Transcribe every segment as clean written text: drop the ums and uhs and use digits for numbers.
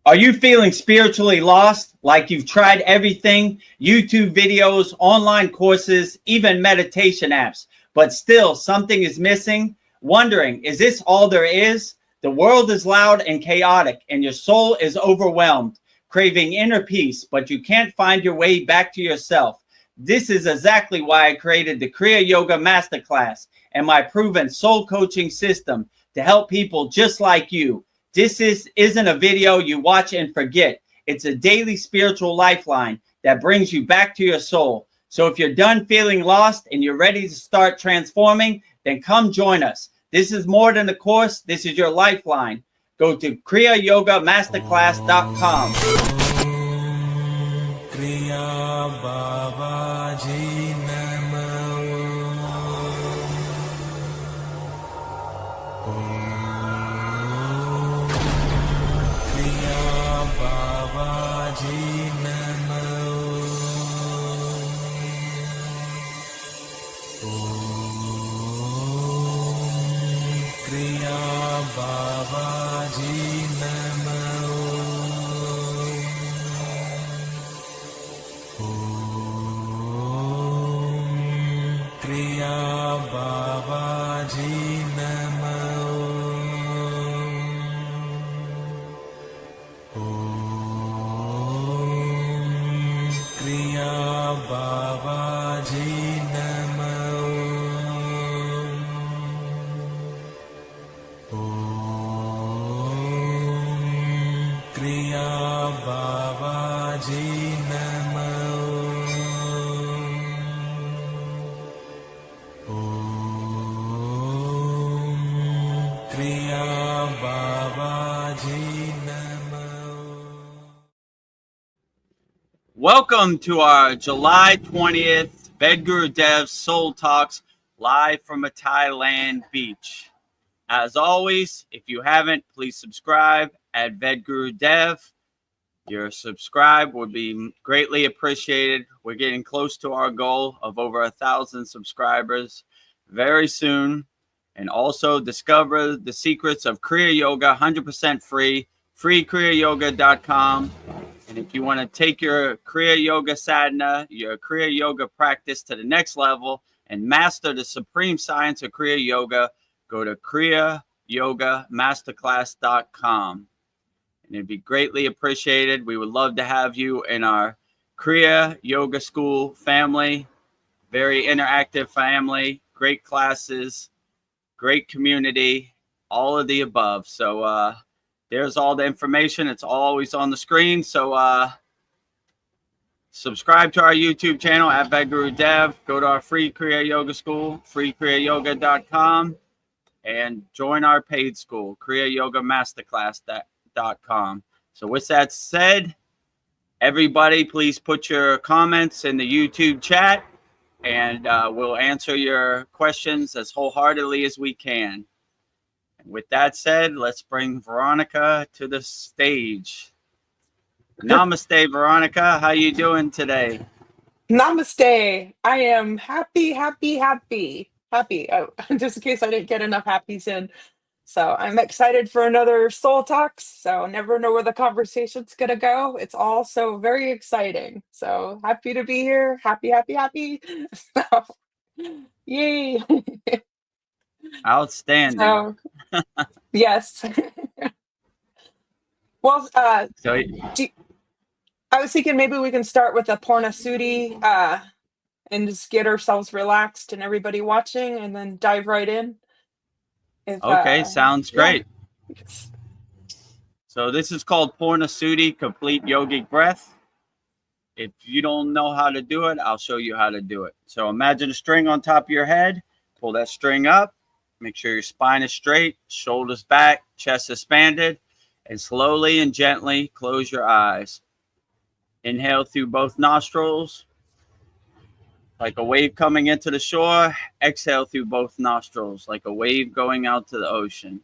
Are you feeling spiritually lost, like you've tried everything, YouTube videos, online courses, even meditation apps, but still something is missing? Wondering, is this all there is? The world is loud and chaotic, and your soul is overwhelmed, craving inner peace, but you can't find your way back to yourself. This is exactly why I created the Kriya Yoga Masterclass and my proven soul coaching system to help people just like you. This isn't a video you watch and forget. It's a daily spiritual lifeline that brings you back to your soul. So if you're done feeling lost and you're ready to start transforming, then come join us. This is more than a course. This is your lifeline. Go to kriyayogamasterclass.com. Kriya Babaji Namo. Kriya Babaji Namo. Kriya Babaji Namo. Kriya Babaji Namo. Kriya Babaji Namo. Kriya Babaji Namo. Kriya Babaji Namo. Welcome to our July 20th Vedagurudev Soul Talks live from a Thailand beach. As always, if you haven't, please subscribe at Vedagurudev. Your subscribe would be greatly appreciated. We're getting close to our goal of over 1,000 subscribers very soon. And also discover the secrets of Kriya Yoga, 100% free, kriyayogamasterclass.com. And if you want to take your Kriya Yoga sadhana, your Kriya Yoga practice to the next level and master the supreme science of Kriya Yoga, go to kriyayogamasterclass.com. And it'd be greatly appreciated. We would love to have you in our Kriya Yoga School family. Very interactive family, great classes, great community, all of the above. So there's all the information. It's always on the screen. So subscribe to our YouTube channel at Vedagurudev. Go to our free Kriya Yoga School, freekriyayoga.com, and join our paid school, kriyayogamasterclass.com. So with that said, everybody, please put your comments in the YouTube chat, and we'll answer your questions as wholeheartedly as we can. And with that said, let's bring Veronica to the stage. Namaste, Veronica. How you doing today? Namaste. I am happy. Oh, just in case I didn't get enough happies in. So I'm excited for another Soul Talks. So never know where the conversation's going to go. It's all so very exciting. So happy to be here. Happy. So, yay. Outstanding. So, yes. Well, So I was thinking maybe we can start with a Purna Sudi and just get ourselves relaxed and everybody watching and then dive right in. okay, sounds great. Yeah. So this is called Purna Sudi, Complete Yogic Breath. If you don't know how to do it, I'll show you how to do it. So imagine a string on top of your head. Pull that string up. Make sure your spine is straight, shoulders back, chest expanded, and slowly and gently close your eyes. Inhale through both nostrils, like a wave coming into the shore. Exhale through both nostrils, like a wave going out to the ocean.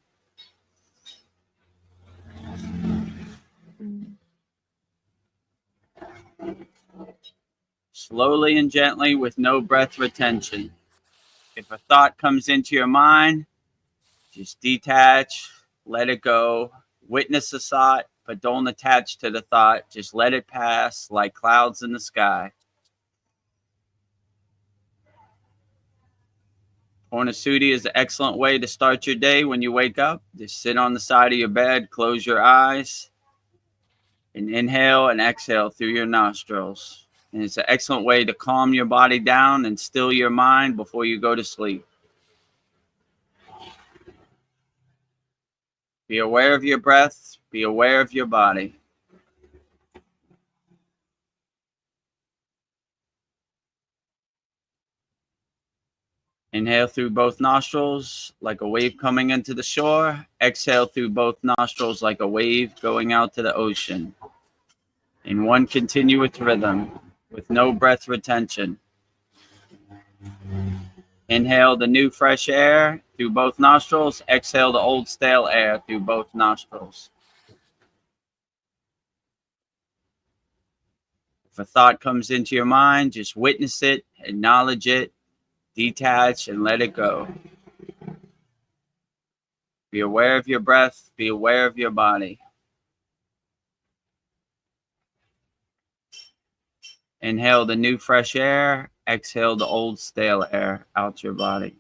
Slowly and gently with no breath retention. If a thought comes into your mind, just detach, let it go, witness the thought, but don't attach to the thought. Just let it pass like clouds in the sky. Purnasudi is an excellent way to start your day when you wake up. Just sit on the side of your bed, close your eyes, and inhale and exhale through your nostrils. And it's an excellent way to calm your body down and still your mind before you go to sleep. Be aware of your breath. Be aware of your body. Inhale through both nostrils like a wave coming into the shore. Exhale through both nostrils like a wave going out to the ocean. In one continuous rhythm with no breath retention. Inhale the new fresh air through both nostrils. Exhale the old stale air through both nostrils. If a thought comes into your mind, just witness it, acknowledge it, detach, and let it go. Be aware of your breath. Be aware of your body. Inhale the new fresh air. Exhale the old stale air out your body.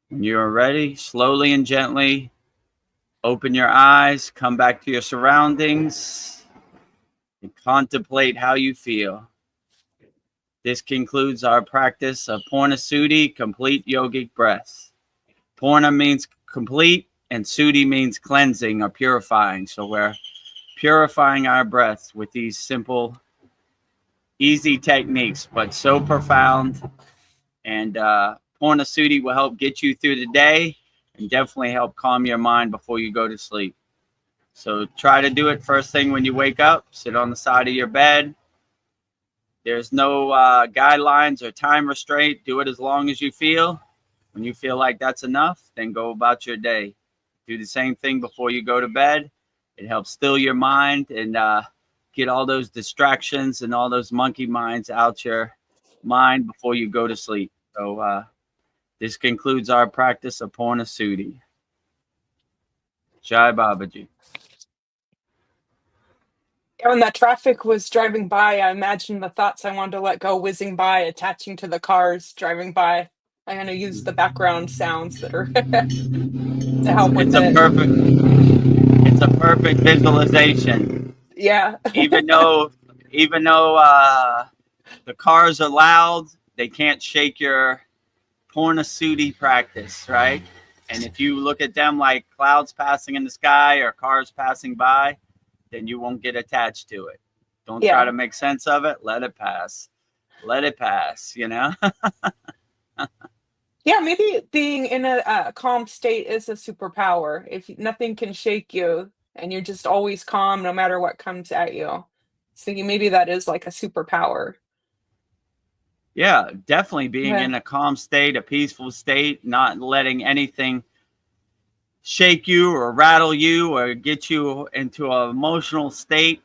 When you are ready, slowly and gently open your eyes, come back to your surroundings, and contemplate how you feel. This concludes our practice of Purnasudi, complete yogic breath. Purna means complete, and Sudi means cleansing or purifying. So we're purifying our breath with these simple, easy techniques, but so profound. And Purnasudi will help get you through the day and definitely help calm your mind before you go to sleep. So try to do it first thing when you wake up. Sit on the side of your bed. There's no guidelines or time restraint. Do it as long as you feel. When you feel like that's enough, then go about your day. Do the same thing before you go to bed. It helps still your mind and get all those distractions and all those monkey minds out your mind before you go to sleep. So this concludes our practice of Purnasudi. Jai Babaji. When that traffic was driving by, I imagined the thoughts I wanted to let go whizzing by, attaching to the cars driving by. I'm going to use the background sounds that are to help with it. It's a perfect visualization. Yeah. Even though the cars are loud, they can't shake your Purnasudi practice, right? And if you look at them like clouds passing in the sky or cars passing by, then you won't get attached to it. Don't try to make sense of it. Let it pass. Let it pass, you know? Yeah, maybe being in a calm state is a superpower. If nothing can shake you and you're just always calm no matter what comes at you. So maybe that is like a superpower. Yeah, definitely being Yeah. in a calm state, a peaceful state, not letting anything shake you or rattle you or get you into an emotional state.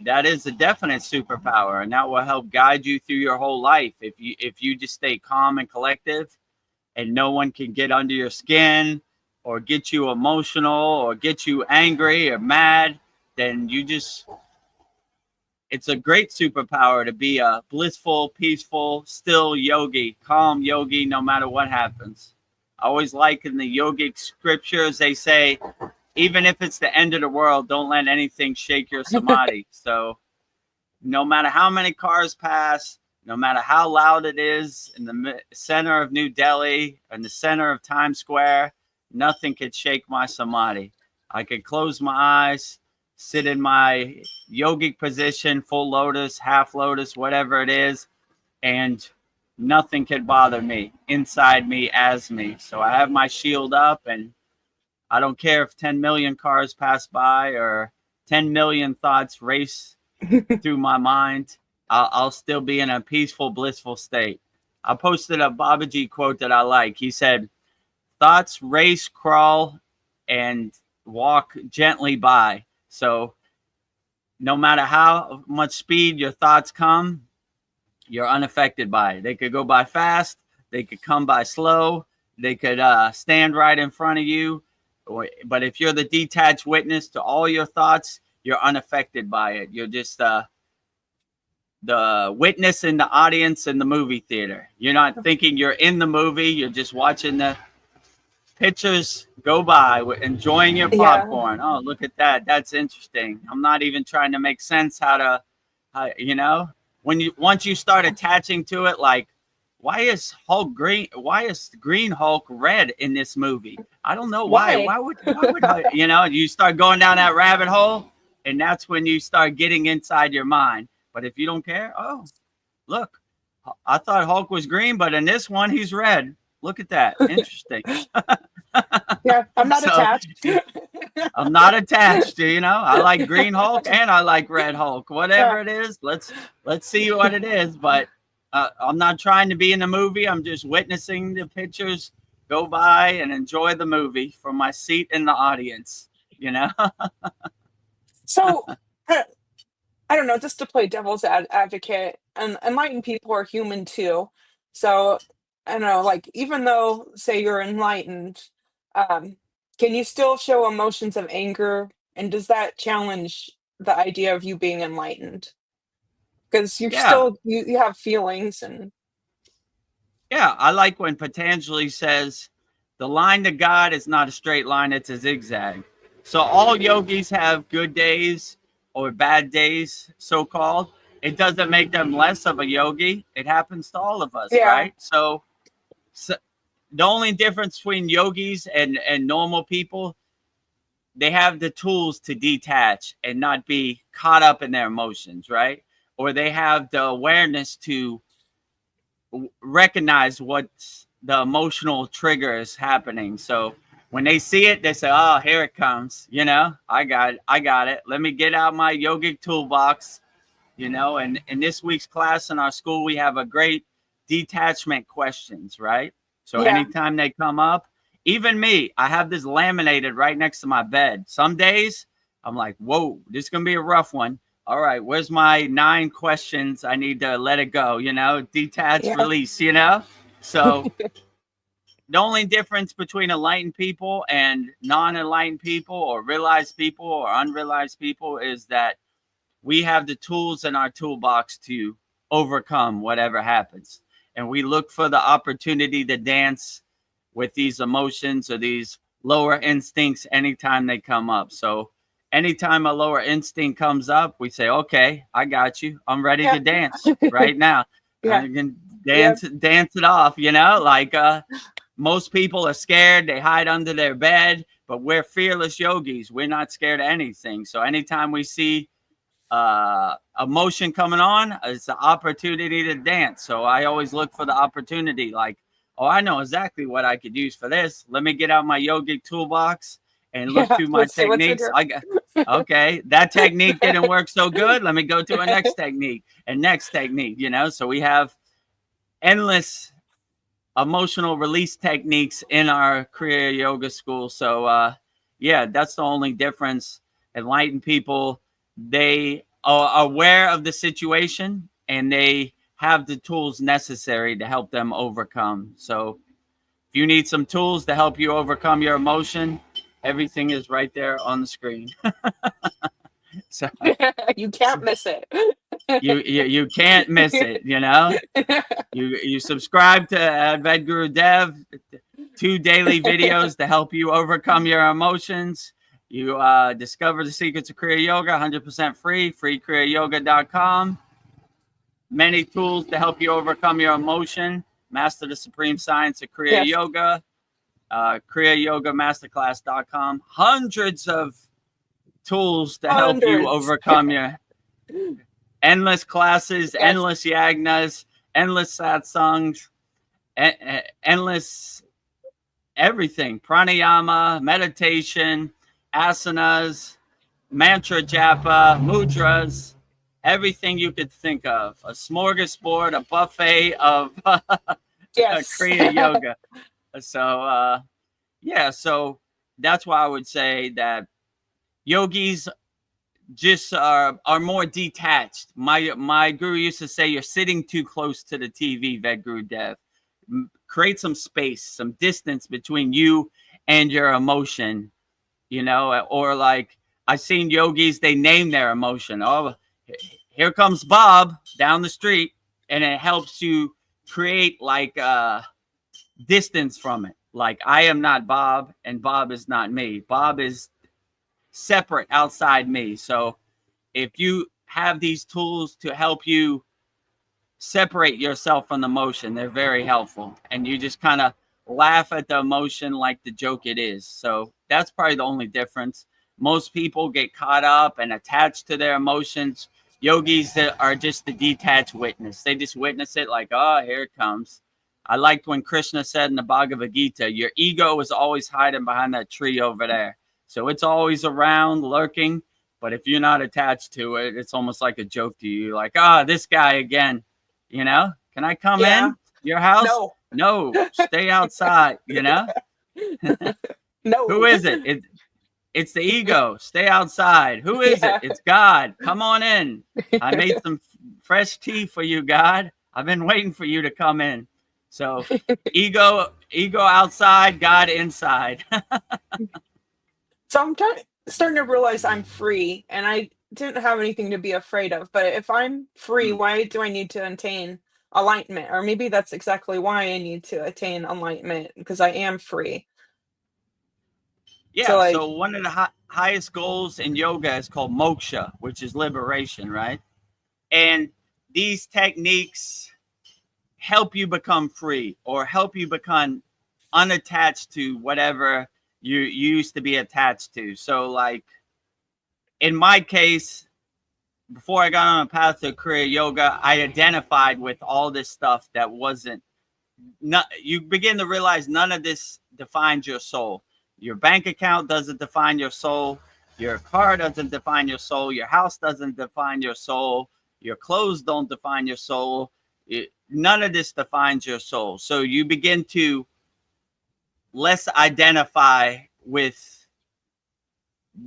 That is a definite superpower, and that will help guide you through your whole life. If you just stay calm and collective, and no one can get under your skin or get you emotional or get you angry or mad, then it's a great superpower to be a blissful, peaceful, still yogi, calm yogi, no matter what happens. I always like in the yogic scriptures, they say, even if it's the end of the world, don't let anything shake your samadhi. So no matter how many cars pass, no matter how loud it is in the center of New Delhi, in the center of Times Square, nothing could shake my samadhi. I could close my eyes, sit in my yogic position, full lotus, half lotus, whatever it is, and nothing could bother me, inside me, as me. So I have my shield up, and I don't care if 10 million cars pass by or 10 million thoughts race through my mind. I'll still be in a peaceful, blissful state. I posted a Babaji quote that I like. He said, thoughts race, crawl, and walk gently by. So no matter how much speed your thoughts come, you're unaffected by it. They could go by fast. They could come by slow. They could stand right in front of you. But if you're the detached witness to all your thoughts, you're unaffected by it. You're just the witness in the audience in the movie theater. You're not thinking you're in the movie. You're just watching the pictures go by, enjoying your Yeah. popcorn. Oh, look at that. That's interesting. I'm not even trying to make sense how once you start attaching to it, like, why is Hulk green? Why is Green Hulk red in this movie? I don't know why. Why? Why would you start going down that rabbit hole, and that's when you start getting inside your mind. But if you don't care, oh, look, I thought Hulk was green, but in this one he's red. Look at that. Interesting. Yeah, I'm not So, attached. I'm not attached to, I like Green Hulk and I like Red Hulk. Whatever it is, let's see what it is. But I'm not trying to be in the movie. I'm just witnessing the pictures go by and enjoy the movie from my seat in the audience, So, I don't know, just to play devil's advocate, and enlightened people are human too. So, I don't know, like, even though, say, you're enlightened, um, can you still show emotions of anger? And does that challenge the idea of you being enlightened? Because you're Yeah. still, you have feelings and, Yeah. I like when Patanjali says the line to God is not a straight line, it's a zigzag. So all yogis have good days or bad days, so called. It doesn't make them less of a yogi. It happens to all of us, yeah, right? So the only difference between yogis and normal people, they have the tools to detach and not be caught up in their emotions, right? Or they have the awareness to recognize what the emotional trigger is happening. So when they see it, they say, "Oh, here it comes." I got it. Let me get out my yogic toolbox. And in this week's class in our school, we have a great detachment questions, right? So yeah, anytime they come up, even me, I have this laminated right next to my bed. Some days I'm like, whoa, this is going to be a rough one. All right, where's my 9 questions? I need to let it go, detach, yeah, release, So the only difference between enlightened people and non-enlightened people or realized people or unrealized people is that we have the tools in our toolbox to overcome whatever happens. And we look for the opportunity to dance with these emotions or these lower instincts anytime they come up. So anytime a lower instinct comes up, we say, okay, I got you. I'm ready yeah, to dance right now. yeah, I can yeah, dance it off, like most people are scared. They hide under their bed, but we're fearless yogis. We're not scared of anything. So anytime we see emotion coming on, it's an opportunity to dance. So I always look for the opportunity, like, oh, I know exactly what I could use for this. Let me get out my yogic toolbox and look yeah. through my Let's see what's in techniques. here. I got okay, that technique didn't work so good. Let me go to a next technique and next technique, so we have endless emotional release techniques in our Kriya yoga school. So yeah, that's the only difference. Enlightened people, they are aware of the situation and they have the tools necessary to help them overcome. So if you need some tools to help you overcome your emotion, everything is right there on the screen. So You can't miss it. you can't miss it, You subscribe to Vedagurudev, 2 daily videos to help you overcome your emotions. You discover the secrets of Kriya Yoga, 100% free, kriyayogamasterclass.com. Many tools to help you overcome your emotion. Master the supreme science of Kriya Yes, Yoga, kriyayogamasterclass.com. Hundreds of tools to help you hundreds. overcome your endless classes, Yes, endless yagnas, endless satsangs, endless everything, pranayama, meditation, asanas, mantra japa, mudras, everything you could think of. A smorgasbord, a buffet of yes. Kriya yoga. So yeah, so that's why I would say that yogis just are more detached. My guru used to say, you're sitting too close to the TV, Vedagurudev. create some space, some distance between you and your emotion, or like I've seen yogis, they name their emotion. Oh, here comes Bob down the street, and it helps you create like distance from it. Like, I am not Bob and Bob is not me. Bob is separate outside me. So if you have these tools to help you separate yourself from the emotion, they're very helpful. And you just kind of laugh at the emotion like the joke it is. So that's probably the only difference. Most people get caught up and attached to their emotions. Yogis are just the detached witness. They just witness it like, oh, here it comes. I liked when Krishna said in the Bhagavad Gita, your ego is always hiding behind that tree over there. So it's always around, lurking. But if you're not attached to it, it's almost like a joke to you. Like, this guy again, can I come in your house? No, stay outside, No. Who is it? It's the ego. Stay outside. Who is it? It's God. Come on in. I made some fresh tea for you, God. I've been waiting for you to come in. So ego outside, God inside. So I'm starting to realize I'm free, and I didn't have anything to be afraid of. But if I'm free, why do I need to attain enlightenment? Or maybe that's exactly why I need to attain enlightenment, because I am free. Yeah, so one of the highest goals in yoga is called moksha, which is liberation, right? And these techniques help you become free or help you become unattached to whatever you used to be attached to. So like in my case, before I got on a path to Kriya yoga, I identified with all this stuff that you begin to realize none of this defines your soul. Your bank account doesn't define your soul. Your car doesn't define your soul. Your house doesn't define your soul. Your clothes don't define your soul. None of this defines your soul. So you begin to less identify with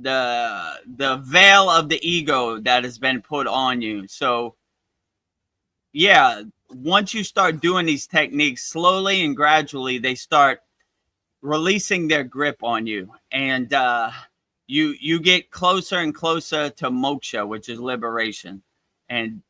the veil of the ego that has been put on you. So yeah, once you start doing these techniques, slowly and gradually, they start releasing their grip on you, and you get closer and closer to moksha, which is liberation. And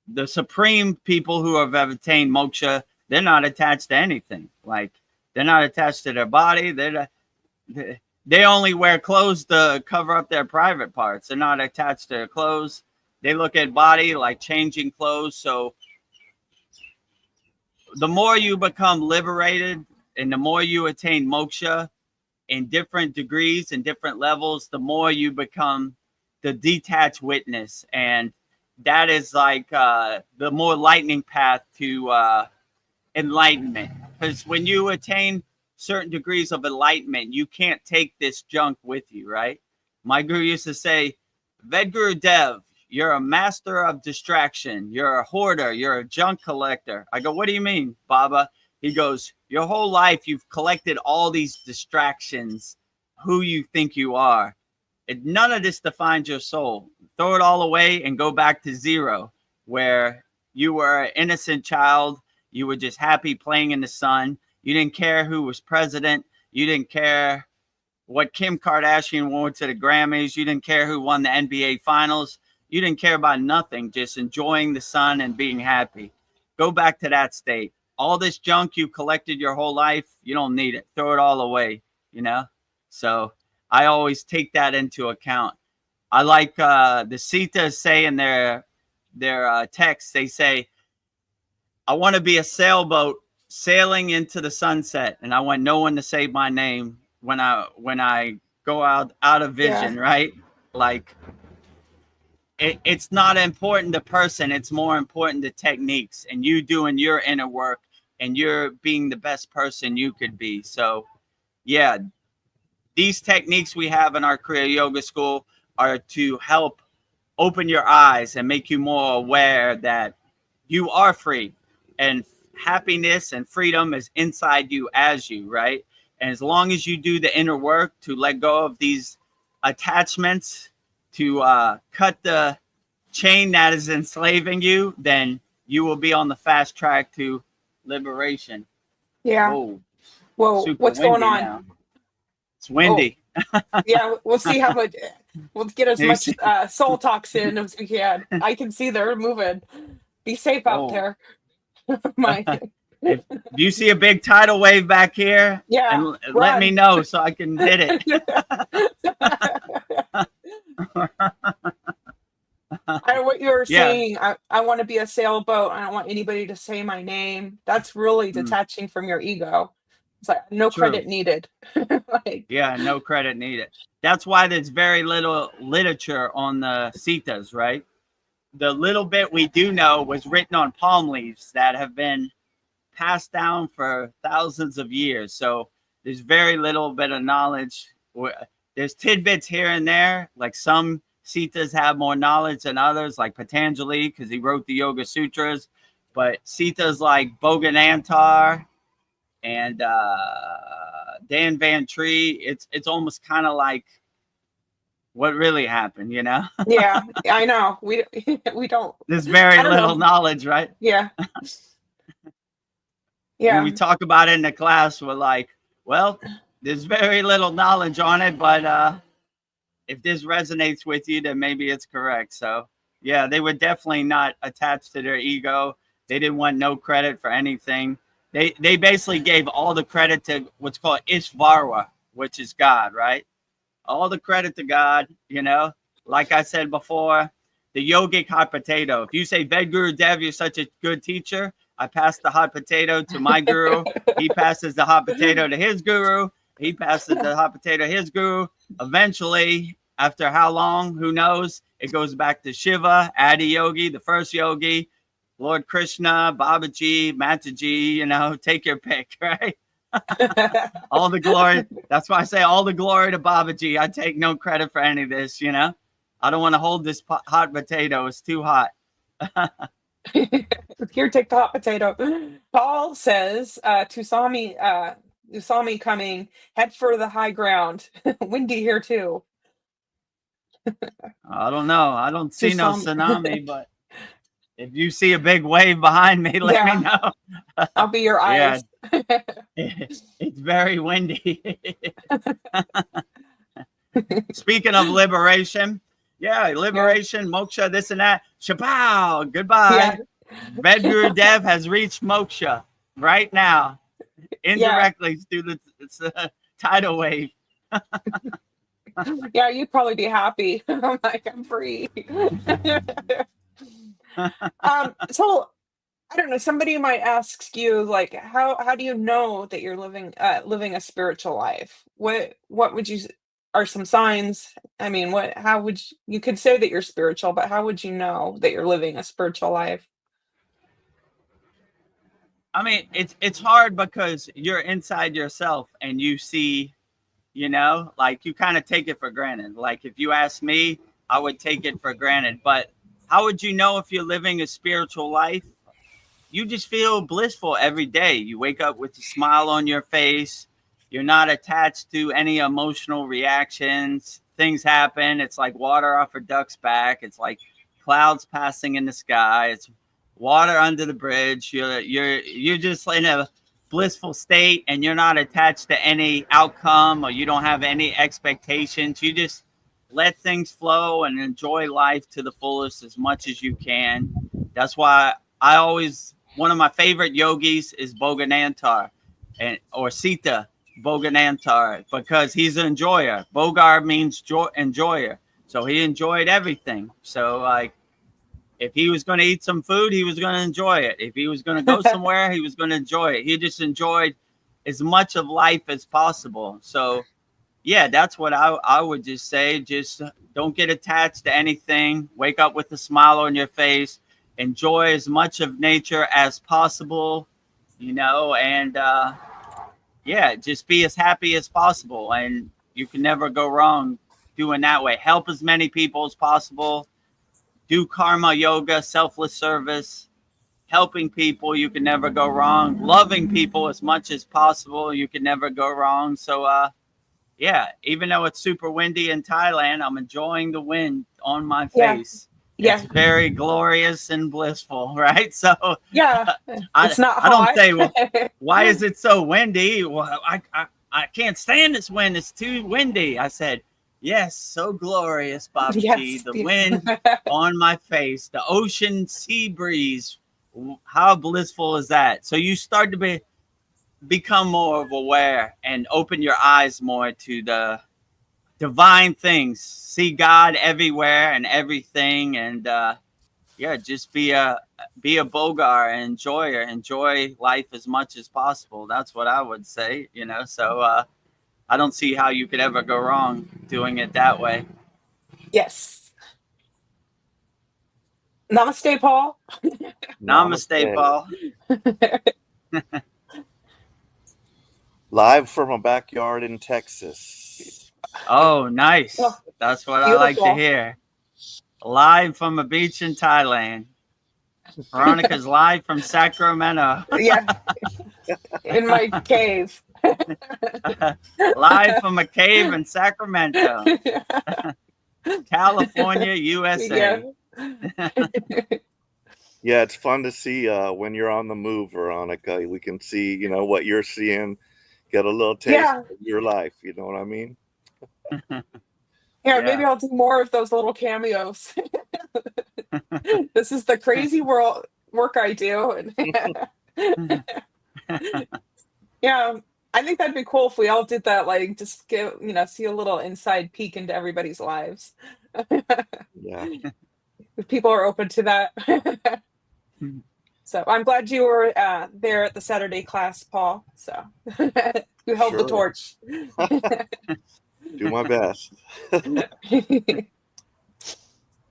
the supreme people who have attained moksha, they're not attached to anything. Like, they're not attached to their body. They only wear clothes to cover up their private parts. They're not attached to their clothes. They look at body like changing clothes. So the more you become liberated and the more you attain moksha in different degrees and different levels, the more you become the detached witness. And that is like the more lightning path to enlightenment. Because when you attain certain degrees of enlightenment, you can't take this junk with you, right? My guru used to say, Vedagurudev, you're a master of distraction. You're a hoarder. You're a junk collector. I go, what do you mean, Baba? He goes, your whole life, you've collected all these distractions, who you think you are. None of this defines your soul. Throw it all away and go back to zero, where you were an innocent child. You were just happy playing in the sun. You didn't care who was president. You didn't care what Kim Kardashian wore to the Grammys. You didn't care who won the NBA finals. You didn't care about nothing, just enjoying the sun and being happy. Go back to that state. All this junk you collected your whole life, you don't need it. Throw it all away, So I always take that into account. I like the Sitas say in their texts, they say, I want to be a sailboat sailing into the sunset, and I want no one to say my name when I go out of vision, right? Like, it's not important to person, it's more important to techniques and you doing your inner work and you're being the best person you could be. So yeah, these techniques we have in our Kriya Yoga School are to help open your eyes and make you more aware that you are free, and happiness and freedom is inside you as you, right? And as long as you do the inner work to let go of these attachments, to cut the chain that is enslaving you, then you will be on the fast track to liberation. Yeah. Whoa, Whoa, super what's going windy on? now. It's windy. Yeah, we'll see how much. We'll get as You much see- soul talks in as we can. I can see they're moving. Be safe out Whoa. there. My If you see a big tidal wave back here, yeah, and let me run. know so I can hit it. What you were Yeah. saying, I want to be a sailboat. I don't want anybody to say my name. That's really Mm, detaching from your ego. It's like no true. credit needed. Like, Yeah, no credit needed. That's why there's very little literature on the Sitas, right? The little bit we do know was written on palm leaves that have been passed down for thousands of years. So there's very little bit of knowledge. There's tidbits here and there, like some Sitas have more knowledge than others, like Patanjali, because he wrote the Yoga Sutras. But Sitas like Bhoganantar and Dan Van Tree, it's almost kind of like what really happened, you know? yeah, I know. We don't. There's very I don't little know. knowledge, right? Yeah, When yeah. we talk about it in the class, we're like, well, there's very little knowledge on it, but if this resonates with you, then maybe it's correct. So yeah, they were definitely not attached to their ego. They didn't want no credit for anything. They basically gave all the credit to what's called Ishvara, which is God, right? All the credit to God, you know. Like I said before, the yogic hot potato. If you say, Vedagurudev, you're such a good teacher, I pass the hot potato to my guru. He passes the hot potato to his guru. He passes the hot potato to his guru. Eventually, after how long, who knows, it goes back to Shiva, Adi Yogi, the first yogi, Lord Krishna, Babaji, Mataji, you know, take your pick, right? All the glory. That's why I say all the glory to Babaji. I take no credit for any of this, you know. I don't want to hold this hot potato. It's too hot. Here, take the hot potato. Paul says, "You saw me coming. Head for the high ground. Windy here too. I don't know. I don't see no Saw me. tsunami, but if you see a big wave behind me, let me Yeah, know. I'll be your Yeah, eyes." it's very windy. Speaking of liberation, yeah, Yeah, liberation, moksha, this and that. Shapow, yeah, goodbye. Vedagurudev has reached moksha right now, yeah, indirectly through the tidal wave. yeah. You'd probably be happy. I'm like, I'm free. So I don't know. Somebody might ask you, like, how do you know that you're living a spiritual life? What would you are some signs? I mean, what how would you could say that you're spiritual, but how would you know that you're living a spiritual life? I mean, it's hard because you're inside yourself and you see, you know, like you kind of take it for granted. Like if you ask me, I would take it for granted. But how would you know if you're living a spiritual life? You just feel blissful every day. You wake up with a smile on your face. You're not attached to any emotional reactions. Things happen. It's like water off a duck's back. It's like clouds passing in the sky. It's water under the bridge. You're just in a blissful state, and you're not attached to any outcome, or you don't have any expectations. You just let things flow and enjoy life to the fullest as much as you can. That's why I always, one of my favorite yogis is Bhoganantar, and or Sita Bhoganantar, because he's an enjoyer. Bhogar means enjoyer, so he enjoyed everything. So like, if he was going to eat some food, he was going to enjoy it. If he was going to go somewhere, he was going to enjoy it. He just enjoyed as much of life as possible. So yeah, that's what I would just say. Just don't get attached to anything. Wake up with a smile on your face. Enjoy as much of nature as possible, you know, and yeah, just be as happy as possible. And you can never go wrong doing that way. Help as many people as possible. Do karma yoga, selfless service, helping people. You can never go wrong. Loving people as much as possible. You can never go wrong. So, yeah, even though it's super windy in Thailand, I'm enjoying the wind on my Yeah. face. Yeah. It's very glorious and blissful, right? So Yeah. I It's not I don't hot. say, well, why is it so windy? Well, I can't stand this wind. It's too windy. I said, yes, so glorious, Babaji. Yes. The wind on my face, the ocean sea breeze. How blissful is that? So you start to become more of aware and open your eyes more to the divine things. See God everywhere and everything, and yeah, just be a bogar and enjoy life as much as possible. That's what I would say, you know. So I don't see how you could ever go wrong doing it that way. Yes. Namaste, Paul. Namaste, Paul. Live from a backyard in Texas. Oh, nice. Oh, That's what I like to beautiful. hear. Live from a beach in Thailand. Veronica's live from Sacramento. Yeah. In my cave. Live from a cave in Sacramento, California, Yeah. USA. Yeah, it's fun to see when you're on the move, Veronica. We can see, you know, what you're seeing, get a little taste Yeah. of your life. You know what I mean? Yeah, maybe I'll do more of those little cameos. This is the crazy work I do. Yeah, I think that'd be cool if we all did that, like just give, see a little inside peek into everybody's lives. Yeah. If people are open to that. So I'm glad you were there at the Saturday class, Paul. So you held the Sure. torch. Do my best.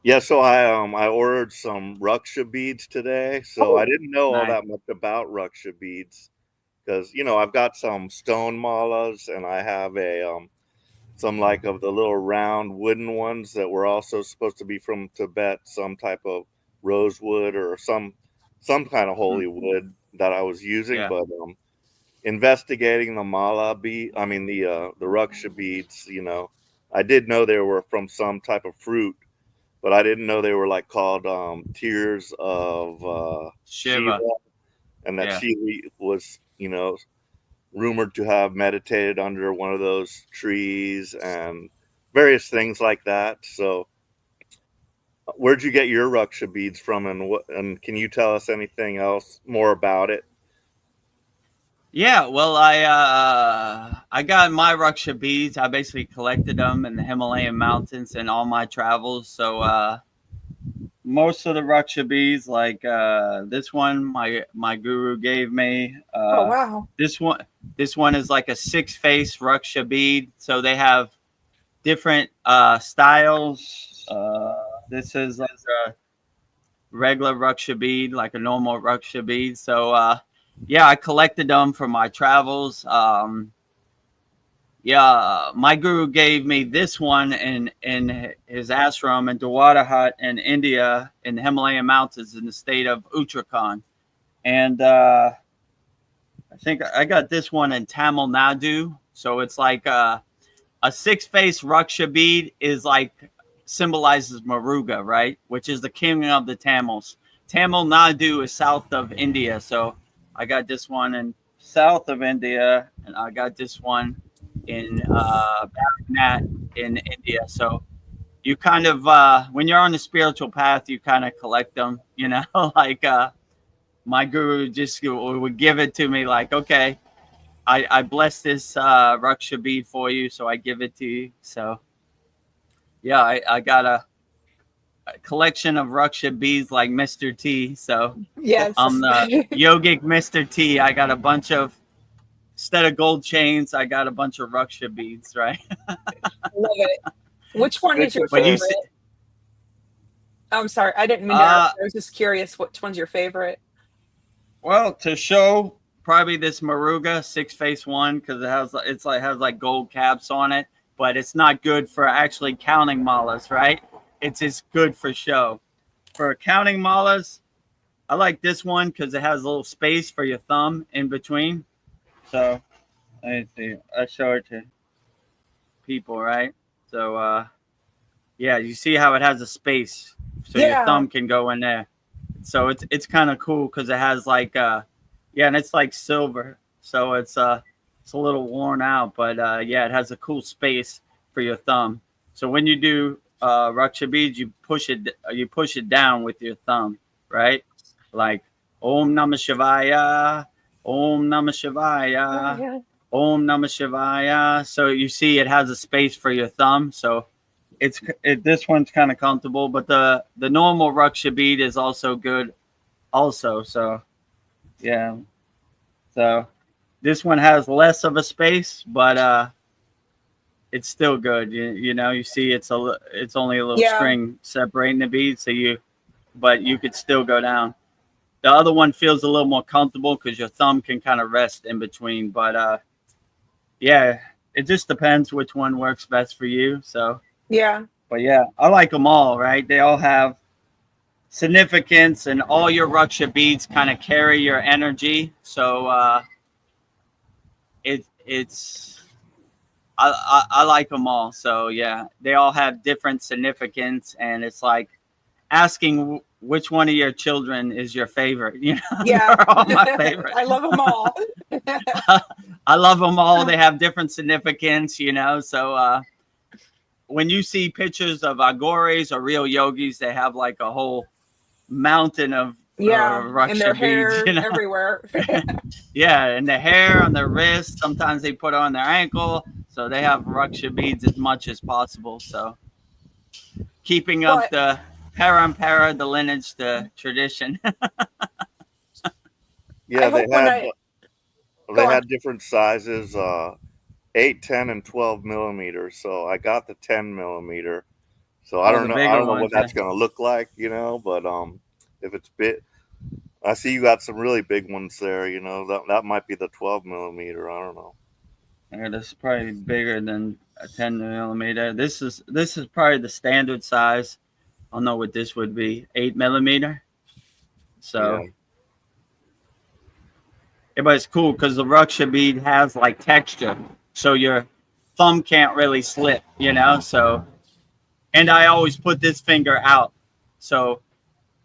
Yeah, so I ordered some Raksha beads today. So I didn't know all Nice. that much about Raksha beads because, you know, I've got some stone malas and I have a some like of the little round wooden ones that were also supposed to be from Tibet, some type of rosewood or some kind of holy wood that I was using. Yeah. But investigating the mala bead, I mean the Raksha beads, you know, I did know they were from some type of fruit, but I didn't know they were like called tears of Shiva, and that Yeah. Shiva was, you know, rumored to have meditated under one of those trees and various things like that. So where'd you get your Raksha beads from, and can you tell us anything else more about it? Yeah, well, I got my Raksha beads. I basically collected them in the Himalayan mountains in all my travels. So most of the Raksha beads, like this one, my guru gave me. Oh wow. This one is like a 6-face Raksha bead. So they have different styles. This is like a regular Raksha bead, like a normal Raksha bead. So yeah, I collected them for my travels. Yeah, my guru gave me this one in his ashram in Dwada Hut in India in the Himalayan mountains in the state of Uttarakhand. And I think I got this one in Tamil Nadu. So it's like a 6-face Raksha bead is like symbolizes Muruga, right? Which is the king of the Tamils. Tamil Nadu is south of India. So I got this one in south of India, and I got this one in Bharatanath in India. So you kind of, when you're on the spiritual path, you kind of collect them, you know, like my guru just would give it to me like, okay, I bless this Raksha bead for you, so I give it to you. So yeah, I got a collection of Raksha beads like Mr. T. So Yes. I'm the yogic Mr. T. I got a bunch of, instead of gold chains, I got a bunch of Raksha beads, right? Love it. Which one is your But favorite? I'm sorry, I didn't mean to interrupt. I was just curious, which one's your favorite? Well, to show probably this Muruga 6-face one because it has like gold caps on it, but it's not good for actually counting malas, right? It's just good for show. For counting malas, I like this one because it has a little space for your thumb in between. So let me see. I'll show it to people, right? So yeah, you see how it has a space so your Yeah. thumb can go in there. So it's kind of cool because it has like yeah, and it's like silver, so it's a little worn out, but yeah, it has a cool space for your thumb. So when you do raksha beads, you push it down with your thumb, right? Like Om Namah Shivaya, Om Namah Shivaya, Yeah. Om Namah Shivaya. So you see, it has a space for your thumb. So this one's kind of comfortable, but the normal raksha bead is also good, also. So yeah, so this one has less of a space, but it's still good. You know, you see, it's only a little Yeah. string separating the beads, but you could still go down. The other one feels a little more comfortable because your thumb can kind of rest in between. But yeah, it just depends which one works best for you. So, Yeah. but yeah, I like them all. Right? They all have significance, and all your raksha beads kind of carry your energy. So it's I like them all. So yeah, they all have different significance, and it's like asking which one of your children is your favorite. You know, Yeah. they're all my favorite. I love them all. I love them all. They have different significance. You know, so when you see pictures of agoris or real yogis, they have like a whole mountain of Yeah. And their raksha beads. hair You know. everywhere. Yeah, and the hair on their wrist. Sometimes they put on their ankle, so they have raksha beads as much as possible. So keeping up But the parampara, the lineage, the tradition. I Yeah, hope when I they go on. had different sizes, 8, 10, and 12 millimeters. So I got the 10 millimeter. So I Oh, don't the know. I bigger don't know ones. what that's gonna look like, you know. But if it's big, I see you got some really big ones there. You know, that might be the 12 millimeter. I don't know. Yeah, this is probably bigger than a 10 millimeter. This is probably the standard size. I don't know what this would be, 8 millimeter. Yeah, So, yeah, but it's cool because the raksha bead has like texture, so your thumb can't really slip. You know, so and I always put this finger out. So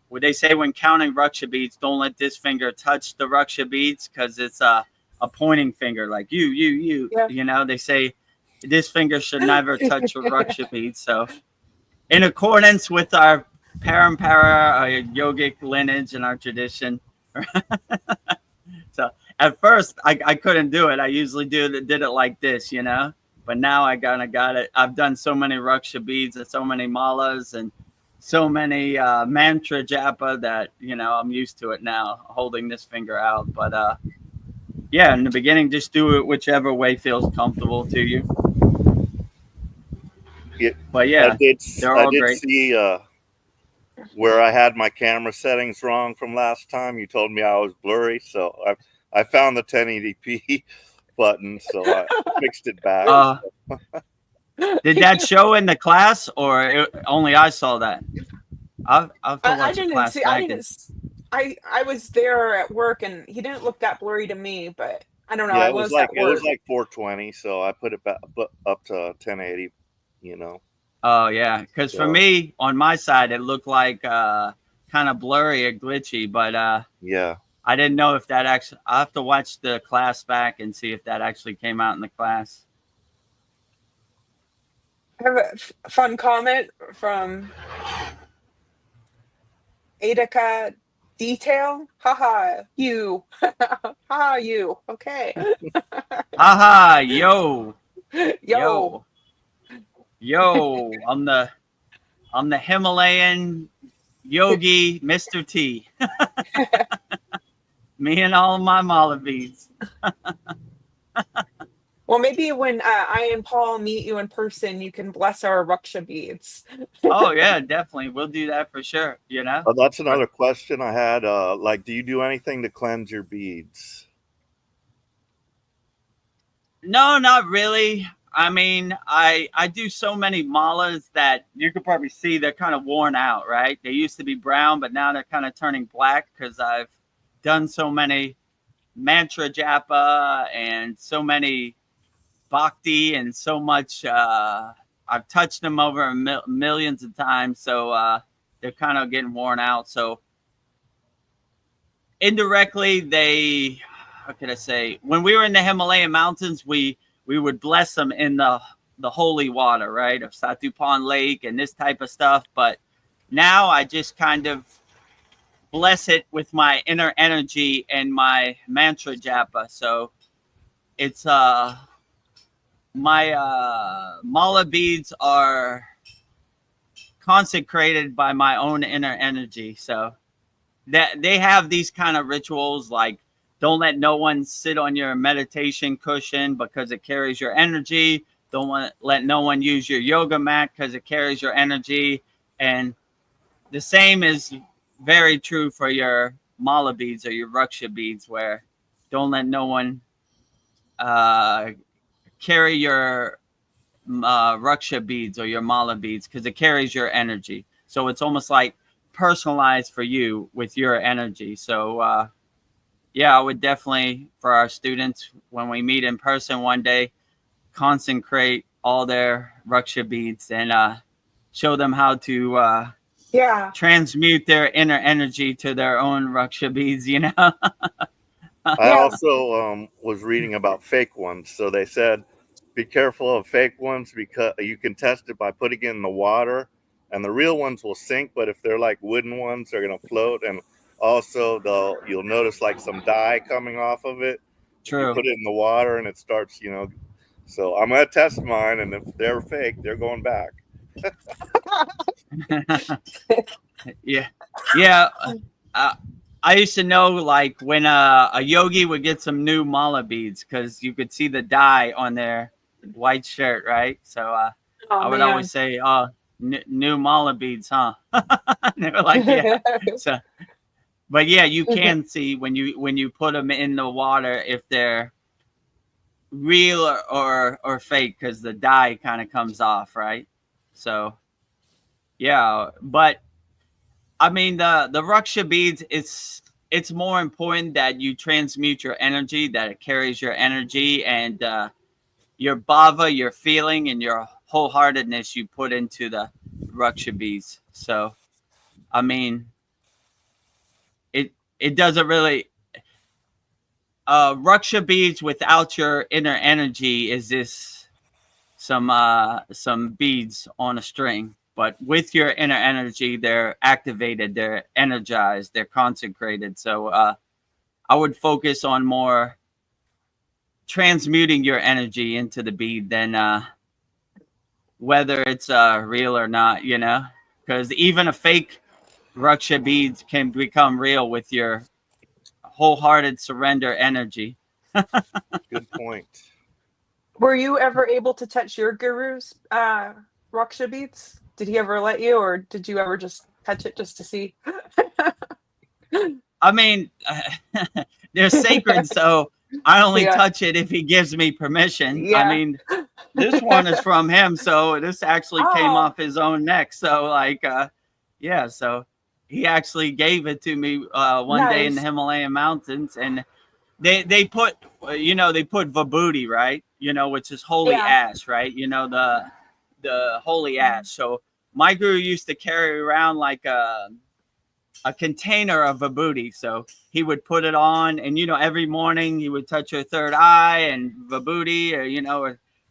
what they say when counting raksha beads, don't let this finger touch the raksha beads because it's a pointing finger, like Yeah. you know, they say this finger should never touch a raksha bead. So in accordance with our parampara, our yogic lineage and our tradition. So at first I couldn't do it. I usually did it like this, you know, but now I kind of got it. I've done so many raksha beads and so many malas and so many mantra japa that, you know, I'm used to it now, holding this finger out. But yeah, in the beginning, just do it whichever way feels comfortable to you. yeah. But I yeah, did. they're I all did great. see where I had my camera settings wrong from last time. You told me I was blurry, so I found the 1080p button, so I fixed it back. Uh, did that show in the class, or only I saw that? I'll have to I watch the didn't class see. I back didn't. and. I was there at work, and he didn't look that blurry to me. But I don't know. Yeah, I was at it was work. like 420, so I put it back up to 1080. You know, Oh yeah, because for so me on my side it looked like kind of blurry or glitchy, but yeah. I didn't know if that actually. I have to watch the class back and see if that actually came out in the class. I have a fun comment from Adaka Detail. Haha, you. Haha, you. Okay. Haha, yo, Yo. yo, yo! I'm the Himalayan yogi, Mr. T. Me and all of my mala beads. Well, maybe when I and Paul meet you in person, you can bless our Raksha beads. Oh yeah, definitely. We'll do that for sure. You know. Oh, that's But another question I had. Like, do you do anything to cleanse your beads? no, not really. I mean, I do so many malas that you could probably see they're kind of worn out, right? They used to be brown, but now they're kind of turning black because I've done so many mantra japa and so many bhakti and so much. I've touched them over millions of times. So they're kind of getting worn out. So indirectly, they, how can I say, when we were in the Himalayan mountains, we would bless them in the holy water, right, of Satupan Lake and this type of stuff. But now I just kind of bless it with my inner energy and my mantra japa. So it's my mala beads are consecrated by my own inner energy. So that they have these kind of rituals like don't let no one sit on your meditation cushion because it carries your energy. Don't let no one use your yoga mat because it carries your energy. And the same is very true for your mala beads or your raksha beads, where don't let no one carry your raksha beads or your mala beads because it carries your energy. So it's almost like personalized for you with your energy. So yeah, I would definitely, for our students, when we meet in person one day, consecrate all their raksha beads and show them how to Yeah. transmute their inner energy to their own raksha beads, you know. I also was reading about fake ones. So they said, be careful of fake ones because you can test it by putting it in the water, and the real ones will sink. But if they're like wooden ones, they're gonna float. And also, you'll notice like some dye coming off of it. If you True. put it in the water and it starts, So I'm gonna test mine, and if they're fake, they're going back. Yeah. I used to know like when a yogi would get some new mala beads because you could see the dye on their white shirt, right? So I would always say, "Oh, new mala beads, huh?" And they were like, "Yeah." So, but yeah, you can see when you put them in the water if they're real or fake because the dye kind of comes off, right? So yeah, but I mean the raksha beads, it's more important that you transmute your energy, that it carries your energy and your bhava, your feeling, and your wholeheartedness you put into the raksha beads. So I mean, it doesn't really raksha beads without your inner energy is this some beads on a string, but with your inner energy they're activated, they're energized, they're consecrated. So I would focus on more transmuting your energy into the bead than whether it's real or not, you know, because even a fake raksha beads can become real with your wholehearted surrender energy. Good point. Were you ever able to touch your guru's raksha beads? Did he ever let you, or did you ever just touch it just to see? I mean, they're sacred, so I only Yeah. touch it if he gives me permission. I Yeah. mean, this one is from him, so this actually came Oh. off his own neck. So like, yeah, so he actually gave it to me one day in the Nice. Himalayan mountains, and they put they put vibhuti, right? You know, which is holy Yeah. ash, right? You know, the holy ash. So my guru used to carry around like a container of vibhuti. So he would put it on, and every morning he would touch your third eye and vibhuti,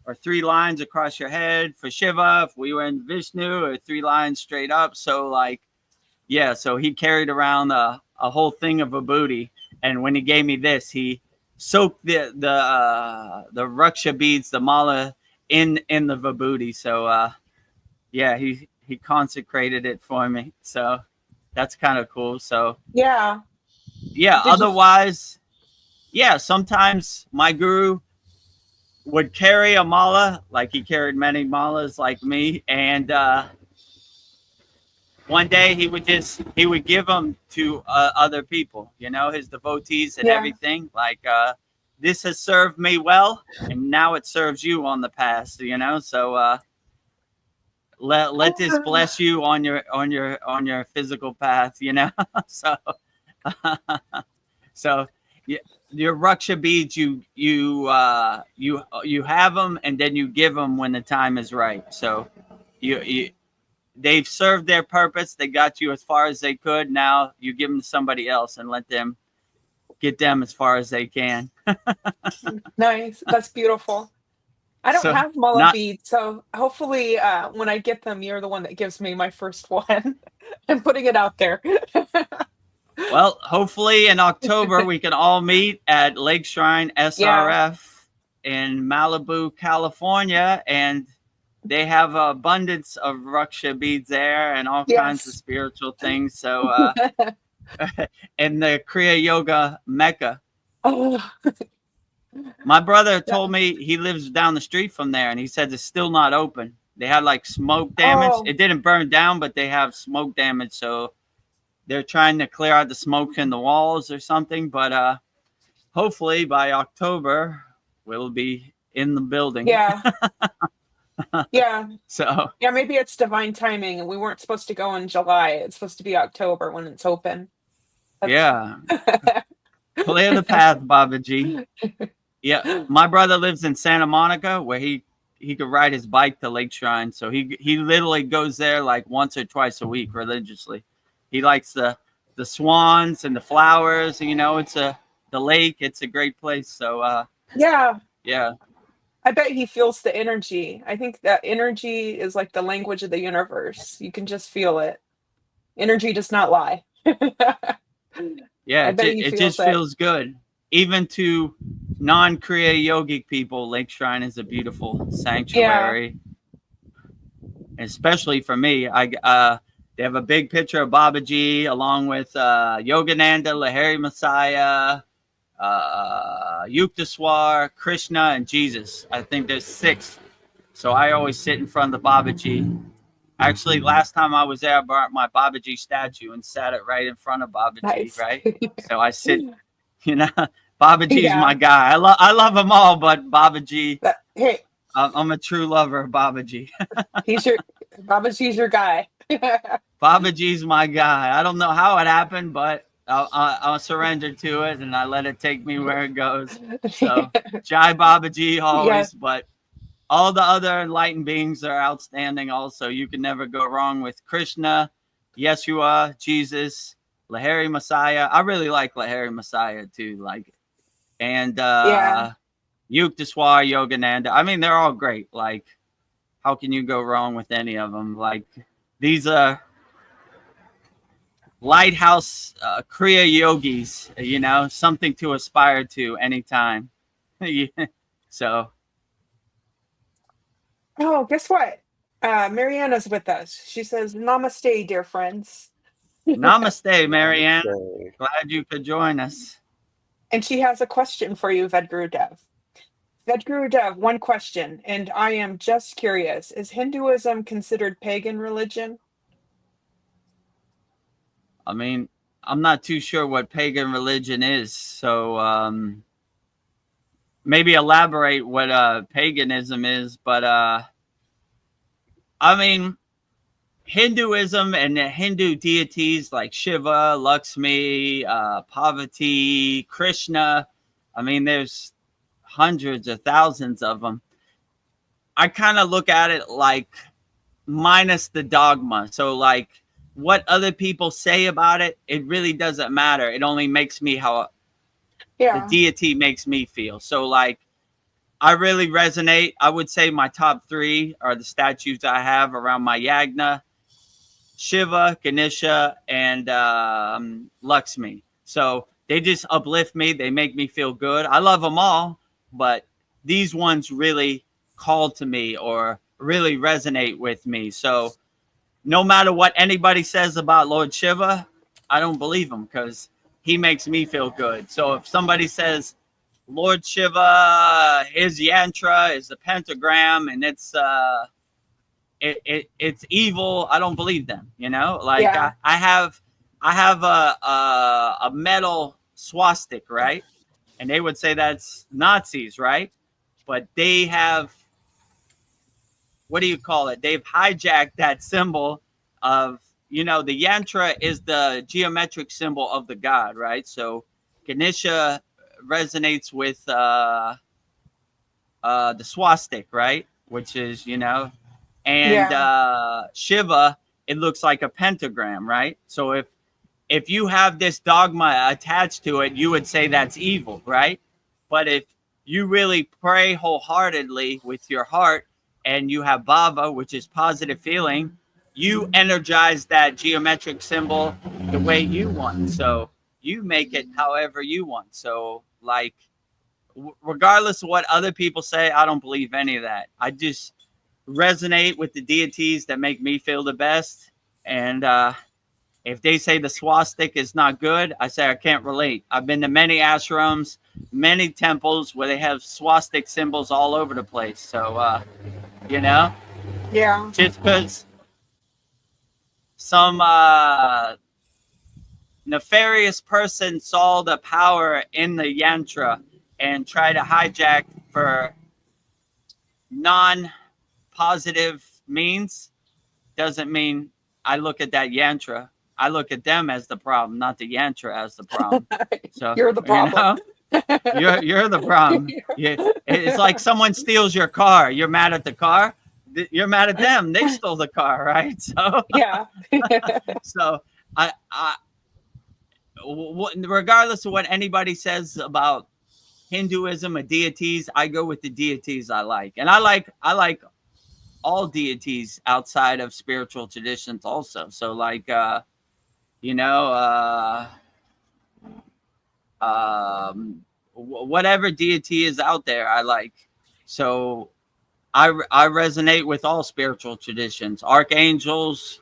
or 3 lines across your head for Shiva if we were in Vishnu, or 3 lines straight up. So like, yeah, so he carried around a whole thing of vibhuti, and when he gave me this, he soaked the raksha beads, the mala, in the vibhuti. So yeah, he consecrated it for me. So that's kind of cool. So Yeah. yeah, Did you? otherwise, yeah, sometimes my guru would carry a mala, like he carried many malas like me, and one day he would give them to other people, his devotees and Yeah. everything. Like this has served me well, and now it serves you on the past. So let this bless you on your physical path. So so your raksha beads, you have them, and then you give them when the time is right. So you they've served their purpose. They got you as far as they could. Now you give them to somebody else and let them get them as far as they can. Nice. That's beautiful. I don't So have mullah not beads, so hopefully when I get them, you're the one that gives me my first one. I'm putting it out there. well. Hopefully in October we can all meet at Lake Shrine Yeah. SRF in Malibu, California, and they have an abundance of Raksha beads there and all kinds of Yes. spiritual things. So in the Kriya Yoga Mecca. Oh, My brother yeah. told me he lives down the street from there, and he said it's still not open. They had like smoke damage. Oh, It didn't burn down, but they have smoke damage. So they're trying to clear out the smoke in the walls or something. But hopefully by October, we'll be in the building. yeah. Yeah. So Yeah, maybe it's divine timing and we weren't supposed to go in July. It's supposed to be October when it's open. That's yeah, clear the path, Babaji. Yeah, my brother lives in Santa Monica, where he could ride his bike to Lake Shrine. So he literally goes there like once or twice a week religiously. He likes the swans and the flowers. You know, the lake. It's a great place. So yeah. yeah, I bet he feels the energy. I think that energy is like the language of the universe. You can just feel it. Energy does not lie. yeah. I bet he It feels just it. feels good. Even to non-Kriya yogic people, Lake Shrine is a beautiful Yeah. sanctuary. Especially for me, they have a big picture of Babaji along with Yogananda, Lahiri Messiah, Yukteswar, Krishna, and Jesus. I think there's 6. So I always sit in front of the Babaji. Actually, last time I was there, I brought my Babaji statue and sat it right in front of Babaji, Nice. right? So I sit, you know, Babaji's Yeah. my guy. I love them all, but Babaji, Hey, I'm a true lover of Babaji. Babaji's your guy. Babaji's my guy. I don't know how it happened, but I'll surrender to it and I let it take me where it goes. So, Jai Babaji always, Yeah. but all the other enlightened beings are outstanding also. You can never go wrong with Krishna, Yeshua, Jesus, Lahiri Messiah. I really like Lahiri Messiah too. And Yeah. Yukteswar, Yogananda. I mean, they're all great. Like, how can you go wrong with any of them? Like, these are lighthouse Kriya yogis, you know, something to aspire to anytime. So, Oh, guess what? Mariana's with us. She says, Namaste, dear friends. namaste, Marianne. So, Glad you could join us. And she has a question for you, Vedagurudev. Vedagurudev, one question, and I am just curious. Is Hinduism considered pagan religion? I mean, I'm not too sure what pagan religion is. So, maybe elaborate what paganism is. But, I mean, Hinduism and the Hindu deities like Shiva, Lakshmi, Parvati, Krishna. I mean, there's hundreds of thousands of them. I kind of look at it like minus the dogma. So like what other people say about it, it really doesn't matter. It only makes me how the deity makes me feel. So like I really resonate. I would say my top 3 are the statues I have around my yagna: Shiva, Ganesha, and Lakshmi. So they just uplift me. They make me feel good. I love them all, but these ones really call to me or really resonate with me. So no matter what anybody says about Lord Shiva, I don't believe him because he makes me feel good. So if somebody says Lord Shiva, his yantra is the pentagram and it's evil, I don't believe them, you know? Like Yeah. I have a metal swastika, right? And they would say that's Nazis, right? But they have, what do you call it? They've hijacked that symbol of, you know, the yantra is the geometric symbol of the god, right? So Ganesha resonates with the swastika, right? Which is, you know, and Yeah. Shiva it looks like a pentagram, right? So if you have this dogma attached to it, you would say that's evil, right? But if you really pray wholeheartedly with your heart and you have bhava, which is positive feeling, you energize that geometric symbol the way you want. So you make it however you want. So like, regardless of what other people say, I don't believe any of that. I just resonate with the deities that make me feel the best. And if they say the swastika is not good, I say I can't relate. I've been to many ashrams, many temples where they have swastika symbols all over the place. So, you know, Yeah. just because some nefarious person saw the power in the yantra and tried to hijack for non-positive means doesn't mean I look at that yantra. I look at them as the problem, not the yantra as the problem. So You're the problem. You know, you're the problem. It's like someone steals your car. You're mad at the car. You're mad at them. They stole the car, right? So Yeah. so regardless of what anybody says about Hinduism or deities, I go with the deities I like, and I like all deities outside of spiritual traditions also. So like you know, whatever deity is out there, I like. So I resonate with all spiritual traditions, archangels,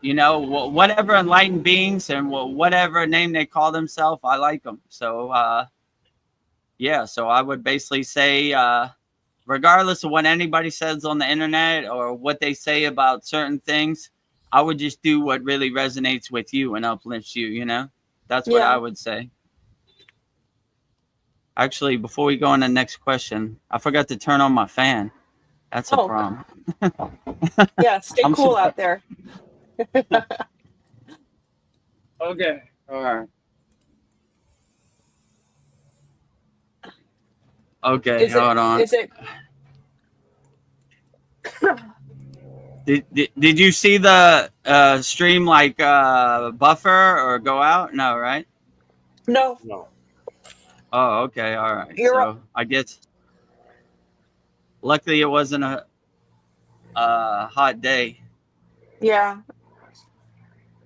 you know, whatever enlightened beings and whatever name they call themselves, I like them. So yeah, so I would basically say, regardless of what anybody says on the internet or what they say about certain things, I would just do what really resonates with you and uplifts you, you know? That's what I would say. Actually, before we go on to the next question, I forgot to turn on my fan. That's a problem. Yeah, stay cool out there. Okay. All right. Okay, hold on. Is it? Did you see the stream like buffer or go out? No, right? No. Oh, okay, all right. You're so I guess luckily it wasn't a hot day. Yeah.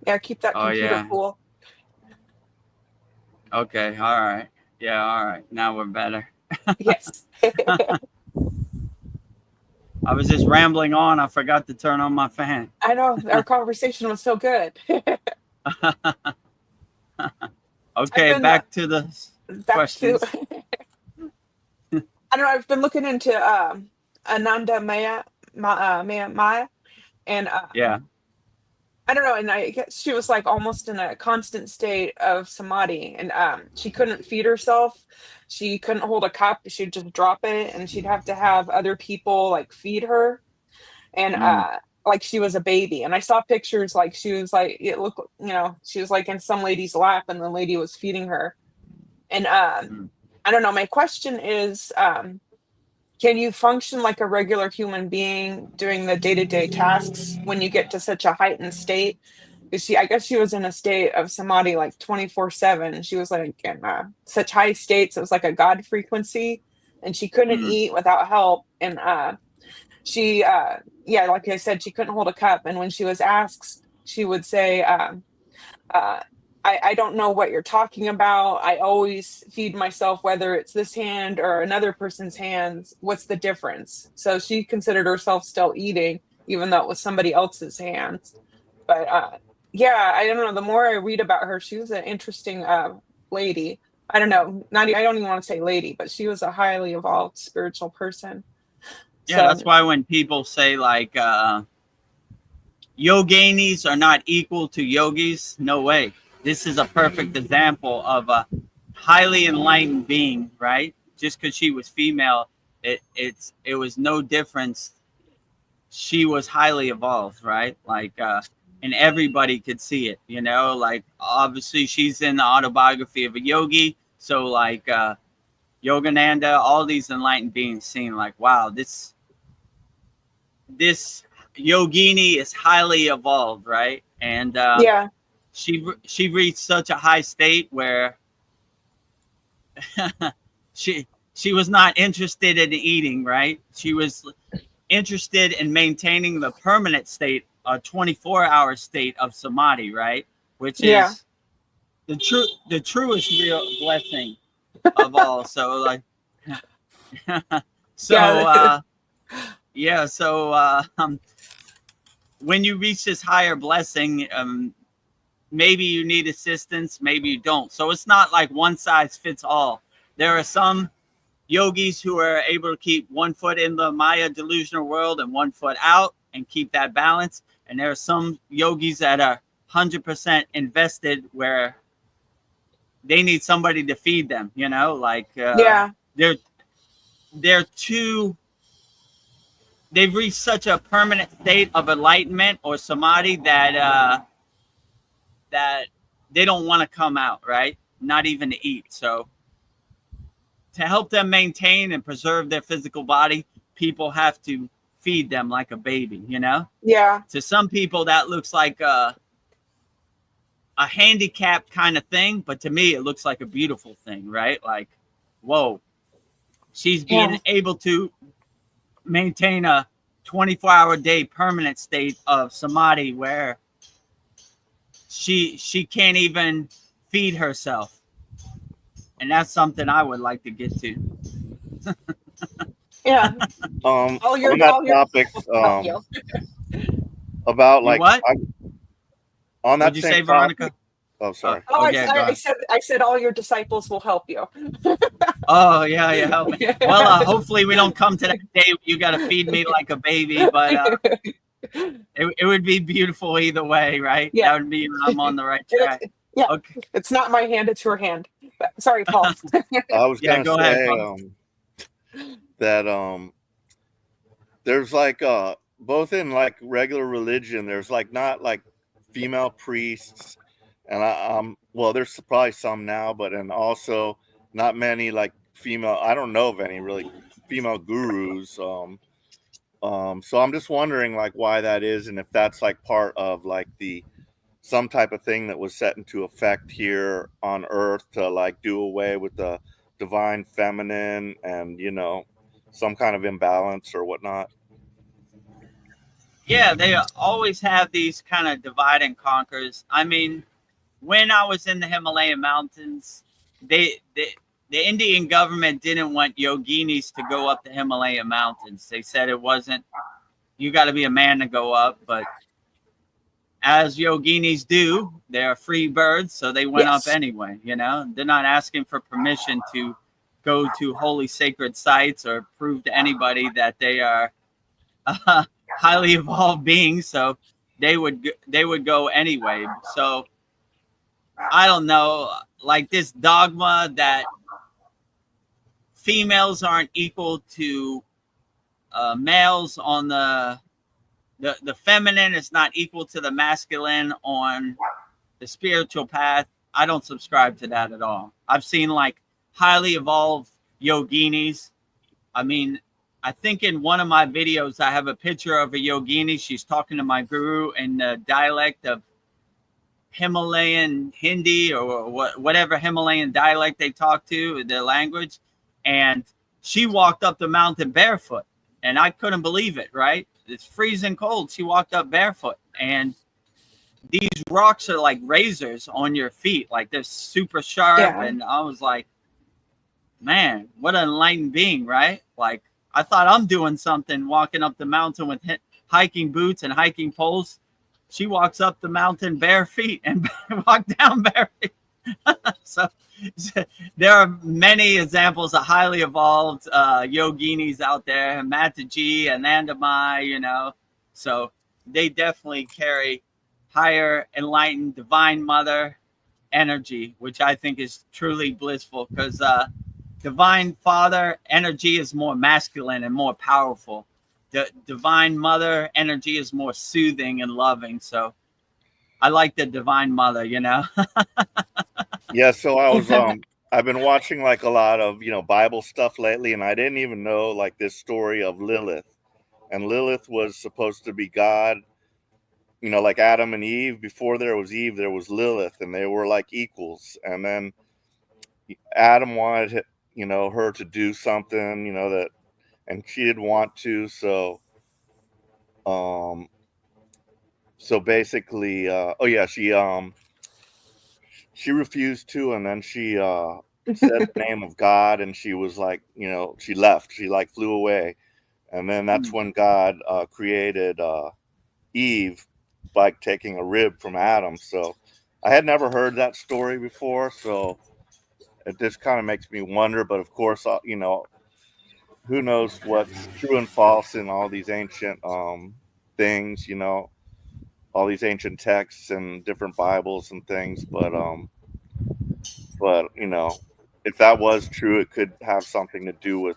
Yeah, keep that computer cool. Okay, all right. Yeah, all right. Now we're better. Yes. I was just rambling on. I forgot to turn on my fan. I know. Our conversation was so good. Okay, back to the questions. I don't know. I've been looking into Ananda Maya, and yeah. I don't know, and I guess she was like almost in a constant state of samadhi, and she couldn't feed herself. She couldn't hold a cup. She'd just drop it, and she'd have to have other people like feed her, and like she was a baby. And I saw pictures like she was like, it looked, you know, she was like in some lady's lap, and the lady was feeding her. And I don't know. My question is, can you function like a regular human being doing the day-to-day tasks when you get to such a heightened state? Because I guess she was in a state of samadhi like 24/7. She was like in such high states. It was like a God frequency, and she couldn't eat without help. And she, yeah, like I said, she couldn't hold a cup. And when she was asked, she would say, I don't know what you're talking about. I always feed myself, whether it's this hand or another person's hands. What's the difference? So she considered herself still eating, even though it was somebody else's hands. But yeah, I don't know. The more I read about her, she was an interesting lady. I don't know. I don't even want to say lady, but she was a highly evolved spiritual person. Yeah, so, that's why when people say like yoginis are not equal to yogis, no way. This is a perfect example of a highly enlightened being, right? Just because she was female, it was no difference. She was highly evolved, right? Like, and everybody could see it, you know. Like, obviously, she's in the autobiography of a yogi, so like Yogananda, all these enlightened beings seem like, wow, this yogini is highly evolved, right? And Yeah. she reached such a high state where she was not interested in eating, right? She was interested in maintaining the permanent state, a 24-hour state of samadhi, right? Which Yeah. is the truest real blessing of all. So like Yeah. when you reach this higher blessing, maybe you need assistance, maybe you don't. So it's not like one size fits all. There are some yogis who are able to keep 1 foot in the Maya delusional world and 1 foot out and keep that balance. And there are some yogis that are 100% invested where they need somebody to feed them, you know, like Yeah. they're too, they've reached such a permanent state of enlightenment or samadhi that that they don't want to come out, right? Not even to eat. So to help them maintain and preserve their physical body, people have to feed them like a baby, you know? Yeah. To some people, that looks like a handicap kind of thing, but to me, it looks like a beautiful thing, right? Like, whoa, she's being Yeah. able to maintain a 24-hour day permanent state of samadhi where she can't even feed herself. And that's something I would like to get to. Yeah. All your, On that all your, topic, oh, yeah. about You like what? on that What'd you same say, Veronica? topic. Oh, sorry. Oh, Okay, go ahead. I said all your disciples will help you. Oh yeah, help me. Well, hopefully we don't come to that day where you got to feed me like a baby, but it would be beautiful either way, right? Yeah. That would be I'm on the right track. Yeah. Okay. It's not my hand, it's your hand. But, sorry, Paul. I was Yeah, gonna go ahead, say Paul. that there's like both in like regular religion, there's like not like female priests, and well, there's probably some now, but and also not many like female. I don't know of any really female gurus. So I'm just wondering like why that is, and if that's like part of like the some type of thing that was set into effect here on Earth to like do away with the divine feminine and some kind of imbalance or whatnot. Yeah, they always have these kind of divide and conquers. I mean, when I was in the Himalayan mountains, the Indian government didn't want yoginis to go up the Himalayan mountains. They said it wasn't, you got to be a man to go up. But as yoginis do, they're free birds, so they went up anyway. You know, they're not asking for permission to go to holy sacred sites or prove to anybody that they are highly evolved beings. So they would go anyway. So I don't know, like this dogma that females aren't equal to males on the feminine is not equal to the masculine on the spiritual path. I don't subscribe to that at all. I've seen like highly evolved yoginis. I mean, I think in one of my videos, I have a picture of a yogini. She's talking to my guru in the dialect of Himalayan Hindi or whatever Himalayan dialect they talk to, their language. And she walked up the mountain barefoot. And I couldn't believe it, right? It's freezing cold. She walked up barefoot. And these rocks are like razors on your feet. Like they're super sharp. Yeah. And I was like, man, what an enlightened being, right? Like I thought I'm doing something walking up the mountain with hiking boots and hiking poles. She walks up the mountain bare feet and walk down bare feet. So there are many examples of highly evolved yoginis out there, Mataji and Andamai, so they definitely carry higher enlightened divine mother energy, which I think is truly blissful because divine father energy is more masculine and more powerful. The divine mother energy is more soothing and loving. So I like the divine mother, Yeah. So I was, I've been watching like a lot of, Bible stuff lately, and I didn't even know like this story of Lilith. and Lilith was supposed to be God. You know, like Adam and Eve. Before there was Eve, there was Lilith, and they were like equals. And then Adam wanted, you know, her to do something, you know, that, and she didn't want to. So basically, oh yeah, she refused to, and then she said the name of God, and she was like, you know, she left. She like flew away, and then that's when God created Eve by taking a rib from Adam. So I had never heard that story before, so it just kind of makes me wonder. But of course, you know, who knows what's true and false in all these ancient things, you know, all these ancient texts and different Bibles and things. But you know, if that was true, it could have something to do with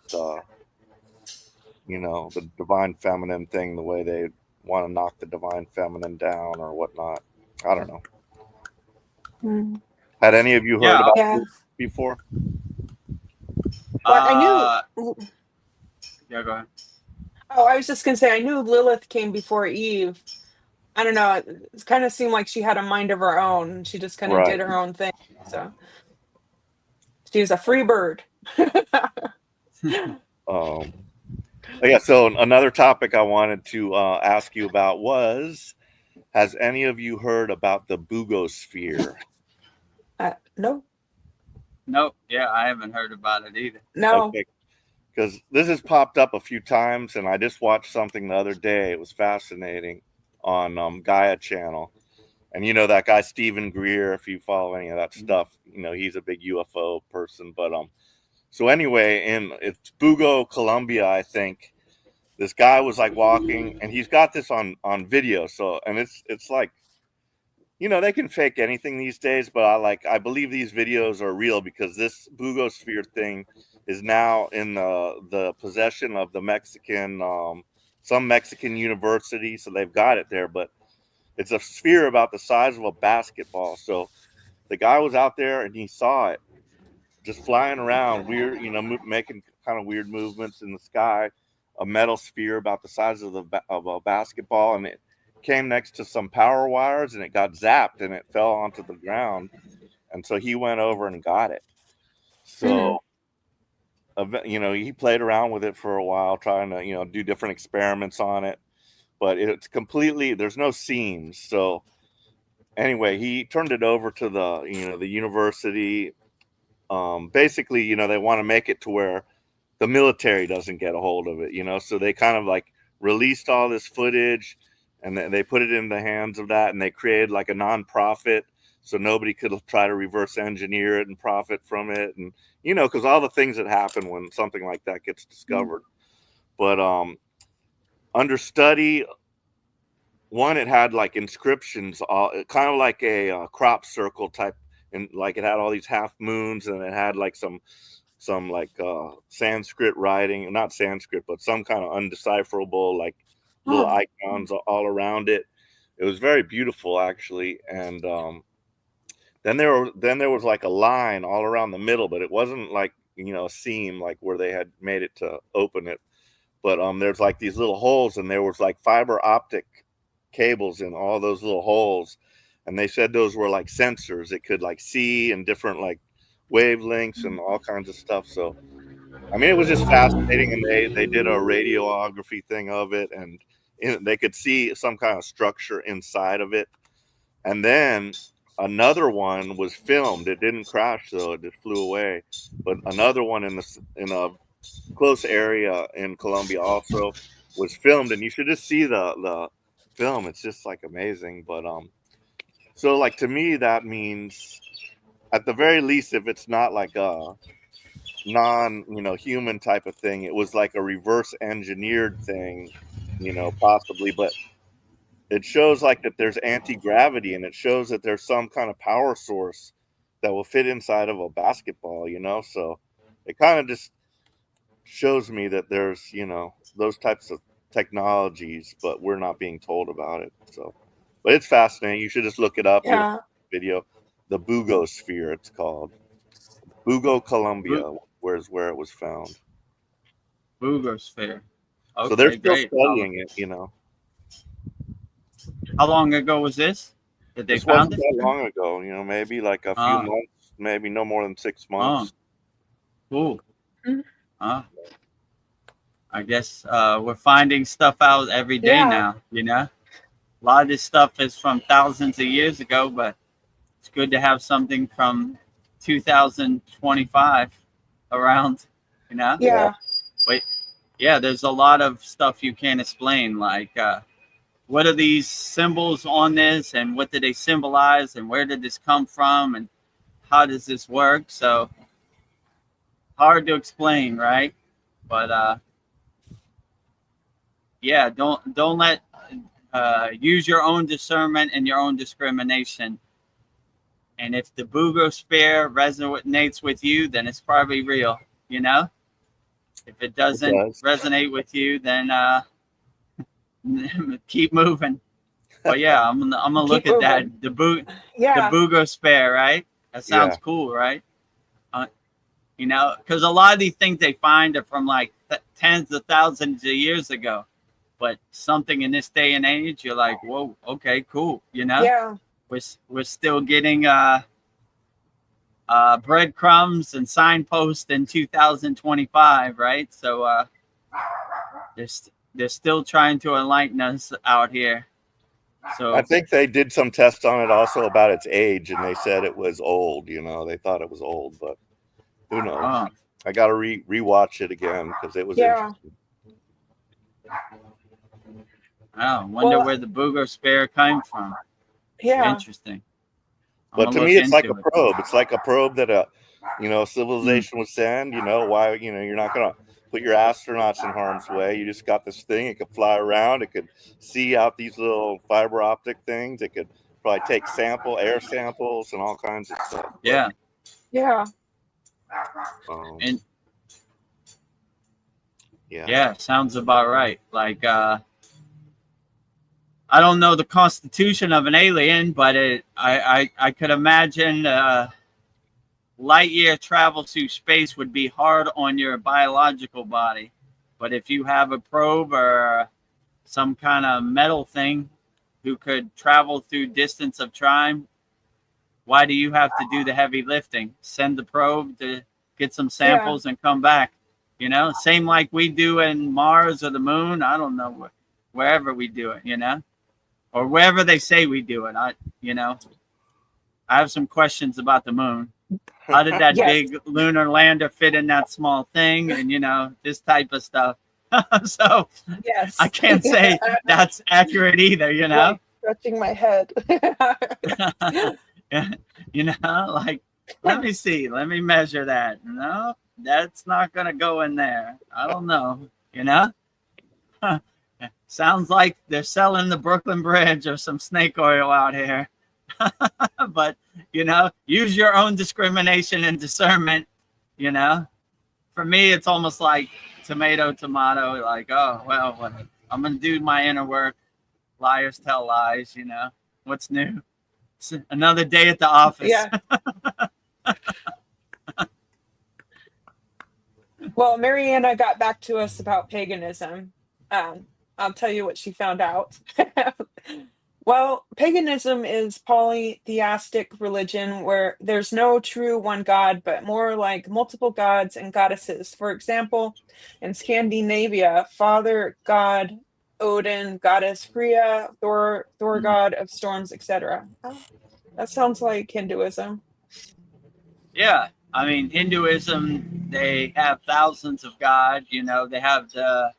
you know, the divine feminine thing, the way they want to knock the divine feminine down or whatnot. I don't know. Had any of you heard about this before? Well, I knew. Yeah, go ahead. Oh, I was just gonna say I knew Lilith came before Eve. I don't know. It kind of seemed like she had a mind of her own. She just kind of did her own thing. So she was a free bird. Yeah. So another topic I wanted to ask you about was: has any of you heard about the bugosphere? No. Nope. Yeah, I haven't heard about it either. No. Okay. Because this has popped up a few times, and I just watched something the other day. It was fascinating on Gaia channel, and you know that guy Stephen Greer. If you follow any of that stuff, you know he's a big UFO person. But so anyway, it's Bugo, Colombia, I think. This guy was like walking, and he's got this on video. So, and it's like, you know, they can fake anything these days, but I believe these videos are real because this bugosphere thing is now in the possession of the Mexican, some Mexican university. So they've got it there, but it's a sphere about the size of a basketball. So the guy was out there and he saw it just flying around, weird, you know, making kind of weird movements in the sky, a metal sphere about the size of a basketball, and it came next to some power wires, and it got zapped, and it fell onto the ground, and so he went over and got it. So, you know, he played around with it for a while, trying to, you know, do different experiments on it, but it's completely, there's no seams. So anyway, he turned it over to the, you know, the university. Basically, you know, they want to make it to where the military doesn't get a hold of it, you know, so they kind of like released all this footage, and they put it in the hands of that, and they created like a nonprofit so nobody could try to reverse engineer it and profit from it. And, you know, because all the things that happen when something like that gets discovered. But under study, one, it had like inscriptions, kind of like a crop circle type, and like it had all these half moons, and it had like some like Sanskrit writing, not Sanskrit, but some kind of undecipherable like little icons all around it. It was very beautiful, actually. And then there was like a line all around the middle, but it wasn't like, you know, a seam like where they had made it to open it. But there's like these little holes, and there was like fiber optic cables in all those little holes, and they said those were like sensors. It could like see in different like wavelengths and all kinds of stuff. So I mean, it was just fascinating, and they did a radiography thing of it, and they could see some kind of structure inside of it. And then another one was filmed. It didn't crash, though; it just flew away. But another one in a close area in Colombia also was filmed, and you should just see the film. It's just like amazing. But so like to me, that means at the very least, if it's not like a human type of thing, it was like a reverse engineered thing, you know, possibly. But it shows like that there's anti-gravity, and it shows that there's some kind of power source that will fit inside of a basketball, you know. So it kind of just shows me that there's, you know, those types of technologies, but we're not being told about it. So, but it's fascinating. You should just look it up. Yeah. Video, the bugosphere, it's called. Bugo, Colombia, where it was found. Bugosphere. Okay, So they're still great. studying it, you know. How long ago was this that they This found wasn't it? that long ago, you know, maybe like a few Oh, months, maybe no more than 6 oh, months. cool. Mhm. Uh, I guess we're finding stuff out every day Yeah. now, you know? A lot of this stuff is from thousands of years ago, but it's good to have something from 2025 around, you know? Yeah. But yeah, there's a lot of stuff you can't explain, like what are these symbols on this and what do they symbolize and where did this come from and how does this work? So hard to explain, right? But yeah, don't let use your own discernment and your own discrimination. And if the Bugo spear resonates with you, then it's probably real, you know? If it doesn't does. resonate with you, then keep moving. But yeah, I'm gonna look Keep at that. moving. The Yeah. Bugo spear, right? That sounds Yeah. cool, right? You know, because a lot of these things they find are from like tens of thousands of years ago. But something in this day and age, you're like, whoa, okay, cool. You know, Yeah. we're still getting breadcrumbs and signposts in 2025, right? So they're still trying to enlighten us out here. So I think they did some tests on it also about its age, and they said it was old. You know, they thought it was old, but who knows? I got to rewatch it again because it was Yeah. interesting. I wonder Well, where the Bugo spear came from. yeah. Interesting. I'm But gonna to look me, it's like a into it. probe. It's like a probe that a civilization would send. You know why? You know, you're not gonna put your astronauts in harm's way. You just got this thing. It could fly around. It could see out these little fiber optic things. It could probably take air samples, and all kinds of stuff. Yeah. Yeah. And yeah. yeah, sounds about right. Like I don't know the constitution of an alien, but I could imagine light year travel through space would be hard on your biological body. But if you have a probe or some kind of metal thing who could travel through distance of time, why do you have to do the heavy lifting? Send the probe to get some samples and come back. You know, same like we do in Mars or the moon. I don't know, wherever we do it, you know, or wherever they say we do it. I have some questions about the moon. How did that Yes. big lunar lander fit in that small thing? And, you know, this type of stuff. So Yes. I can't say that's accurate either, you know? Like scratching my head. You know, like, let me see. Let me measure that. No, that's not going to go in there. I don't know, you know? Sounds like they're selling the Brooklyn Bridge or some snake oil out here. But, you know, use your own discrimination and discernment, you know? For me, it's almost like tomato, like, oh, well, I'm going to do my inner work. Liars tell lies, you know? What's new? It's another day at the office. Yeah. Well, Mariana got back to us about paganism. I'll tell you what she found out. Well, paganism is polytheistic religion where there's no true one god, but more like multiple gods and goddesses. For example, in Scandinavia, Father God Odin, goddess Kriya, Thor god of storms, etc. That sounds like Hinduism. Yeah. I mean, Hinduism, they have thousands of gods, you know, they have the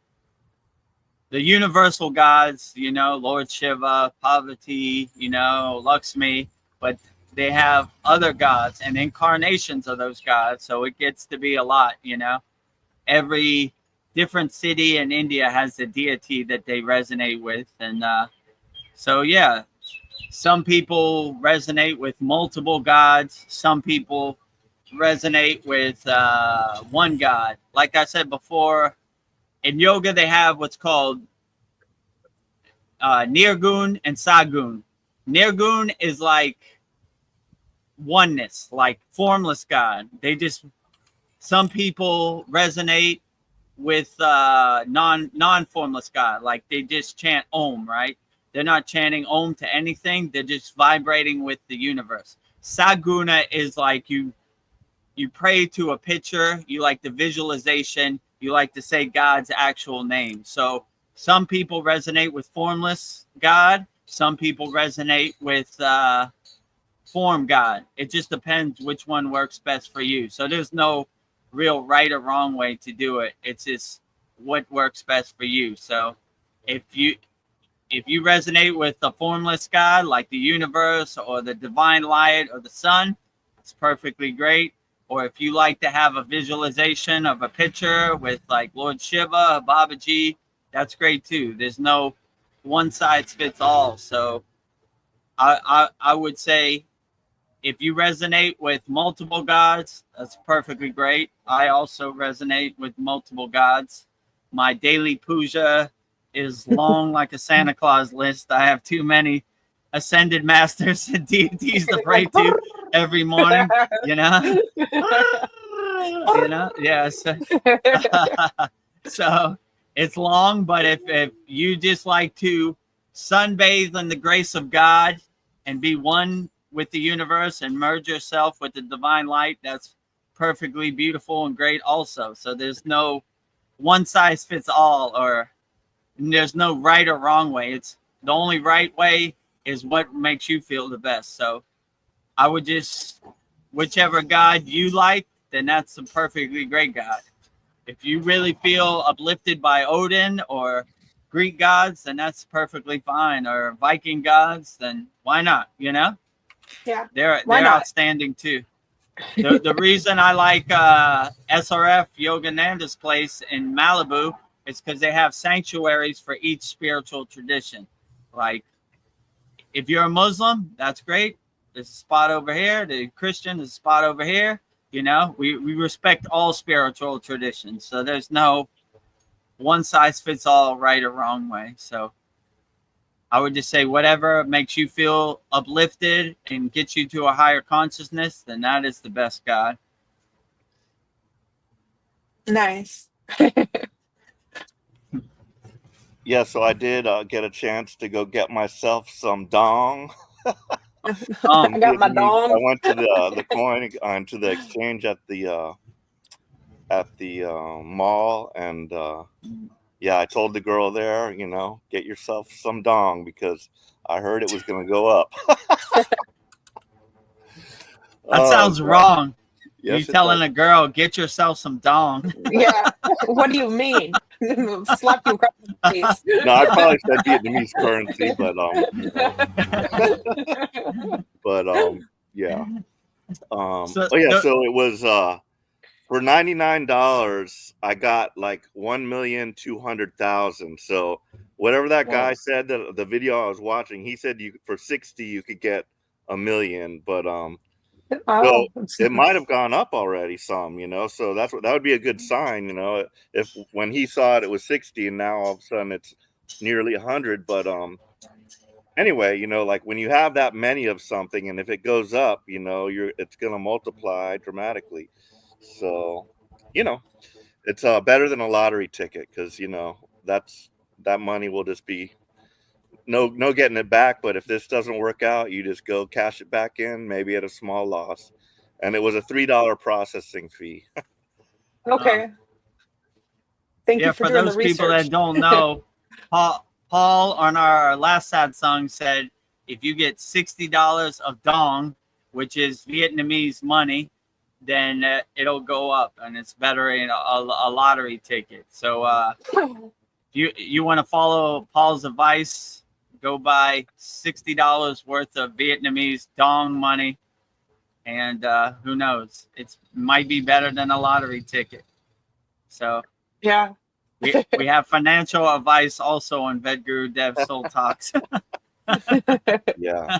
universal gods, you know, Lord Shiva, Parvati, you know, Lakshmi, but they have other gods and incarnations of those gods. So it gets to be a lot, you know. Every different city in India has a deity that they resonate with. And so, yeah, some people resonate with multiple gods. Some people resonate with one god. Like I said before, in yoga, they have what's called Nirgun and Sagun. Nirgun is like oneness, like formless God. Some people resonate with non-formless God, like they just chant Om, right? They're not chanting Om to anything. They're just vibrating with the universe. Saguna is like you pray to a picture. You like the visualization. You like to say God's actual name. So some people resonate with formless God. Some people resonate with form God. It just depends which one works best for you. So there's no real right or wrong way to do it. It's just what works best for you. So if you resonate with the formless God, like the universe or the divine light or the sun, it's perfectly great. Or if you like to have a visualization of a picture with like Lord Shiva, Babaji, that's great too. There's no one size fits all. So I would say if you resonate with multiple gods, that's perfectly great. I also resonate with multiple gods. My daily puja is long like a Santa Claus list. I have too many ascended masters and deities to pray to every morning, you know? Yeah. So it's long, but if you just like to sunbathe in the grace of God and be one with the universe and merge yourself with the divine light, that's perfectly beautiful and great also. So there's no one size fits all, or there's no right or wrong way. It's the only right way is what makes you feel the best. So I would just, whichever God you like, then that's a perfectly great God. If you really feel uplifted by Odin or Greek gods, then that's perfectly fine. Or Viking gods, then why not? You know? Yeah. They're Why not? outstanding too. The reason I like SRF Yogananda's place in Malibu is because they have sanctuaries for each spiritual tradition. Like if you're a Muslim, that's great. There's a spot over here. The Christian, there's a spot over here. You know, we respect all spiritual traditions. So there's no one size fits all right or wrong way. So I would just say whatever makes you feel uplifted and gets you to a higher consciousness, then that is the best God. Nice. Yeah, so I did get a chance to go get myself some dong. I got my I dong. went to the coin to the exchange at the mall, and yeah, I told the girl there, you know, get yourself some dong because I heard it was going to go up. That sounds wrong. Yes, You telling a girl, get yourself some dong. Yeah. What do you mean? Slap you across the face. No, I probably said Vietnamese currency, but yeah. So it was for $99, I got like 1,200,000. So whatever that guy said, that the video I was watching, he said for 60 you could get 1 million, but so it might have gone up already some, you know. So that would be a good sign, you know, if when he saw it was 60 and now all of a sudden it's nearly 100. But anyway, you know, like when you have that many of something and if it goes up, you know, it's going to multiply dramatically. So, you know, it's better than a lottery ticket because, you know, that money will just be no getting it back. But if this doesn't work out, you just go cash it back in, maybe at a small loss. And it was a $3 processing fee. Okay. Thank you for doing the research. People that don't know, Paul on our last sad song said, if you get $60 of dong, which is Vietnamese money, then it'll go up and it's better in a lottery ticket. So you want to follow Paul's advice, go buy $60 worth of Vietnamese dong money, and who knows, it might be better than a lottery ticket. So yeah, we have financial advice also on Vedagurudev Soul Talks. Yeah.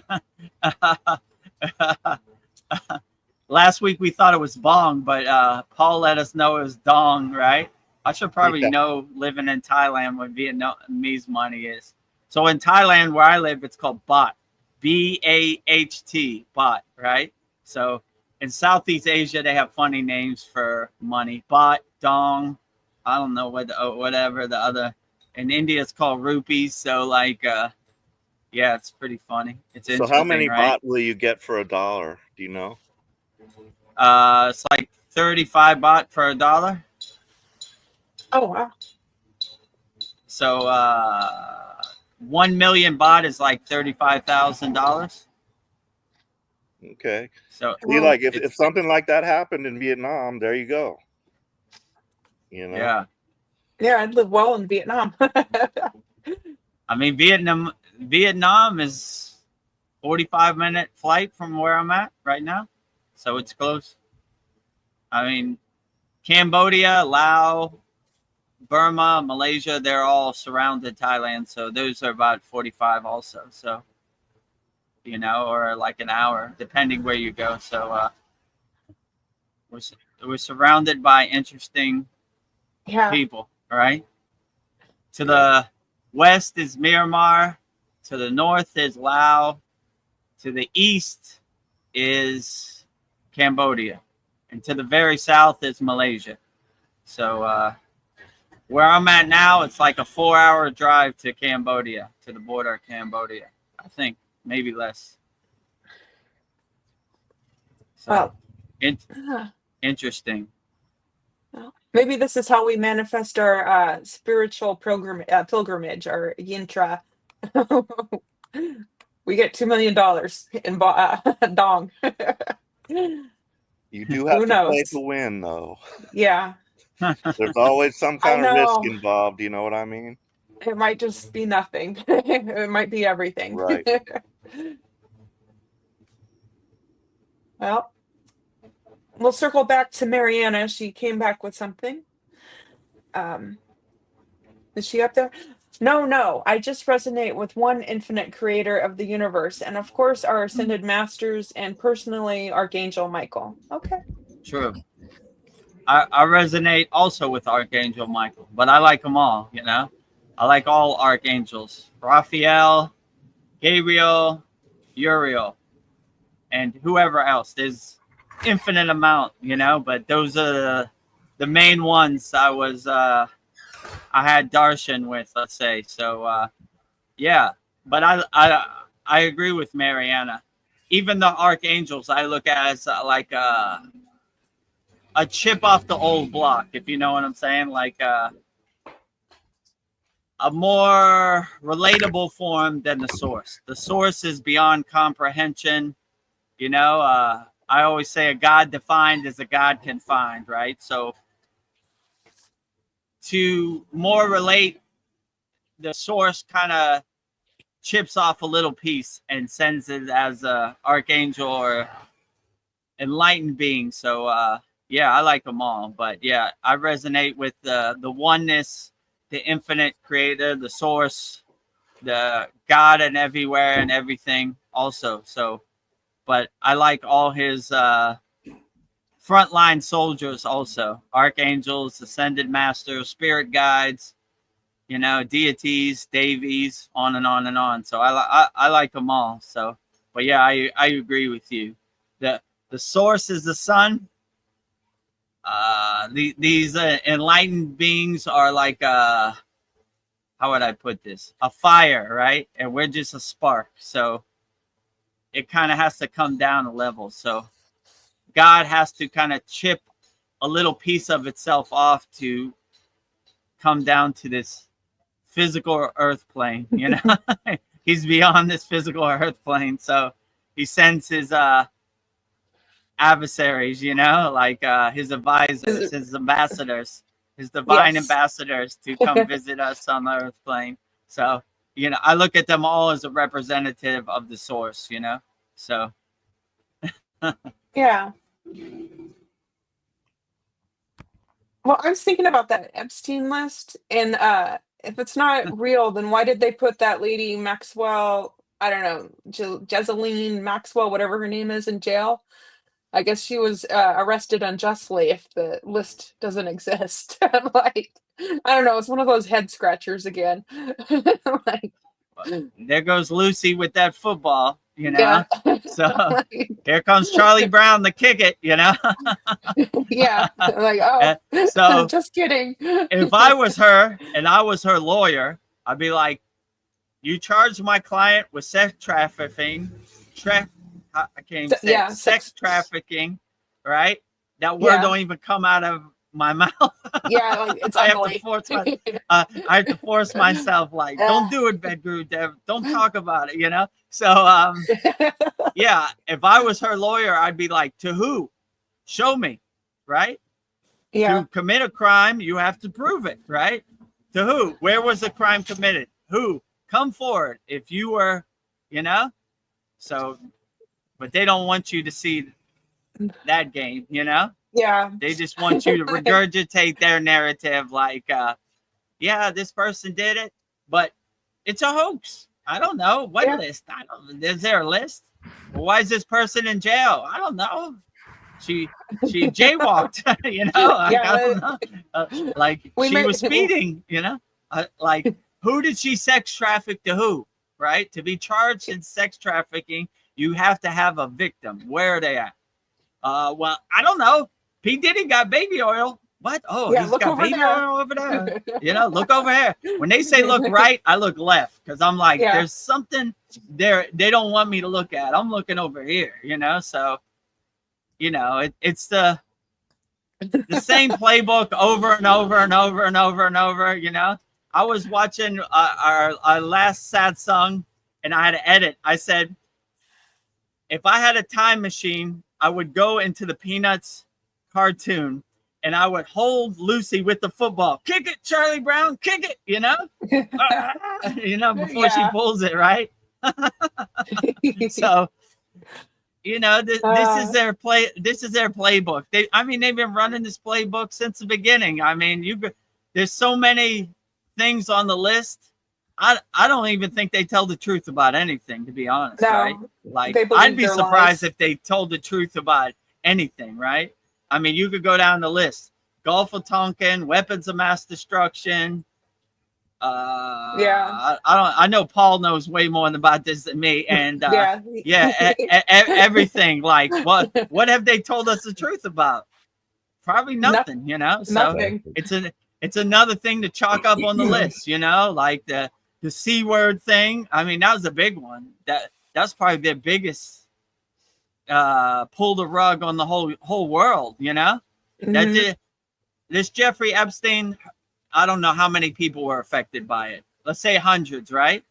Last week we thought it was bong, but Paul let us know it was dong, right? I should probably know, living in Thailand, what Vietnamese money is. So in Thailand, where I live, it's called baht, BAHT, baht, right? So in Southeast Asia, they have funny names for money: baht, dong, I don't know whatever the other. In India, it's called rupees. So like, yeah, it's pretty funny. It's So interesting, how many right? baht will you get for $1? Do you know? It's like 35 baht for $1. Oh wow. So 1 million baht is like $35,000. Okay. So See, like if it's, something like that happened in Vietnam, there you go. You know? yeah. Yeah, I'd live well in Vietnam. I mean, Vietnam is 45-minute flight from where I'm at right now. So it's close. I mean, Cambodia, Laos, Burma, Malaysia, they're all surrounded Thailand. So those are about 45 also. So, you know, or like an hour, depending where you go. So we're surrounded by interesting Yeah. people, right? To the west is Myanmar. To the north is Laos. To the east is Cambodia. And to the very south is Malaysia. So where I'm at now, it's like a 4-hour drive to Cambodia, to the border of Cambodia. I think maybe less. So Well, interesting. well, maybe this is how we manifest our spiritual pilgrimage, our yintra. We get $2 million in dong. You do have Who to play knows? to win, though. Yeah, There's always some I kind of risk know. involved. You know what I mean? It might just be nothing. It might be everything. Right. Well, we'll circle back to Mariana. She came back with something. Is she up there? No. I just resonate with one infinite creator of the universe, and of course our ascended masters, and personally Archangel Michael. Okay. True. I resonate also with Archangel Michael, but I like them all, you know. I like all archangels. Raphael, Gabriel, Uriel, and whoever else. There's infinite amount, you know, but those are the main ones I had darshan with, let's say. So yeah, but I agree with Mariana. Even the archangels I look at as like a chip off the old block, if you know what I'm saying, like a more relatable form than the source. The source is beyond comprehension. You know, I always say a God defined is a God can find, right? So to more relate, the source kind of chips off a little piece and sends it as a archangel or enlightened being. So yeah, I like them all, but yeah, I resonate with the oneness, the infinite creator, the source, the God and everywhere and everything also. So, but I like all his frontline soldiers also, archangels, ascended masters, spirit guides, you know, deities, devis, on and on and on. So I like them all. So, but yeah, I agree with you. The source is the sun. These enlightened beings are like how would I put this? A fire, right? And we're just a spark. So it kind of has to come down a level. So God has to kind of chip a little piece of itself off to come down to this physical earth plane, you know. He's beyond this physical earth plane, so he sends his adversaries, you know, like his advisors, his ambassadors, his divine ambassadors to come visit us on the earth plane. So, you know, I look at them all as a representative of the source, you know. So Yeah. Well, I was thinking about that Epstein list, and if it's not real, then why did they put that lady Maxwell, I don't know, Jezeline Maxwell, whatever her name is, in jail? I guess she was arrested unjustly if the list doesn't exist. I'm like, I don't know, it's one of those head scratchers again. Like, there goes Lucy with that football. you know? Yeah. So here comes Charlie Brown to kick it, you know? Yeah. Like, oh, So just kidding. if I was her and I was her lawyer, I'd be like, you charged my client with sex trafficking, I can't even say Yeah, it, sex trafficking, right? That word Yeah. don't even come out of my mouth. Yeah, like it's I have to ugly. force I have to force myself, like, don't do it, Vedagurudev. Don't talk about it, you know? So yeah, if I was her lawyer, I'd be like, to who? Show me, right? Yeah. To commit a crime, you have to prove it, right? To who? Where was the crime committed? Who? Come forward if you were, you know? So, but they don't want you to see that game, you know? Yeah. They just want you to regurgitate their narrative like, yeah, this person did it, but it's a hoax. I don't know. What Yeah. list? Is there a list? Why is this person in jail? I don't know. She jaywalked, you know? Like, Yeah, I don't know. Like she was speeding, you know? Like, who did she sex traffic to who, right? To be charged in sex trafficking, you have to have a victim. Where are they at? Well, I don't know. P. Diddy got baby oil. What? Oh, Yeah, he's look got over baby there. oil over there. You know, look over here. When they say look right, I look left because I'm like, Yeah. there's something there they don't want me to look at. I'm looking over here, you know? So, you know, it's the same playbook over and over and over and over and over, you know? I was watching our last sad song and I had to edit. I said, if I had a time machine, I would go into the Peanuts cartoon and I would hold Lucy with the football. Kick it, Charlie Brown, kick it, you know? You know, before she pulls it, right? So, you know, this is their playbook. They've been running this playbook since the beginning. I mean, there's so many things on the list. I don't even think they tell the truth about anything, to be honest, right? Like, I'd be surprised if they told the truth about anything, right? I mean, you could go down the list. Gulf of Tonkin, weapons of mass destruction. I know Paul knows way more about this than me. And everything. Like, what have they told us the truth about? Probably nothing, you know? So Nothing. it's another thing to chalk up on the list, you know, like the C word thing. I mean, that was a big one. That's probably their biggest pull the rug on the whole world, you know? Mm-hmm. This Jeffrey Epstein, I don't know how many people were affected by it. Let's say hundreds, right?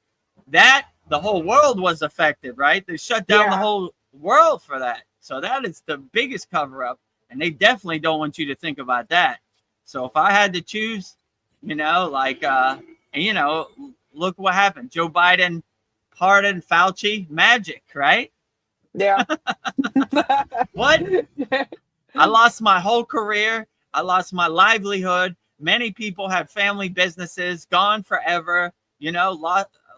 The whole world was affected, right? They shut down the whole world for that. So that is the biggest cover up. And they definitely don't want you to think about that. So if I had to choose, you know, like, and you know, look what happened. Joe Biden pardoned Fauci. Magic, right? Yeah. What? I lost my whole career. I lost my livelihood. Many people had family businesses gone forever. You know,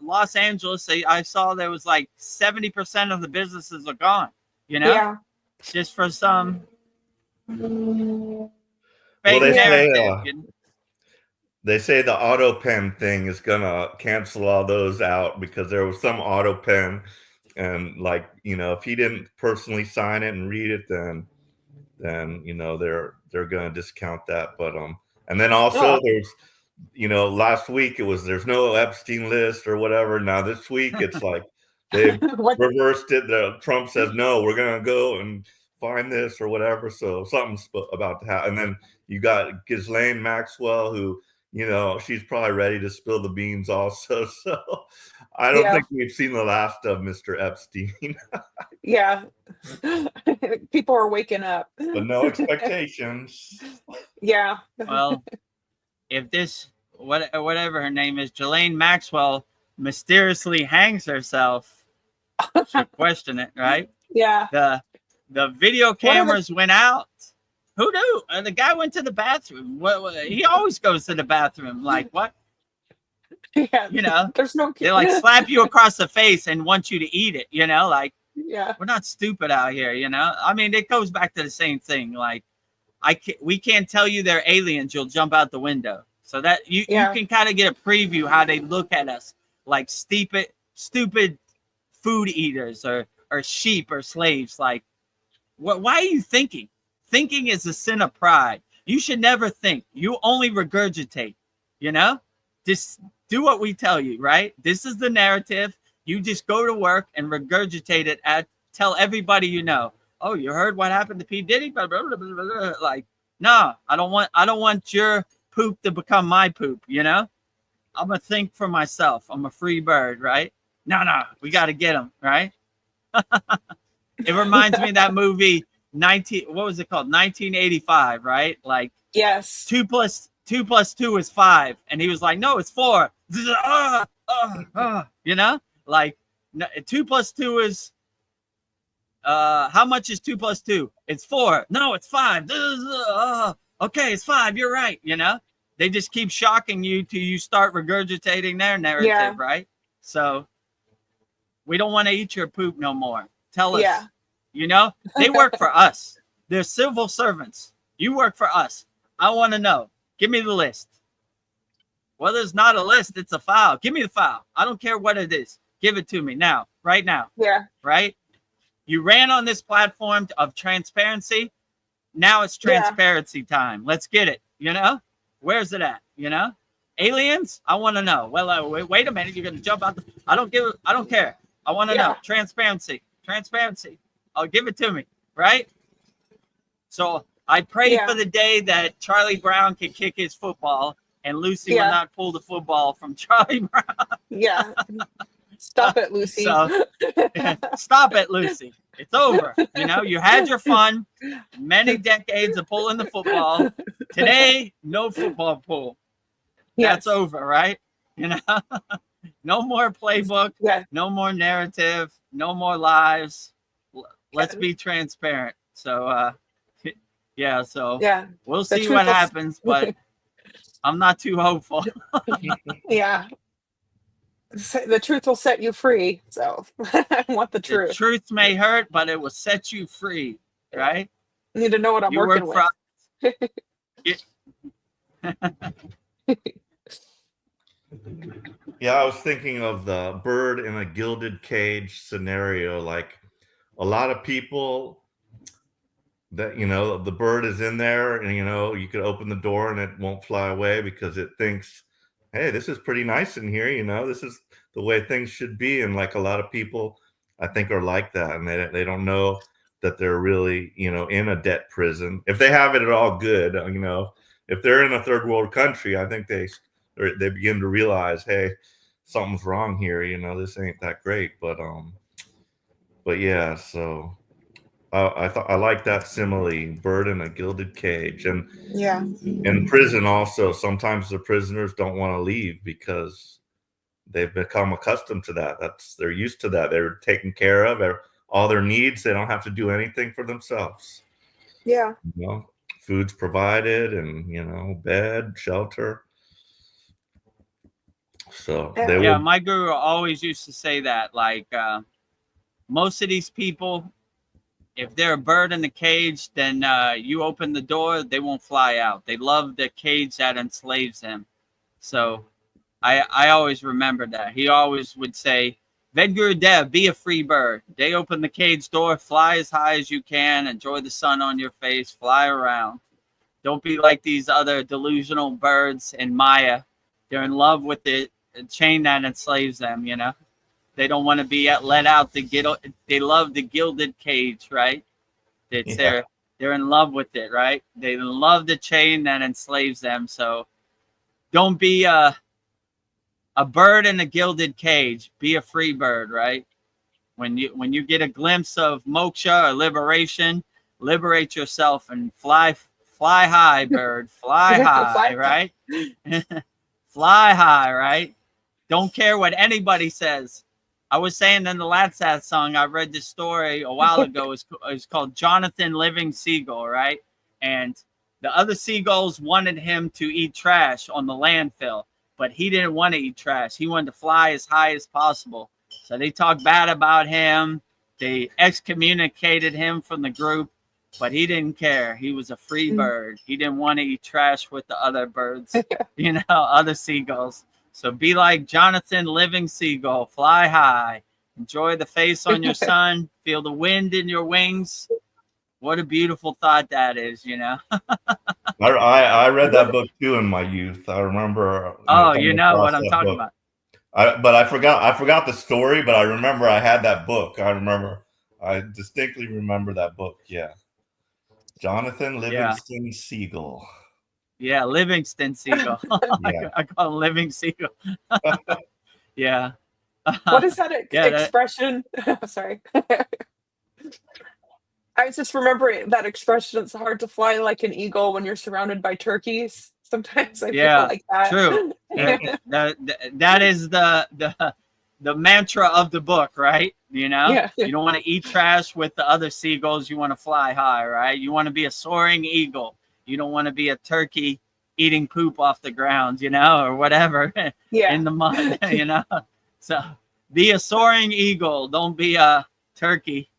Los Angeles, I saw there was like 70% of the businesses are gone, you know? Yeah. Just for some Well, narrative. They say the auto pen thing is gonna cancel all those out because there was some auto pen, and like, you know, if he didn't personally sign it and read it, then you know they're gonna discount that. But and then also there's, you know, last week there's no Epstein list or whatever. Now this week it's like they've reversed it. Trump says no, we're gonna go and find this or whatever. So something's about to happen. And then you got Ghislaine Maxwell, who, you know, she's probably ready to spill the beans also. So I don't think we've seen the last of Mr. Epstein. Yeah. People are waking up. But no expectations. Yeah. Well, if this, whatever her name is, Ghislaine Maxwell, mysteriously hangs herself, should question it, right? Yeah. The video cameras went out. Who knew? The guy went to the bathroom. He always goes to the bathroom. Like, what? Yeah. You know, there's no. They like slap you across the face and want you to eat it. You know, like, yeah, we're not stupid out here. You know, I mean, it goes back to the same thing. Like, we can't tell you they're aliens. You'll jump out the window. So that you can kind of get a preview how they look at us, like stupid food eaters or sheep or slaves. Like, why are you thinking? Thinking is a sin of pride. You should never think. You only regurgitate, just do what we tell you, right? This is the narrative. You just go to work and regurgitate it tell everybody you know. Oh, you heard what happened to P. Diddy? Blah, blah, blah, blah, blah. Like, no, I don't want your poop to become my poop, I'm gonna think for myself. I'm a free bird, right? No, we got to get him, right? It reminds me of that movie what was it called? 1985, right? Like, yes. 2 plus 2 is 5, and he was like, no, it's 4. Like, 2 plus 2 is how much is 2 plus 2? It's 4. No, it's 5. Okay, it's 5. You're right. They just keep shocking you till you start regurgitating their narrative, right? So we don't want to eat your poop no more. Tell us. They work for us. They're civil servants. You work for us. I want to know. Give me the list. Well, there's not a list. It's a file. Give me the file. I don't care what it is. Give it to me now, right now. Yeah. Right? You ran on this platform of transparency. Now it's transparency time. Let's get it. Where's it at? Aliens? I want to know. Well, wait a minute. You're going to jump out. I don't care. I want to know. Transparency. I'll give it to me. Right? So I pray for the day that Charlie Brown can kick his football and Lucy will not pull the football from Charlie Brown. Yeah. Stop it, Lucy. Stop it, Lucy. It's over. You had your fun. Many decades of pulling the football. Today, no football pull. That's over, right? No more playbook. No more narrative. No more lies. Let's be transparent. So, we'll see what happens, but I'm not too hopeful. Yeah. The truth will set you free. So I want the truth. The truth may hurt, but it will set you free, right? You need to know what I'm working with. Yeah, I was thinking of the bird in a gilded cage scenario. Like, a lot of people that, the bird is in there and, you could open the door and it won't fly away because it thinks, hey, this is pretty nice in here. This is the way things should be. And like, a lot of people, I think, are like that. And they don't know that they're really, in a debt prison. If they have it at all good, if they're in a third world country, I think they begin to realize, hey, something's wrong here. This ain't that great. But yeah, so I like that simile, bird in a gilded cage. And in prison also, sometimes the prisoners don't want to leave because they've become accustomed to that. They're used to that. They're taken care of. All their needs, they don't have to do anything for themselves. Yeah. Food's provided and, bed, shelter. So my guru always used to say that, like, most of these people, if they're a bird in the cage, then you open the door, they won't fly out. They love the cage that enslaves them. So I always remember that. He always would say, Vedagurudev, be a free bird. They open the cage door, fly as high as you can, enjoy the sun on your face, fly around. Don't be like these other delusional birds in Maya. They're in love with the chain that enslaves them, They don't want to be let out. They love the gilded cage, right? They're in love with it, right? They love the chain that enslaves them. So don't be a bird in a gilded cage. Be a free bird, right? When you get a glimpse of moksha or liberation, liberate yourself and fly high, bird. Fly high, right? Fly high, right? Don't care what anybody says. I was saying in the Latsat song, I read this story a while ago. It's called Jonathan Living Seagull, right? And the other seagulls wanted him to eat trash on the landfill, but he didn't want to eat trash. He wanted to fly as high as possible. So they talked bad about him. They excommunicated him from the group, but he didn't care. He was a free bird. He didn't want to eat trash with the other birds, other seagulls. So be like Jonathan Living Seagull, fly high, Enjoy the face on your son. Feel the wind in your wings. What a beautiful thought that is, you know. I read that book too in my youth. I remember. Oh, you coming know across what I'm that talking book. about. But I forgot the story. But I remember I had that book. I distinctly remember that book. Yeah, Jonathan Livingston Seagull. Yeah, Livingston Seagull. Yeah. I call him Living Seagull. Yeah. What is that Yeah, expression? Sorry. I was just remembering that expression. It's hard to fly like an eagle when you're surrounded by turkeys. Sometimes I feel yeah, like that. true. That is the mantra of the book, right? You know, Yeah. you don't want to eat trash with the other seagulls. You want to fly high, right? You want to be a soaring eagle. You don't want to be a turkey eating poop off the ground, you know, or whatever Yeah. in the mud, you know. So be a soaring eagle. Don't be a turkey.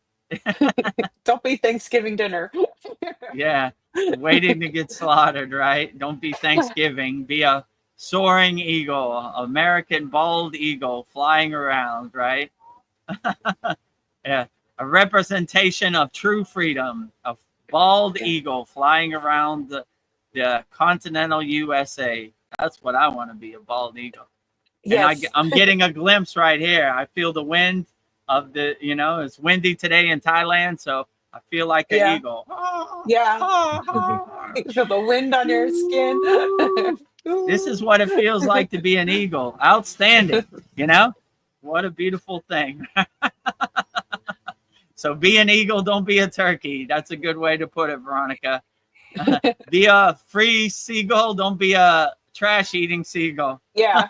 Don't be Thanksgiving dinner. Yeah, waiting to get slaughtered, right? Don't be Thanksgiving. Be a soaring eagle, American bald eagle flying around, right? Yeah, a representation of true freedom, a bald eagle flying around the continental USA. That's what I want to be, a bald eagle. Yes. And I'm getting a glimpse right here. I feel the wind of the, you know, it's windy today in Thailand, so I feel like an eagle. Yeah. You can feel the wind on your skin. This is what it feels like to be an eagle. Outstanding, you know? What a beautiful thing. So be an eagle, don't be a turkey. That's a good way to put it, Veronica. Be a free seagull, don't be a trash eating seagull. Yeah.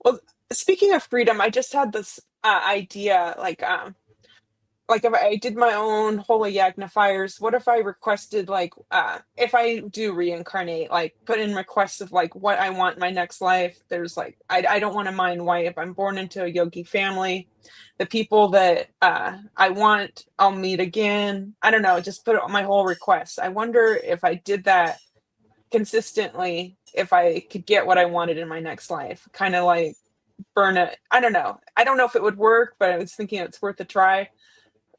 Well, speaking of freedom, I just had this idea, like if I did my own holy yagnifiers, what if I requested if I do reincarnate, like put in requests of like what I want in my next life. There's like I don't want to mind why if I'm born into a yogi family, the people that I want, I'll meet again. I don't know, just put my whole request. I wonder if I did that consistently, if I could get what I wanted in my next life. Kind of like burn it. I don't know. I don't know if it would work, but I was thinking it's worth a try.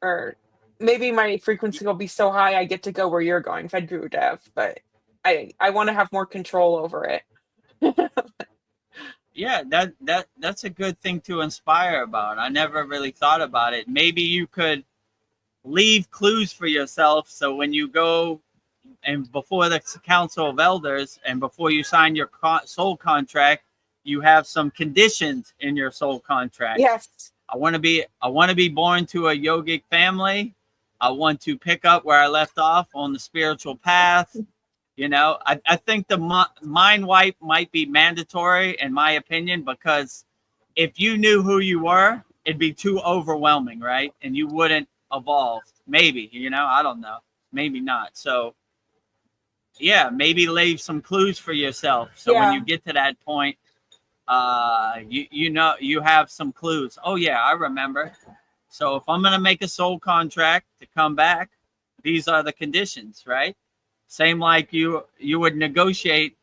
Or maybe my frequency will be so high I get to go where you're going, Vedagurudev, but I want to have more control over it. Yeah, that's a good thing to inspire about. I never really thought about it. Maybe you could leave clues for yourself, so when you go and before the council of elders and before you sign your soul contract, you have some conditions in your soul contract. Yes. I want to be born to a yogic family. I want to pick up where I left off on the spiritual path. You know, I think the mind wipe might be mandatory in my opinion, because if you knew who you were, it'd be too overwhelming, right? And you wouldn't evolve. Maybe, you know, I don't know. Maybe not. So yeah, maybe leave some clues for yourself. So when you get to that point, you know, you have some clues. Oh yeah, I remember. So if I'm going to make a soul contract to come back, these are the conditions, right? Same like you would negotiate,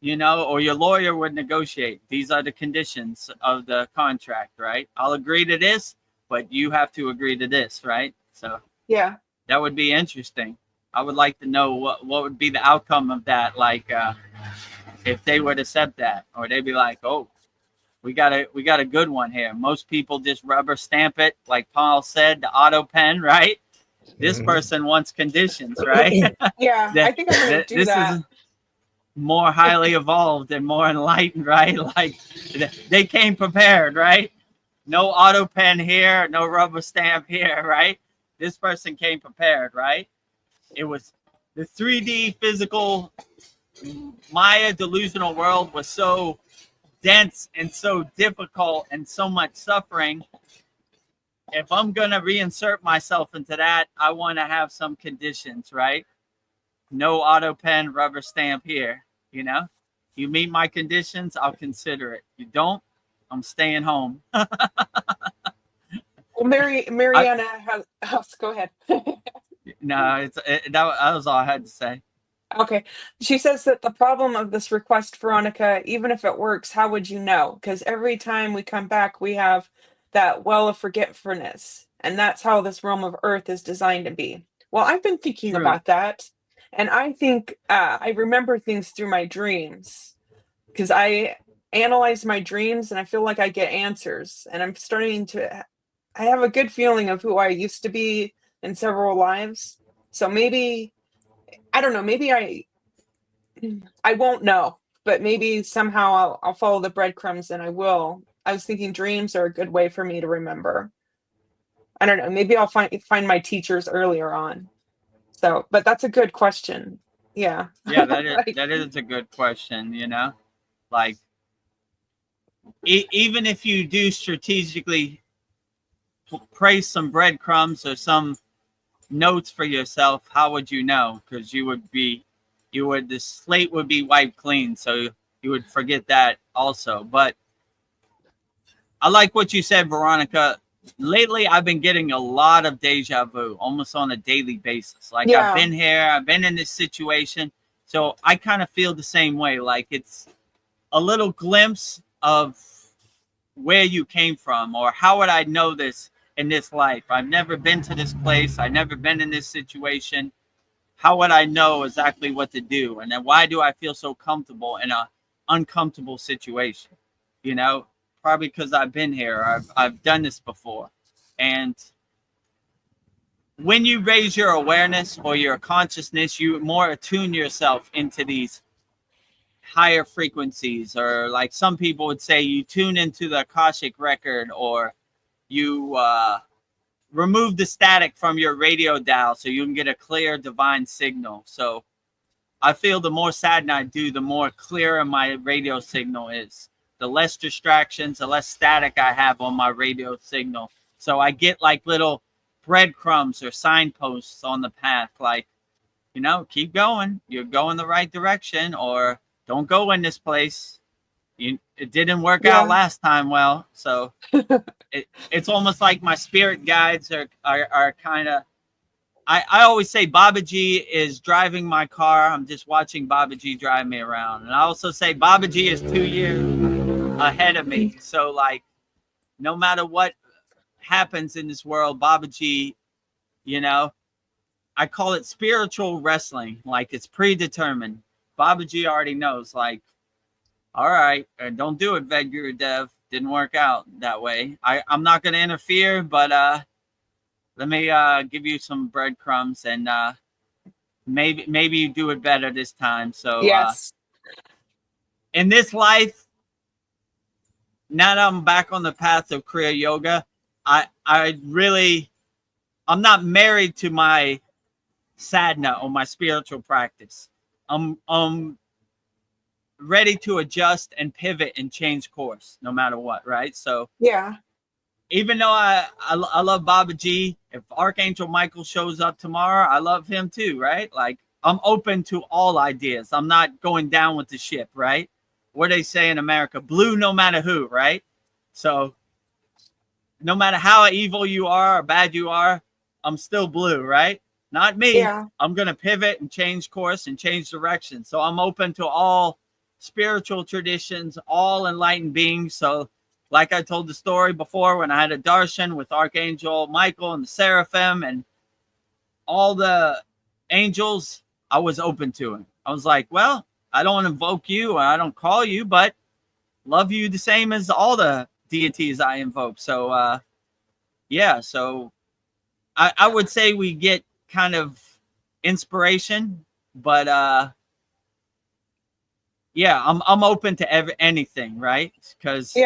you know, or your lawyer would negotiate. These are the conditions of the contract, right? I'll agree to this, but you have to agree to this, right? So yeah, that would be interesting. I would like to know what would be the outcome of that. Like, if they would accept that, or they'd be like, oh, we got a good one here. Most people just rubber stamp it, like Paul said, the auto pen, right? This person wants conditions, right? Yeah, I think I'm going to do that. This is more highly evolved and more enlightened, right? Like they came prepared, right? No auto pen here, no rubber stamp here, right? This person came prepared, right? It was the 3D physical Maya delusional world was so dense and so difficult and so much suffering. If I'm going to reinsert myself into that, I want to have some conditions, right? No auto pen, rubber stamp here, you know? You meet my conditions, I'll consider it. You don't, I'm staying home. Well, Mariana has, go ahead. No, that was all I had to say. Okay. She says that the problem of this request, Veronica, even if it works, how would you know? Because every time we come back, we have that well of forgetfulness. And that's how this realm of earth is designed to be. Well, I've been thinking True. about that. And I think I remember things through my dreams because I analyze my dreams and I feel like I get answers. And I'm starting to, I have a good feeling of who I used to be in several lives. So maybe, I don't know, maybe I won't know, but maybe somehow I'll follow the breadcrumbs and I will. I was thinking dreams are a good way for me to remember. I don't know, maybe I'll find my teachers earlier on. So, but that's a good question. Yeah. Yeah, Like, that is a good question, you know? Like even if you do strategically place some breadcrumbs or some notes for yourself, how would you know? Because the slate would be wiped clean, so you would forget that also. But I like what you said, Veronica. Lately, I've been getting a lot of deja vu almost on a daily basis. Like I've yeah. been here, I've been in this situation. So I kind of feel the same way. Like it's a little glimpse of where you came from, or how would I know this in this life? I've never been to this place. I've never been in this situation. How would I know exactly what to do? And then why do I feel so comfortable in a uncomfortable situation? You know, probably because I've been here. I've done this before. And when you raise your awareness or your consciousness, you more attune yourself into these higher frequencies, or like some people would say, you tune into the Akashic record, or you remove the static from your radio dial so you can get a clear divine signal. So I feel the more sadhana I do, the more clearer my radio signal is. The less distractions, the less static I have on my radio signal. So I get like little breadcrumbs or signposts on the path, like, you know, keep going. You're going the right direction, or don't go in this place. It didn't work out last time well. So it's almost like my spirit guides are kind of, I always say Babaji is driving my car. I'm just watching Babaji drive me around. And I also say Babaji is 2 years ahead of me. So like, no matter what happens in this world, Babaji, you know, I call it spiritual wrestling. Like it's predetermined. Babaji already knows, like, all right, don't do it, Vedagurudev. Didn't work out that way. I'm not going to interfere, but let me give you some breadcrumbs, and maybe you do it better this time. So Yes. In this life, now that I'm back on the path of Kriya Yoga, I'm not married to my sadhana or my spiritual practice. I'm ready to adjust and pivot and change course no matter what, right? So Yeah. even though I love Babaji, if Archangel Michael shows up tomorrow, I love him too, right? Like I'm open to all ideas. I'm not going down with the ship, right? What they say in America, blue no matter who, right? So no matter how evil you are or bad you are, I'm still blue, right? Not me. Yeah. I'm going to pivot and change course and change direction. So I'm open to all spiritual traditions, all enlightened beings. So like I told the story before, when I had a darshan with Archangel Michael and the seraphim and all the angels, I was open to it. I was like, well, I don't invoke you, and I don't call you, but love you the same as all the deities I invoke. So yeah, so I would say we get kind of inspiration, but yeah, I'm open to anything, right? Because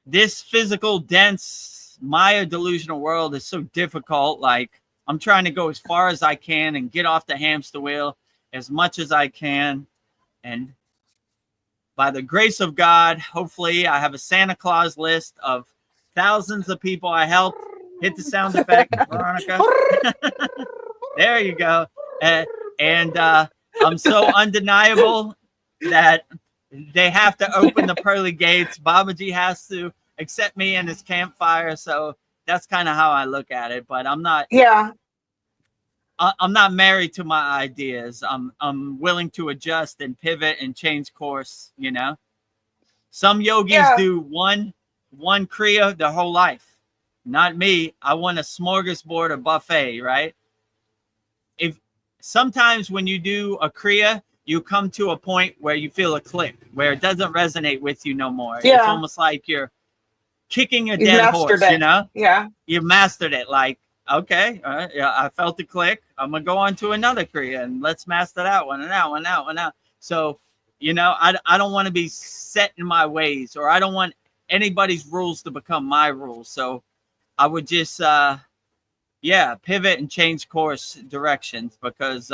this physical, dense Maya delusional world is so difficult. Like I'm trying to go as far as I can and get off the hamster wheel as much as I can. And by the grace of God, hopefully I have a Santa Claus list of thousands of people I helped. Hit the sound effect, Veronica. There you go. And I'm so undeniable that they have to open the pearly gates. Babaji has to accept me in his campfire. So that's kind of how I look at it. But I'm not I'm not married to my ideas. I'm willing to adjust and pivot and change course. You know, some yogis Yeah. do one kriya their whole life. Not me. I want a smorgasbord, a buffet, right? If sometimes when you do a kriya, you come to a point where you feel a click, where it doesn't resonate with you no more. Yeah. It's almost like you're kicking a You've dead mastered horse, it. you know? Yeah. You've mastered it. Like, okay, yeah, I felt the click. I'm gonna go on to another kriya and let's master that one and that one, that one, that. So, you know, I don't want to be set in my ways, or I don't want anybody's rules to become my rules. So I would just pivot and change course directions, because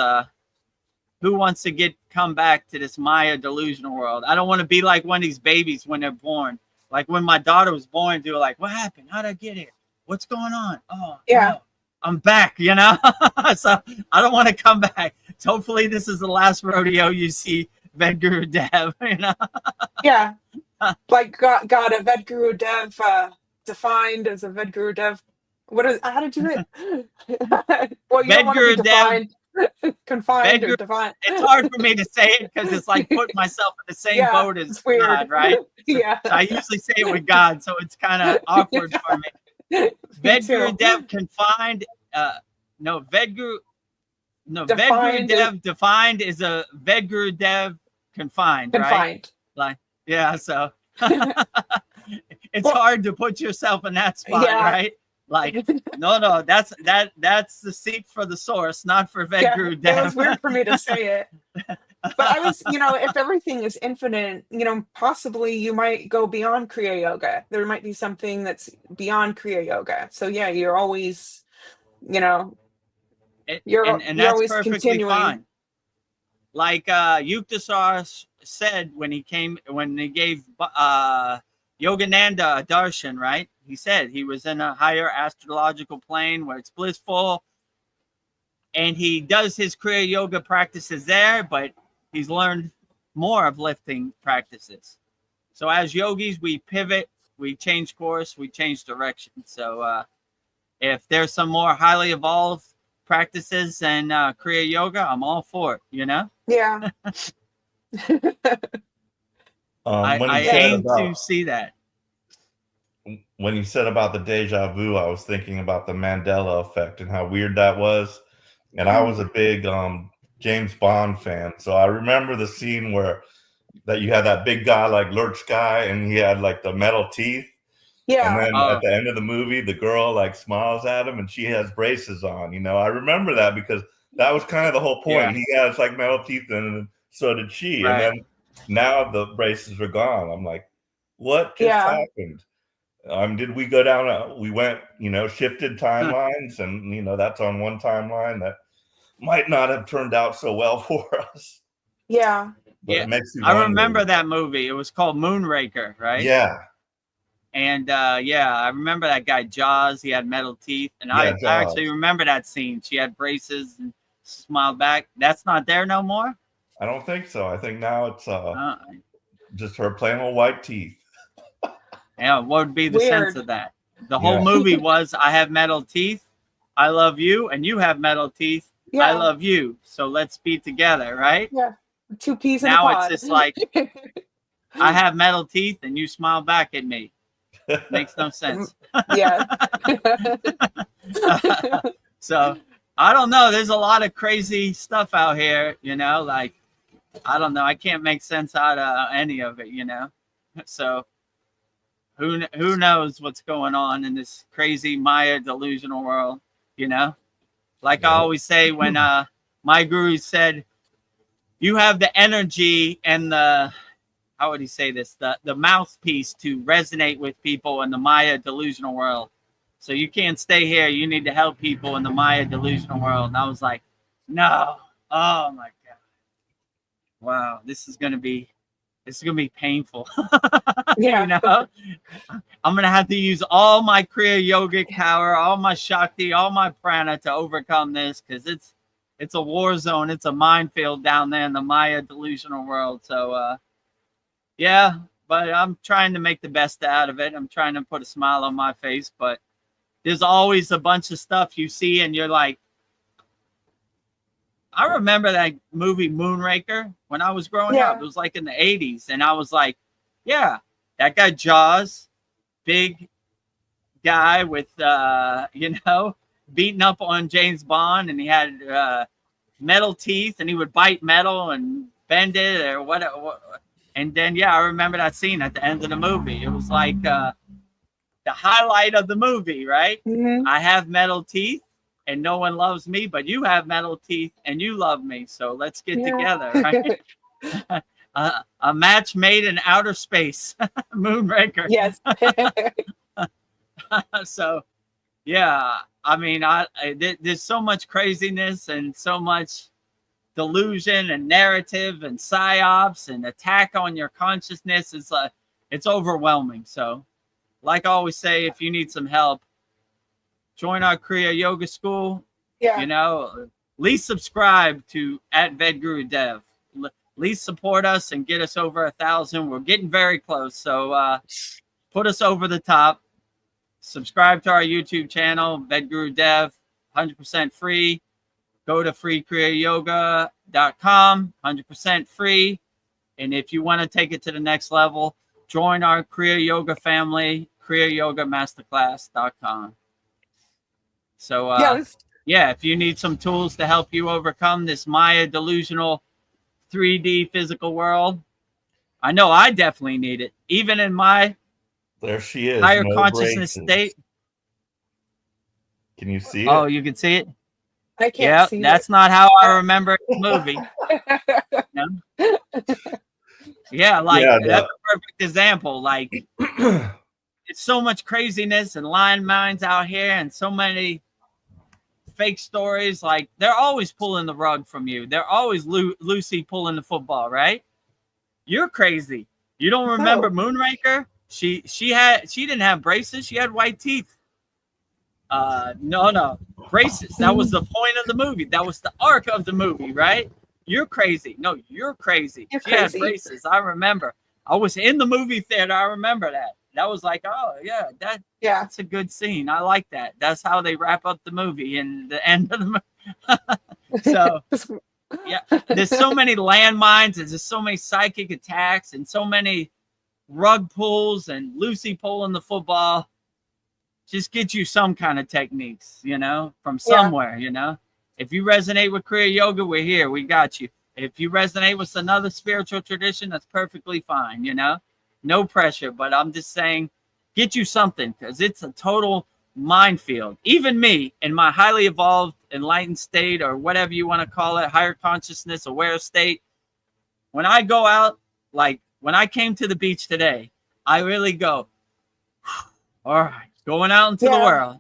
who wants to come back to this Maya delusional world? I don't want to be like one of these babies when they're born. Like when my daughter was born, they were like, what happened? How'd I get here? What's going on? Oh, Yeah. no, I'm back, you know? So I don't want to come back. So hopefully this is the last rodeo you see Vedagurudev, you know? Yeah. Like got a Vedagurudev defined as a Vedagurudev. How did you it? Well, you don't want to be defined, confined, or defined. It's hard for me to say it because it's like putting myself in the same boat as God, right? Yeah. So I usually say it with God, so it's kind of awkward for me. Vedagurudev confined. Vedagurudev defined is a Vedagurudev confined, right? Like, yeah. So it's hard to put yourself in that spot, right? Like, no, that's the seek for the source, not for Vedagurudev. Yeah, it was weird for me to say it. But I was, if everything is infinite, possibly you might go beyond Kriya Yoga. There might be something that's beyond Kriya Yoga. So yeah, you're always, you're and that's always perfectly continuing. fine. Like Yuktasar said when he gave Yogananda a darshan, right? He said he was in a higher astrological plane where it's blissful, and he does his Kriya Yoga practices there, but he's learned more uplifting practices. So as yogis, we pivot, we change course, we change direction. So if there's some more highly evolved practices and Kriya Yoga, I'm all for it, Yeah. I aim to see that. When you said about the deja vu, I was thinking about the Mandela effect and how weird that was. And I was a big James Bond fan. So I remember the scene that you had that big guy like Lurch guy, and he had like the metal teeth. Yeah. And then at the end of the movie, the girl like smiles at him and she has braces on. I remember that because that was kind of the whole point. Yeah. He has like metal teeth and so did she. Right. And then now the braces are gone. I'm like, what just happened? Did we go down? We went, shifted timelines, and that's on one timeline that might not have turned out so well for us. Yeah. But it makes you I remember that movie. It was called Moonraker, right? Yeah. And I remember that guy Jaws. He had metal teeth, and I actually remember that scene. She had braces and smiled back. That's not there no more. I don't think so. I think now it's just her plain old white teeth. Yeah, what would be the sense of that? The whole movie was, I have metal teeth, I love you, and you have metal teeth, I love you. So let's be together, right? Yeah. Two peas in a pod. Now it's just like, I have metal teeth and you smile back at me. Makes no sense. Yeah. So I don't know. There's a lot of crazy stuff out here, like, I don't know. I can't make sense out of any of it, So who knows what's going on in this crazy Maya delusional world, Like I always say when my guru said, you have the energy and how would he say this? The mouthpiece to resonate with people in the Maya delusional world. So you can't stay here. You need to help people in the Maya delusional world. And I was like, no. Oh my God. Wow. This is going to be painful. Yeah. I'm going to have to use all my Kriya yogic power, all my Shakti, all my prana to overcome this, because it's a war zone. It's a minefield down there in the Maya delusional world. So, but I'm trying to make the best out of it. I'm trying to put a smile on my face, but there's always a bunch of stuff you see and you're like, I remember that movie Moonraker when I was growing up. It was like in the 80s. And I was like, yeah, that guy Jaws, big guy with, beating up on James Bond. And he had metal teeth and he would bite metal and bend it or whatever. And then, I remember that scene at the end of the movie. It was like the highlight of the movie, right? Mm-hmm. I have metal teeth. And no one loves me, but you have metal teeth and you love me. So let's get together, right? A match made in outer space, Moonraker. Yes. So, yeah, I mean, there's so much craziness and so much delusion and narrative and psyops and attack on your consciousness. It's overwhelming. So, like I always say, if you need some help, join our Kriya Yoga School. Yeah. At least subscribe to @Vedagurudev. At least support us and get us over 1,000. We're getting very close. So put us over the top. Subscribe to our YouTube channel, Vedagurudev, 100% free. Go to freekriyayogamasterclass.com, 100% free. And if you want to take it to the next level, join our Kriya Yoga family, kriyayogamasterclass.com. So, if you need some tools to help you overcome this Maya delusional 3D physical world, I know I definitely need it. Even in my there she is, higher consciousness state. Can you see it? Oh, you can see it? I can't see that's it. not how I remember the movie. That's a perfect example. Like, it's so much craziness and lying minds out here and so many fake stories. Like, they're always pulling the rug from you. They're always Lucy pulling the football, right? You're crazy. You don't remember Moonraker? She didn't have braces. She had white teeth. No braces. That was the point of the movie. That was the arc of the movie, right? You're crazy. No, you're crazy. She had braces. I remember. I was in the movie theater. I remember that. That was like, that's a good scene. I like that. That's how they wrap up the movie and the end of the movie. So, there's so many landmines. There's just so many psychic attacks and so many rug pulls and Lucy pulling the football. Just get you some kind of techniques, from somewhere, If you resonate with Kriya Yoga, we're here. We got you. If you resonate with another spiritual tradition, that's perfectly fine, No pressure, but I'm just saying, get you something, because it's a total minefield. Even me, in my highly evolved, enlightened state, or whatever you want to call it, higher consciousness, aware state, when I go out, like when I came to the beach today, I really go, all right, going out into the world.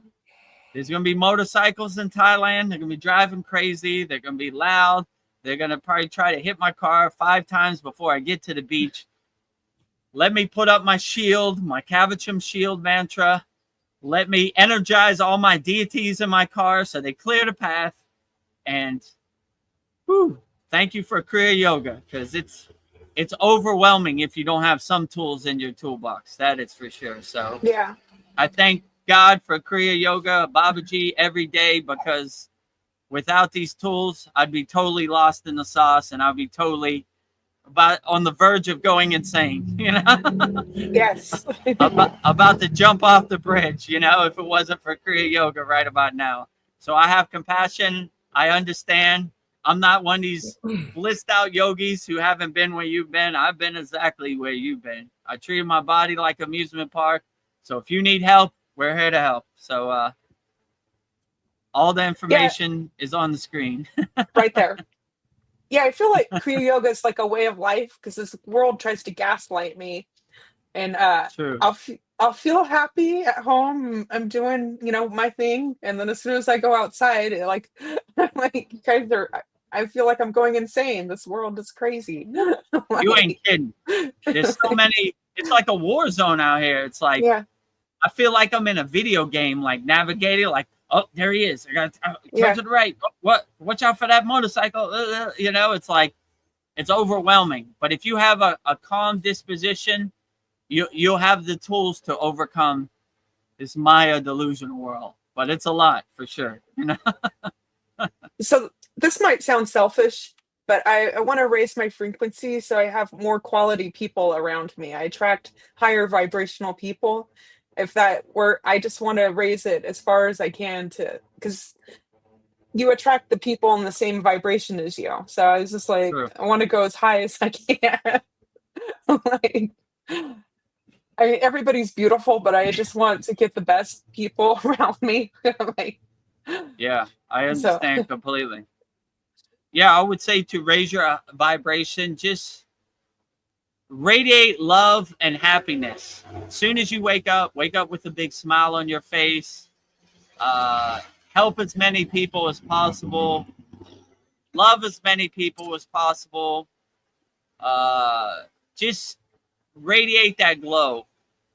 There's going to be motorcycles in Thailand. They're going to be driving crazy. They're going to be loud. They're going to probably try to hit my car 5 times before I get to the beach. Let me put up my shield, my Kavacham shield mantra. Let me energize all my deities in my car so they clear the path. And thank you for Kriya Yoga, because it's overwhelming if you don't have some tools in your toolbox. That is for sure. So I thank God for Kriya Yoga, Babaji, every day, because without these tools, I'd be totally lost in the sauce and I'd be totally on the verge of going insane, Yes. about to jump off the bridge, if it wasn't for Kriya Yoga right about now. So I have compassion. I understand. I'm not one of these blissed out yogis who haven't been where you've been. I've been exactly where you've been. I treated my body like an amusement park. So if you need help, we're here to help. So all the information is on the screen. Right there. Yeah, I feel like Kriya Yoga is like a way of life, because this world tries to gaslight me. And I'll feel happy at home. I'm doing, my thing. And then as soon as I go outside, I'm like, you guys I feel like I'm going insane. This world is crazy. You ain't kidding. There's so many. It's like a war zone out here. It's like, I feel like I'm in a video game, like navigating, like, oh, there he is. I got to turn to the right. What? Watch out for that motorcycle. It's like, it's overwhelming. But if you have a calm disposition, you'll have the tools to overcome this Maya delusional world. But it's a lot for sure. So this might sound selfish, but I want to raise my frequency so I have more quality people around me. I attract higher vibrational people. If that were, I just want to raise it as far as I can to, because you attract the people in the same vibration as you. So I was just like, True. I want to go as high as I can. Like, I mean, everybody's beautiful, but I just want to get the best people around me. Like, Yeah, I so understand completely. Yeah, I would say to raise your vibration, just radiate love and happiness. As soon as you wake up with a big smile on your face. Help as many people as possible. Love as many people as possible. Just radiate that glow.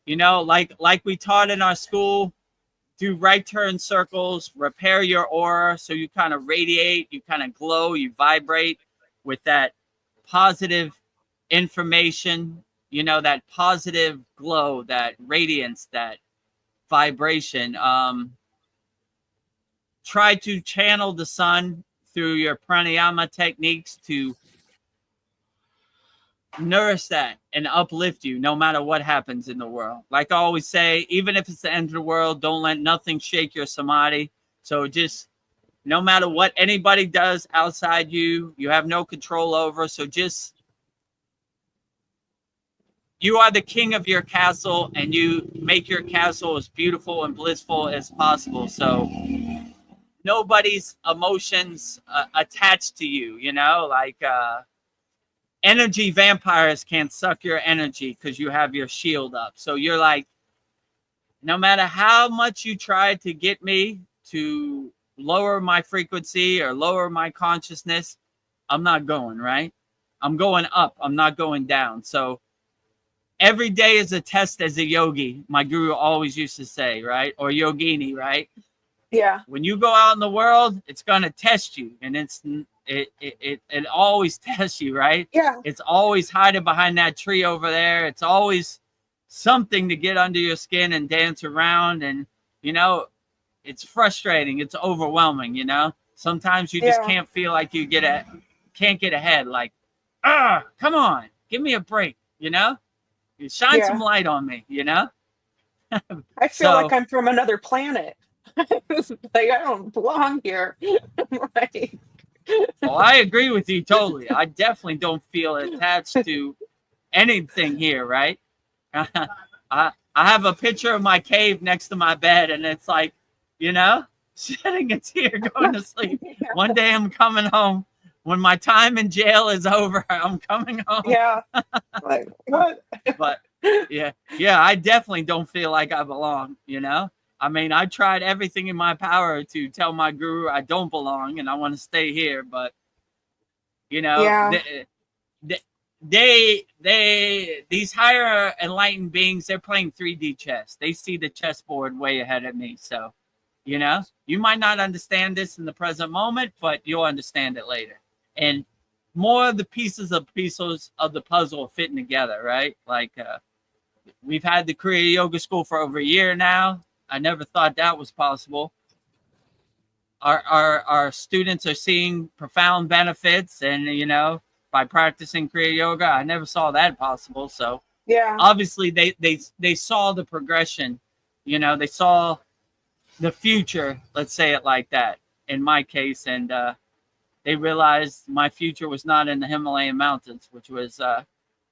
You know, like we taught in our school, do right turn circles, repair your aura so you kind of radiate, you kind of glow, you vibrate with that positive information, you know, that positive glow, that radiance, that vibration. Try to channel the sun through your pranayama techniques to nourish that and uplift you no matter what happens in the world. Like I always say, even if it's the end of the world, don't let nothing shake your samadhi. So just no matter what anybody does outside you, you have no control over. So just, you are the king of your castle and you make your castle as beautiful and blissful as possible. So nobody's emotions attached to you, you know, like energy vampires can't suck your energy because you have your shield up. So you're like, no matter how much you try to get me to lower my frequency or lower my consciousness, I'm not going, right? I'm going up. I'm not going down. So every day is a test as a yogi, my guru always used to say, right? Or yogini, right? yeah, When you go out in the world, it's going to test you. And it always tests you, right? yeah, It's always hiding behind that tree over there. It's always something to get under your skin and dance around. And, you know, it's frustrating. It's overwhelming, you know? Sometimes you just yeah, can't feel like you can't get ahead. Like, come on, give me a break, you know? You shine some yeah. light on me, you know? I feel like So, I'm from another planet. It's like I don't belong here. Like, oh, I agree with you totally. I definitely don't feel attached to anything here, right? I have a picture of my cave next to my bed, and it's like, you know, shedding a tear, going to sleep. One day I'm coming home. When my time in jail is over, I'm coming home. yeah. Like what? But yeah, I definitely don't feel like I belong, you know? I mean, I tried everything in my power to tell my guru I don't belong and I want to stay here, but you know, Yeah, these higher enlightened beings, they're playing 3D chess. They see the chessboard way ahead of me. So, you know, you might not understand this in the present moment, but you'll understand it later. And more of the pieces of the puzzle are fitting together, right? Like we've had the Kriya Yoga School for over a year now. I never thought that was possible. Our students are seeing profound benefits, and you know, by practicing Kriya Yoga, I never saw that possible. So yeah, obviously they saw the progression, you know, they saw the future, let's say it like that, in my case, and they realized my future was not in the Himalayan mountains, which was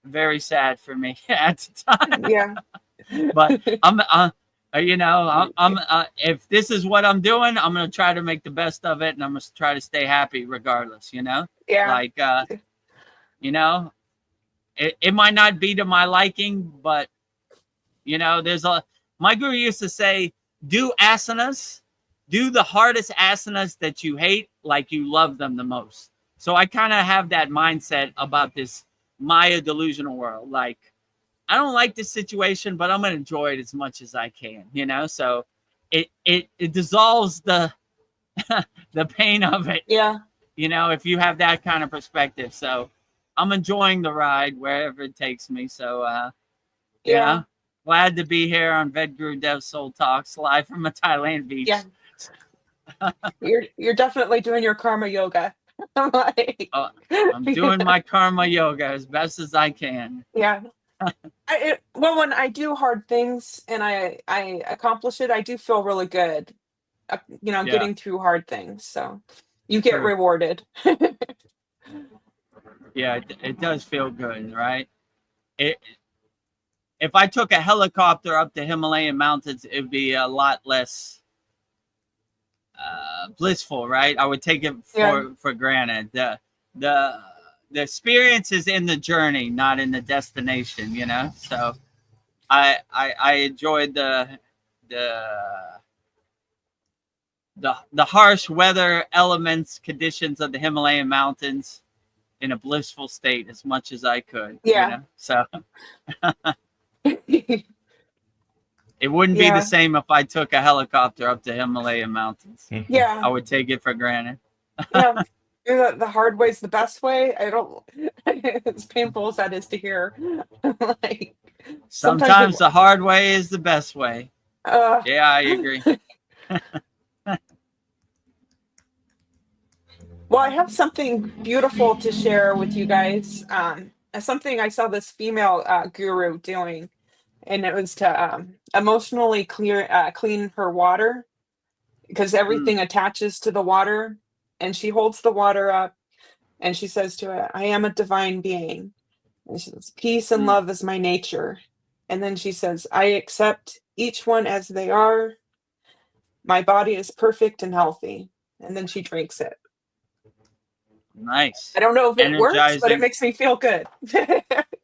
very sad for me at the time. yeah, But I'm you know, I'm if this is what I'm doing, I'm gonna try to make the best of it, and I'm gonna try to stay happy regardless, you know. yeah, Like you know, it might not be to my liking, but you know, my guru used to say, do asanas, do the hardest asanas that you hate like you love them the most. So I kind of have that mindset about this Maya delusional world. Like, I don't like this situation, but I'm gonna enjoy it as much as I can, you know. So it dissolves the the pain of it, yeah, you know, if you have that kind of perspective. So I'm enjoying the ride wherever it takes me. So you yeah, know, glad to be here on Vedagurudev Soul Talks live from a Thailand beach. yeah. You're definitely doing your karma yoga. I'm like, I'm doing my karma yoga as best as I can. yeah. Well, when I do hard things and I accomplish it, I do feel really good. Yeah, Getting through hard things. So you get true. rewarded. Yeah, it does feel good, right? If I took a helicopter up the Himalayan mountains, it'd be a lot less blissful, right? I would take it Yeah. for granted. The experience is in the journey, not in the destination. So I enjoyed the harsh weather elements conditions of the Himalayan mountains in a blissful state as much as I could. Yeah. So it wouldn't be the Yeah. same if I took a helicopter up the Himalayan mountains. I Yeah. would take it for granted. Yeah. The hard way's the best way. I don't. As painful as that is to hear, like Sometimes the hard way is the best way. Yeah, I agree. Well, I have something beautiful to share with you guys. Something I saw this female guru doing, and it was to emotionally clean her water, because everything attaches to the water, and she holds the water up and she says to it, "I am a divine being." And she says, "Peace and love is my nature." And then she says, "I accept each one as they are. My body is perfect and healthy." And then she drinks it. Nice. I don't know if it works, but Energizing. it makes me feel good.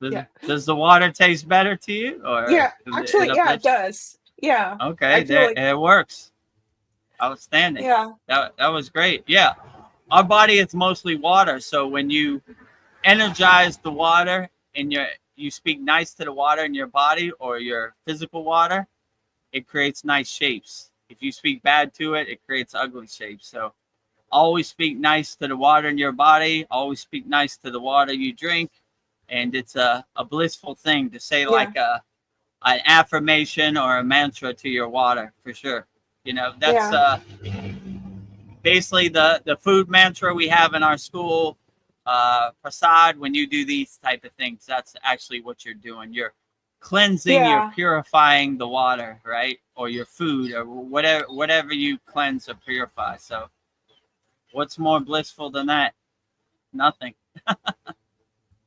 Yeah. Does the water taste better to you? Or Yeah, actually, yeah, it uplifts you? does. Yeah. Okay, I feel like, it works. Outstanding. yeah, That was great. Yeah. Our body is mostly water. So when you energize the water and you speak nice to the water in your body or your physical water, it creates nice shapes. If you speak bad to it, it creates ugly shapes. So always speak nice to the water in your body. Always speak nice to the water you drink. And it's a blissful thing to say, yeah, like an affirmation or a mantra to your water, for sure. That's yeah, basically the food mantra we have in our school. Prasad, when you do these type of things, that's actually what you're doing. You're cleansing, you're yeah, purifying the water, right? Or your food, or whatever you cleanse or purify. So what's more blissful than that? Nothing.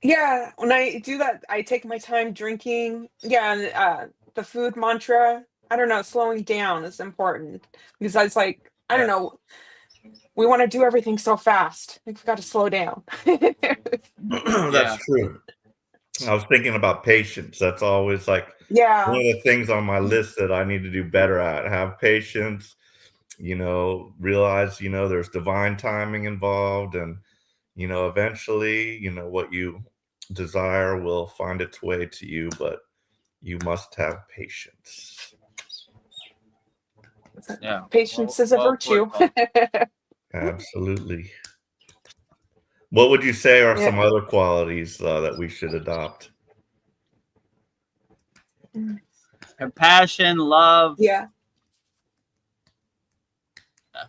yeah. When I do that, I take my time drinking. Yeah, and the food mantra, I don't know, slowing down is important, because I was like, I don't know, we want to do everything so fast. We've got to slow down. That's Yeah. true. I was thinking about patience. That's always like Yeah, one of the things on my list that I need to do better at. Have patience, realize, there's divine timing involved, and, eventually, what you desire will find its way to you, but you must have patience. Yeah. patience is a virtue. Absolutely. What would you say are Yeah. some other qualities that we should adopt? Compassion, love, Yeah.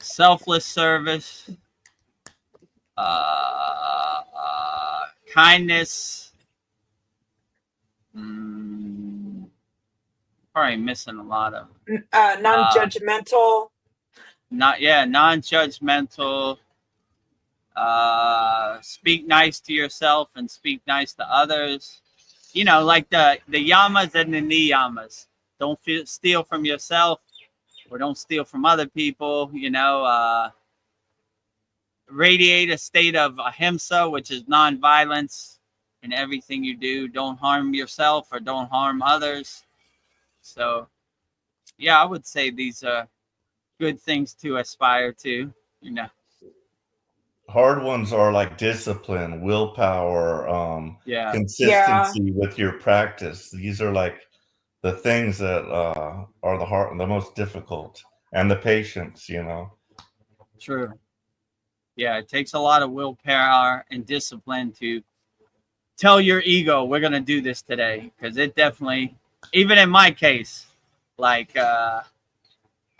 selfless service, kindness. Probably missing a lot of Non-judgmental. non-judgmental. Speak nice to yourself and speak nice to others. Like the yamas and the niyamas. Don't steal from yourself, or don't steal from other people. Radiate a state of ahimsa, which is non-violence in everything you do. Don't harm yourself or don't harm others. So, yeah, I would say these are good things to aspire to. Hard ones are like discipline, willpower, Yeah. consistency with your practice. These are like the things that are the most difficult, and the patience. True. Yeah, it takes a lot of willpower and discipline to tell your ego, we're going to do this today. Because it definitely, even in my case, like, I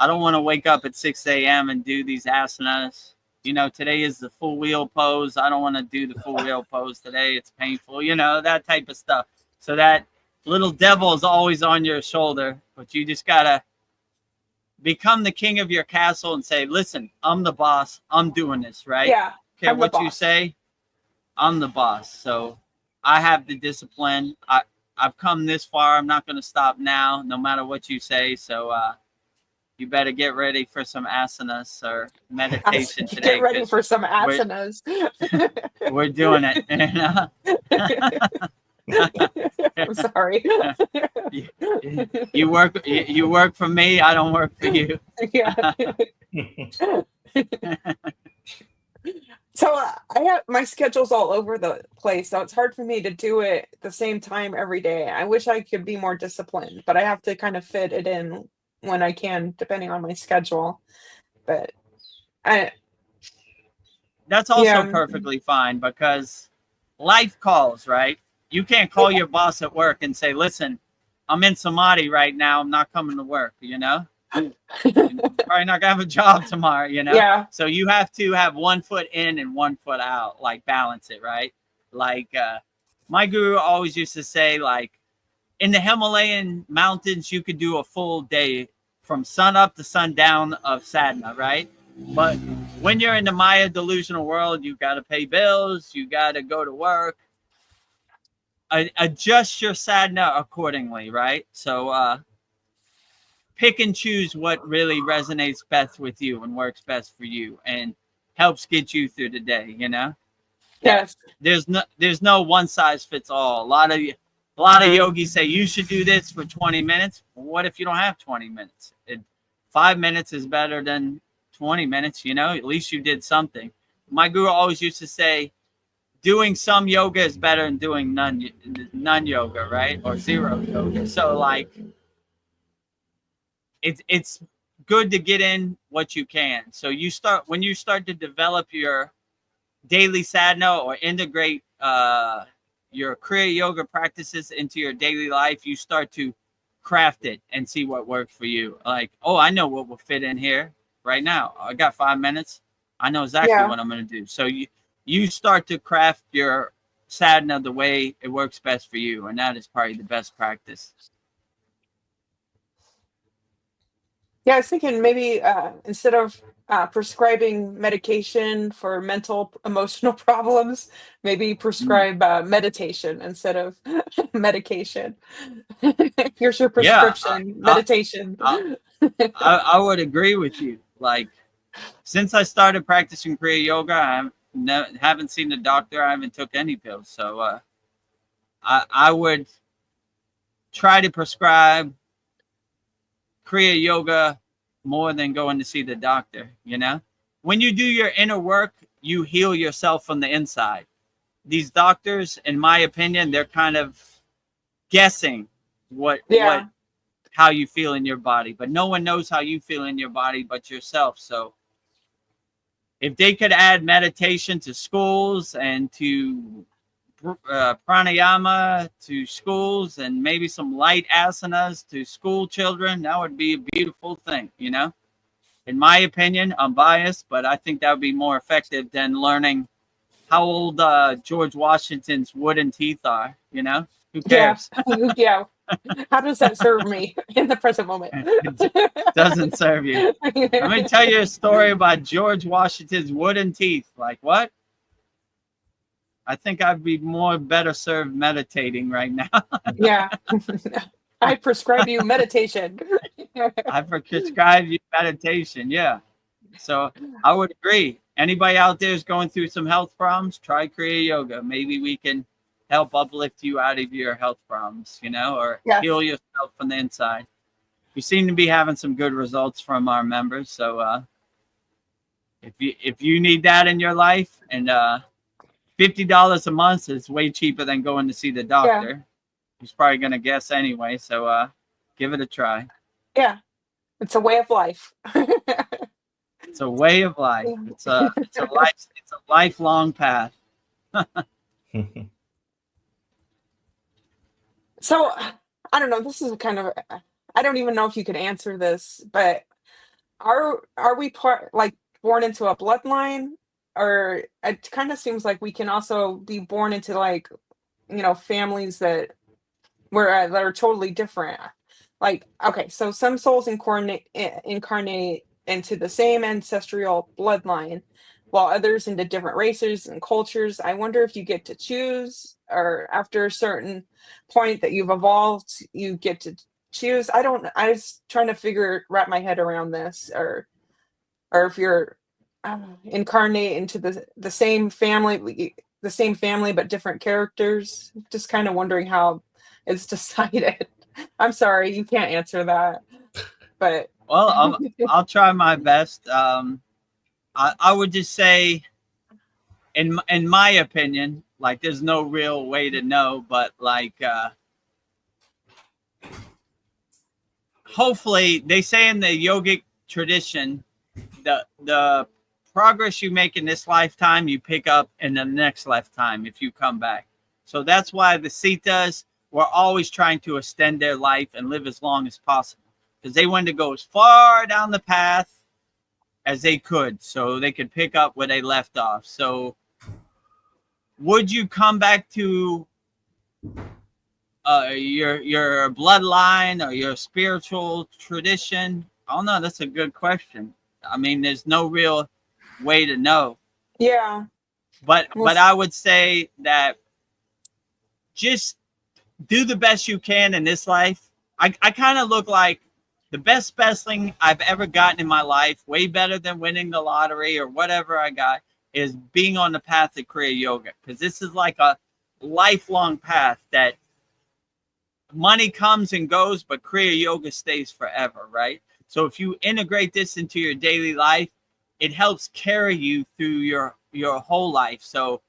don't want to wake up at 6 a.m. and do these asanas. you know, today is the full wheel pose. I don't want to do the full wheel pose today. It's painful, you know, that type of stuff. So that little devil is always on your shoulder, but you just got to become the king of your castle and say, listen, I'm the boss. I'm doing this, right? Yeah. Care I'm the what you boss. say. I'm the boss. So I have the discipline. I've come this far. I'm not going to stop now, no matter what you say. So you better get ready for some asanas or meditation today, Get ready because for some we're, asanas. we're doing it. I'm sorry. You work for me. I don't work for you. Yeah. So I have my schedule's all over the place, so it's hard for me to do it at the same time every day. I wish I could be more disciplined, but I have to kind of fit it in when I can, depending on my schedule. But I, That's also yeah, perfectly fine, because life calls, right? You can't call your boss at work and say, listen, I'm in samadhi right now. I'm not coming to work, you know? You're probably not gonna have a job tomorrow, you know? yeah, So you have to have one foot in and one foot out, like balance it, right? Like my guru always used to say, like, in the Himalayan mountains, you could do a full day from sun up to sundown of sadhana, right? But when you're in the Maya delusional world, you got to pay bills, you got to go to work. Adjust your sadhana accordingly, right? So pick and choose what really resonates best with you and works best for you and helps get you through the day, you know? Yeah. yes, There's no one size fits all. A lot of yogis say you should do this for 20 minutes. Well, what if you don't have 20 minutes? 5 minutes is better than 20 minutes, you know? At least you did something. My guru always used to say, doing some yoga is better than doing none yoga, right? Or zero yoga. So like it's good to get in what you can. So when you start to develop your daily sadhana or integrate your Kriya yoga practices into your daily life, you start to craft it and see what works for you. Like, oh, I know what will fit in here right now. I got 5 minutes. I know exactly yeah. what I'm going to do. So you start to craft your sadhana the way it works best for you, and that is probably the best practice. Yeah, I was thinking maybe instead of prescribing medication for mental emotional problems, maybe Mm. prescribe meditation instead of medication. Here's your Yeah, prescription, meditation. I, I would agree with you. Like, since I started practicing Kriya yoga, haven't seen a doctor. I haven't took any pills. So I would try to prescribe Kriya yoga more than going to see the doctor. You know, when you do your inner work, you heal yourself from the inside. These doctors, in my opinion, they're kind of guessing Yeah, how you feel in your body, but no one knows how you feel in your body but yourself. So if they could add meditation to schools and to pranayama to schools and maybe some light asanas to school children, that would be a beautiful thing, you know? In my opinion, I'm biased, but I think that would be more effective than learning how old George Washington's wooden teeth are, you know? Who yeah, cares? yeah. How does that serve me in the present moment? It doesn't serve you. Let me tell you a story about George Washington's wooden teeth. Like, what? I think I'd be better served meditating right now. Yeah. I prescribe you meditation. I prescribe you meditation. Yeah. So I would agree. Anybody out there is going through some health problems, try Kriya yoga. Maybe we can help uplift you out of your health problems, you know, or Yes. heal yourself from the inside. We seem to be having some good results from our members. So if you need that in your life, and $50 a month is way cheaper than going to see the doctor. Yeah. He's probably going to guess anyway. So give it a try. Yeah. It's a way of life. It's a way of life. It's a lifelong path. So I don't know. This is kind of I don't even know if you could answer this, but are we part like born into a bloodline, or it kind of seems like we can also be born into like, families that that are totally different. Like, okay, so some souls incarnate into the same ancestral bloodline, while others into different races and cultures. I wonder if you get to choose, or after a certain point that you've evolved, you get to choose. I was trying to wrap my head around this, or if you're incarnate into the same family, but different characters. Just kind of wondering how it's decided. I'm sorry, you can't answer that, but Well, I'll try my best. I would just say, in my opinion, like there's no real way to know, but like hopefully they say in the yogic tradition, the progress you make in this lifetime, you pick up in the next lifetime if you come back. So that's why the Sitas were always trying to extend their life and live as long as possible, because they wanted to go as far down the path as they could so they could pick up where they left off. So would you come back to your bloodline or your spiritual tradition? I don't know. That's a good question. I mean, there's no real way to know. yeah. But I would say that just do the best you can in this life. I kind of look like the best thing I've ever gotten in my life, way better than winning the lottery or whatever I got, is being on the path of Kriya Yoga. Because this is like a lifelong path that money comes and goes, but Kriya Yoga stays forever, right? So if you integrate this into your daily life, it helps carry you through your whole life. So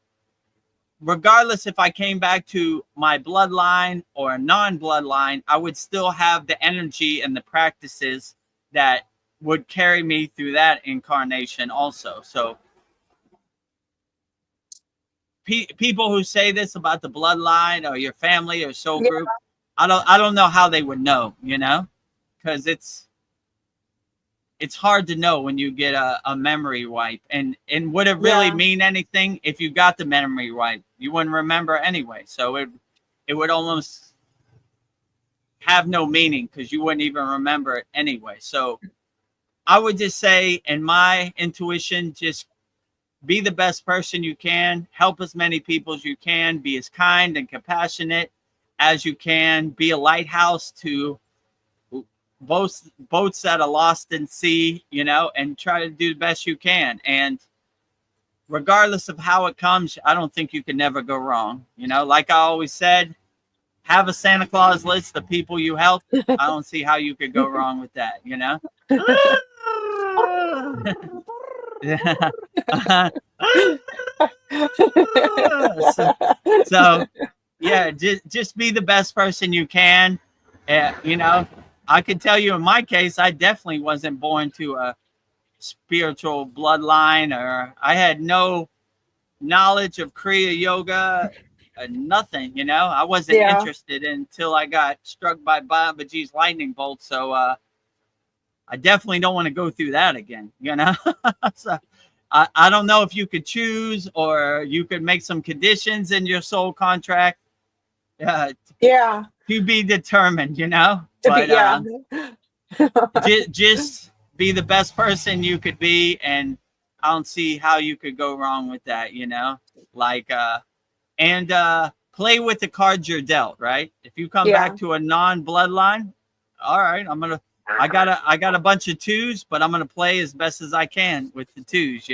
regardless if I came back to my bloodline or a non-bloodline, I would still have the energy and the practices that would carry me through that incarnation also. So people who say this about the bloodline or your family or soul group, I don't know how they would know, because it's hard to know when you get a memory wipe, and would it really mean anything if you got the memory wipe? You wouldn't remember anyway. So it would almost have no meaning because you wouldn't even remember it anyway. So I would just say, in my intuition, just be the best person you can, help as many people as you can, be as kind and compassionate as you can, be a lighthouse to boats that are lost in sea, and try to do the best you can. And regardless of how it comes, I don't think you can never go wrong. Like I always said, have a Santa Claus list of people you help. I don't see how you could go wrong with that, so yeah, just be the best person you can. I can tell you in my case, I definitely wasn't born to a spiritual bloodline, or I had no knowledge of Kriya Yoga, nothing, I wasn't interested until I got struck by Babaji's lightning bolt. So I definitely don't want to go through that again, So I don't know if you could choose, or you could make some conditions in your soul contract. To be determined, just be the best person you could be, and I don't see how you could go wrong with that, and play with the cards you're dealt, right? If you come back to a non-bloodline, all right, I got a bunch of twos, but I'm gonna play as best as I can with the twos,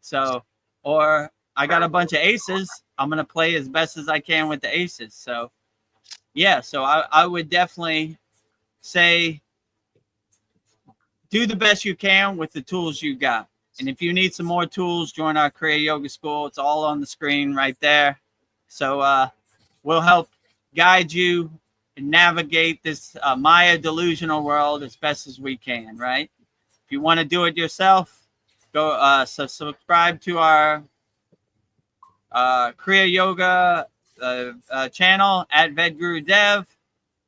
So, or I got a bunch of aces, I'm gonna play as best as I can with the aces. So yeah, so I would definitely say do the best you can with the tools you got. And if you need some more tools, join our Kriya Yoga School. It's all on the screen right there. So we'll help guide you and navigate this Maya delusional world as best as we can, right? If you want to do it yourself, go subscribe to our Kriya Yoga channel at Vedagurudev.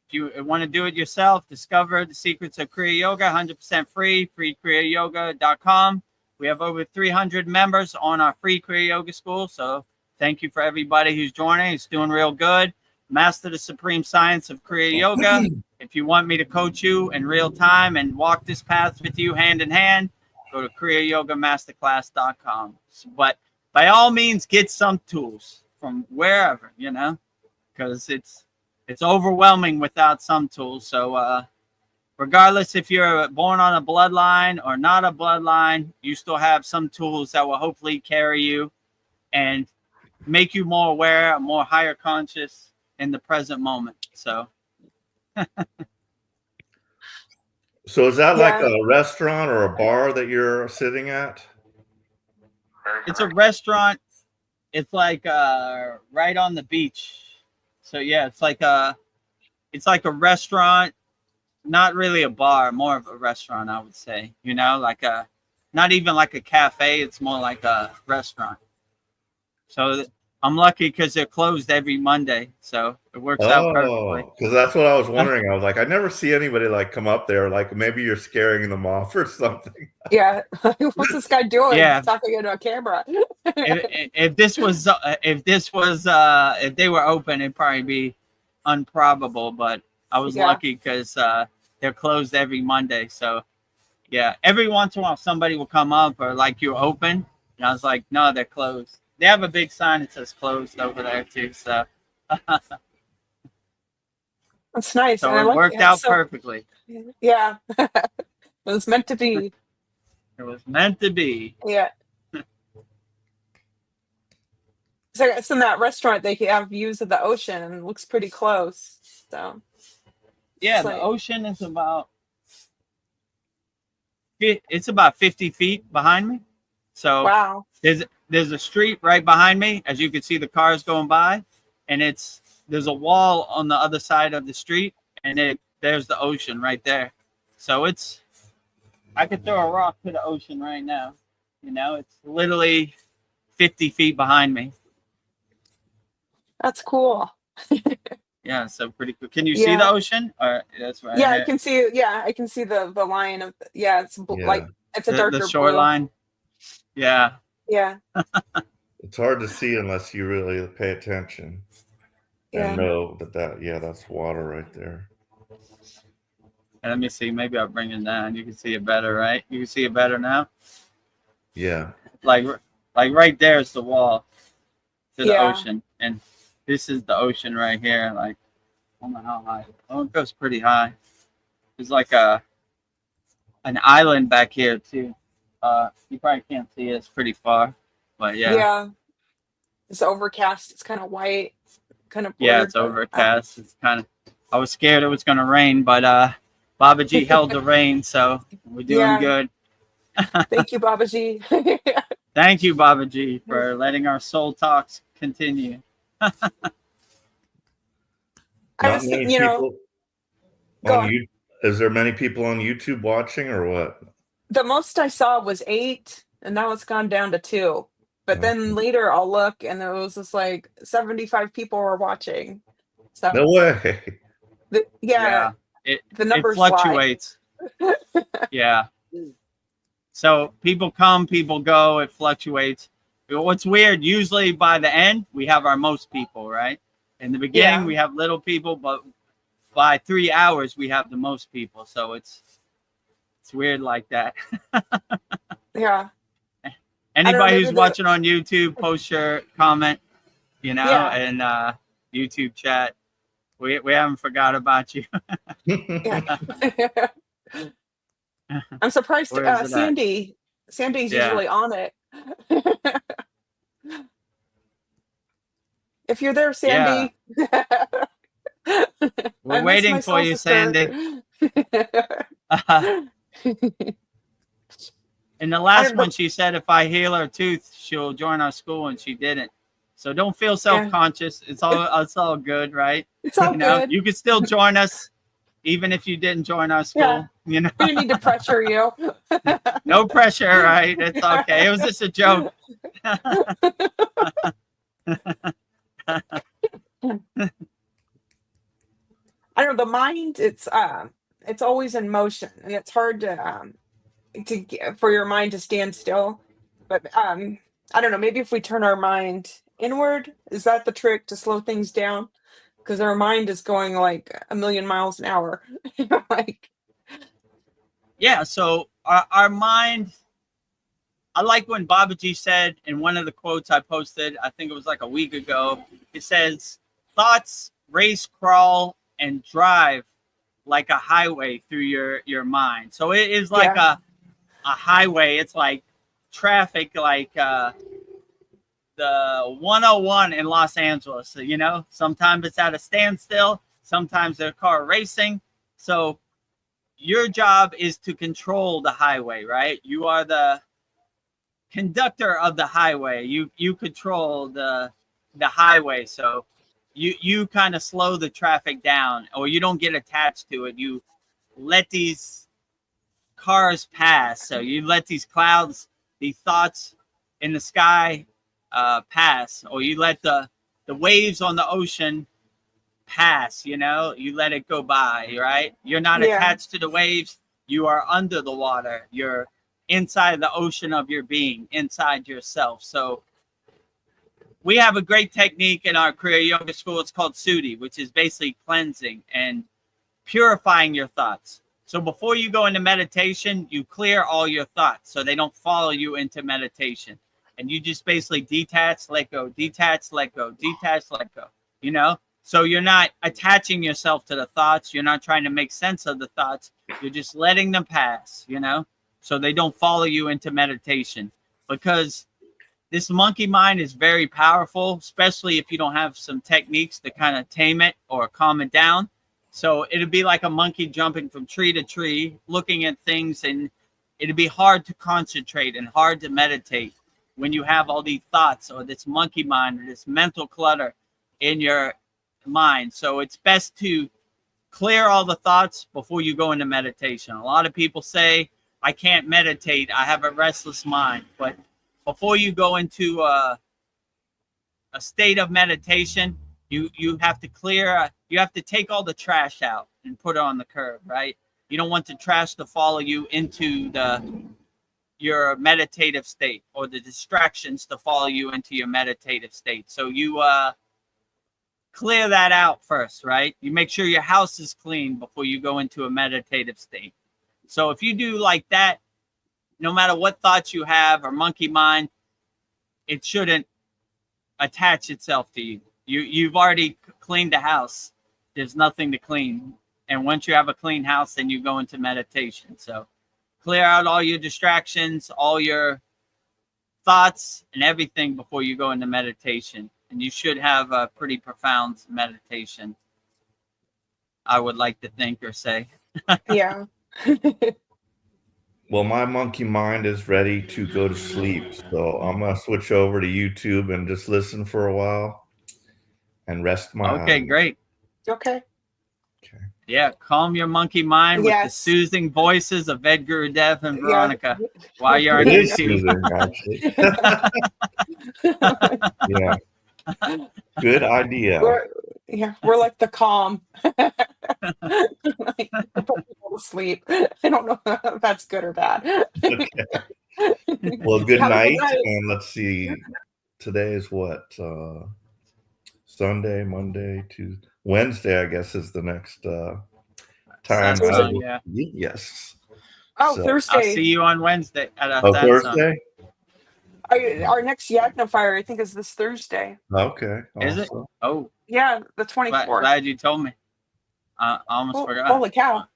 If you want to do it yourself, discover the secrets of Kriya Yoga, 100% free, freekriyayoga.com. We have over 300 members on our free Kriya Yoga School. So thank you for everybody who's joining. It's doing real good. Master the supreme science of Kriya Yoga. If you want me to coach you in real time and walk this path with you hand in hand, go to kriyayogamasterclass.com. But by all means, get some tools from wherever, you know, because it's overwhelming without some tools. So regardless if you're born on a bloodline or not a bloodline, you still have some tools that will hopefully carry you and make you more aware, more higher conscious in the present moment. So So is that like a restaurant or a bar that you're sitting at? it's a restaurant. It's like right on the beach. So yeah, it's like a restaurant, not really a bar, more of a restaurant, I would say. You know, like not even like a cafe. It's more like a restaurant. So I'm lucky because they're closed every Monday, so it works out perfectly. Because that's what I was wondering. I was like, I never see anybody like come up there. Like maybe you're scaring them off or something. Yeah. What's this guy doing? Yeah. He's talking into a camera. if they were open, it'd probably be improbable. But I was lucky because they're closed every Monday. So yeah, every once in a while somebody will come up or like you're open, and I was like, no, they're closed. They have a big sign that says closed over there too. So that's nice. So it worked out perfectly. Yeah. It was meant to be. It was meant to be. Yeah. So I guess in that restaurant they have views of the ocean and it looks pretty close. So yeah, the ocean is about 50 feet behind me. So wow. There's a street right behind me, as you can see the cars going by, and there's a wall on the other side of the street, and there's the ocean right there. So I could throw a rock to the ocean right now. You know, it's literally 50 feet behind me. That's cool. Yeah, so pretty cool. Can you see the ocean? Or that's right. Yeah, I can see. Yeah, I can see the line of. It's like it's a darker the shoreline. blue. Yeah. Yeah. It's hard to see unless you really pay attention and know that's water right there. And let me see. Maybe I'll bring it down. You can see it better, right? You can see it better now. Yeah. Like right there is the wall to the ocean, and this is the ocean right here. Like, I don't know how high. Oh, it goes pretty high. There's like an island back here too. You probably can't see it. It's pretty far, but yeah. Yeah. It's overcast. It's kind of white, kind of blurred. Yeah, it's overcast. It's kind of. I was scared it was going to rain, but Babaji held the rain, so we're doing good. Thank you, Babaji. Thank you, Babaji, for letting our soul talks continue. Is there many people on YouTube watching or what? The most I saw was 8, and now it's gone down to 2. But then later I'll look, and there was just like 75 people were watching. So no way. The numbers fluctuates. Yeah. So people come, people go. It fluctuates. What's weird? Usually by the end we have our most people, right? In the beginning we have little people, but by 3 hours we have the most people. So it's weird like that. Yeah. Anybody who's watching on YouTube, post your comment, and YouTube chat. We haven't forgot about you. I'm surprised Sandy's usually on it. If you're there, Sandy. We're waiting for you, Sandy. In the last one, she said if I heal her tooth, she'll join our school, and she didn't. So don't feel self-conscious. It's all good, right? It's all good. You can still join us, even if you didn't join our school. We don't need to pressure you. No pressure, right? It's okay. It was just a joke. I don't know, the mind, it's always in motion, and it's hard to for your mind to stand still. But I don't know, maybe if we turn our mind inward, is that the trick to slow things down? Because our mind is going like a million miles an hour. Like, Yeah. So our mind, I like when Babaji said in one of the quotes I posted, I think it was like a week ago, it says, thoughts race, crawl, and drive like a highway through your mind. So it is like yeah, a highway. It's like traffic, like the 101 in Los Angeles. So, sometimes it's at a standstill, sometimes there's a car racing. So your job is to control the highway, right? You are the conductor of the highway. You control the highway. So you kind of slow the traffic down, or you don't get attached to it. You let these cars pass. So you let these clouds, these thoughts in the sky pass, or you let the waves on the ocean pass. You let it go by, right? You're not yeah, attached to the waves. You are under the water. You're inside the ocean of your being, inside yourself. So we have a great technique in our Kriya Yoga school. It's called Sudhi, which is basically cleansing and purifying your thoughts. So before you go into meditation, you clear all your thoughts so they don't follow you into meditation. And you just basically detach, let go, detach, let go, detach, let go, So you're not attaching yourself to the thoughts. You're not trying to make sense of the thoughts. You're just letting them pass, so they don't follow you into meditation. Because this monkey mind is very powerful, especially if you don't have some techniques to kind of tame it or calm it down. So it'd be like a monkey jumping from tree to tree, looking at things, and it'd be hard to concentrate and hard to meditate when you have all these thoughts or this monkey mind or this mental clutter in your mind. So it's best to clear all the thoughts before you go into meditation. A lot of people say, I can't meditate, I have a restless mind. But before you go into a state of meditation, you have to clear, you have to take all the trash out and put it on the curb, right? You don't want the trash to follow you into your meditative state, or the distractions to follow you into your meditative state. So you clear that out first, right? You make sure your house is clean before you go into a meditative state. So if you do like that, no matter what thoughts you have or monkey mind, it shouldn't attach itself to you. You've already cleaned the house. There's nothing to clean. And once you have a clean house, then you go into meditation. So clear out all your distractions, all your thoughts and everything before you go into meditation. And you should have a pretty profound meditation, I would like to think or say. yeah. Well, my monkey mind is ready to go to sleep, so I'm gonna switch over to YouTube and just listen for a while and rest my Okay, eyes. great. Okay. Okay. Yeah, calm your monkey mind with the Yes. soothing voices of Vedagurudev and Yeah. Veronica while you're on It is YouTube. soothing, actually. Yeah. Good idea. We're like the calm. Like, put people to sleep. I don't know if that's good or bad. Okay. Well, good Have a night, good night. and let's see. Today is what? Sunday, Monday, Tuesday, Wednesday. I guess is the next time. That's I will. yeah. Yes. Oh, So, I'll Thursday. see you on Wednesday at a Thursday. Our next Yagna fire, I think, is this Thursday. Okay. Is it? Awesome. Oh, Yeah, the 24th. glad you told me. I almost forgot. Holy cow.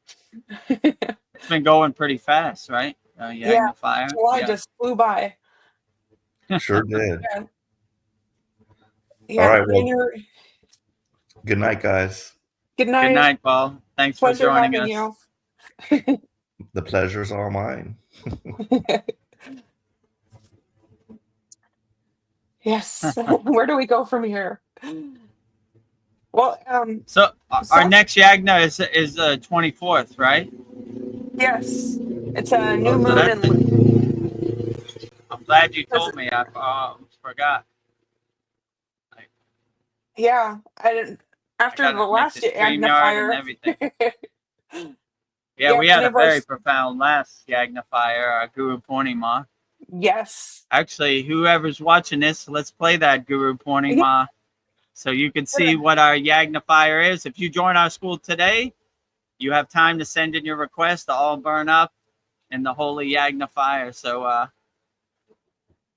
It's been going pretty fast, right? Yeah, the fire. July just flew by. Sure did. Yeah. All right. and Well, good night, guys. Good night. Good night, Paul. Thanks for Pleasure joining having us. you. The pleasure's all mine. Yes. Where do we go from here? Well, So our next Yagna is the 24th, right? yes, it's a new moon, that's and I'm glad you told me. I forgot. yeah, I didn't. After gotta the make last this Yagna StreamYard and fire, everything. Yeah, Yeah, we had any a of our very profound last Yagnifier, Guru Purnima. yes. Actually, whoever's watching this, let's play that Guru Yeah. Purnima so you can see what our Yagnifier is. If you join our school today, you have time to send in your request to all burn up in the holy Yagnifier. So,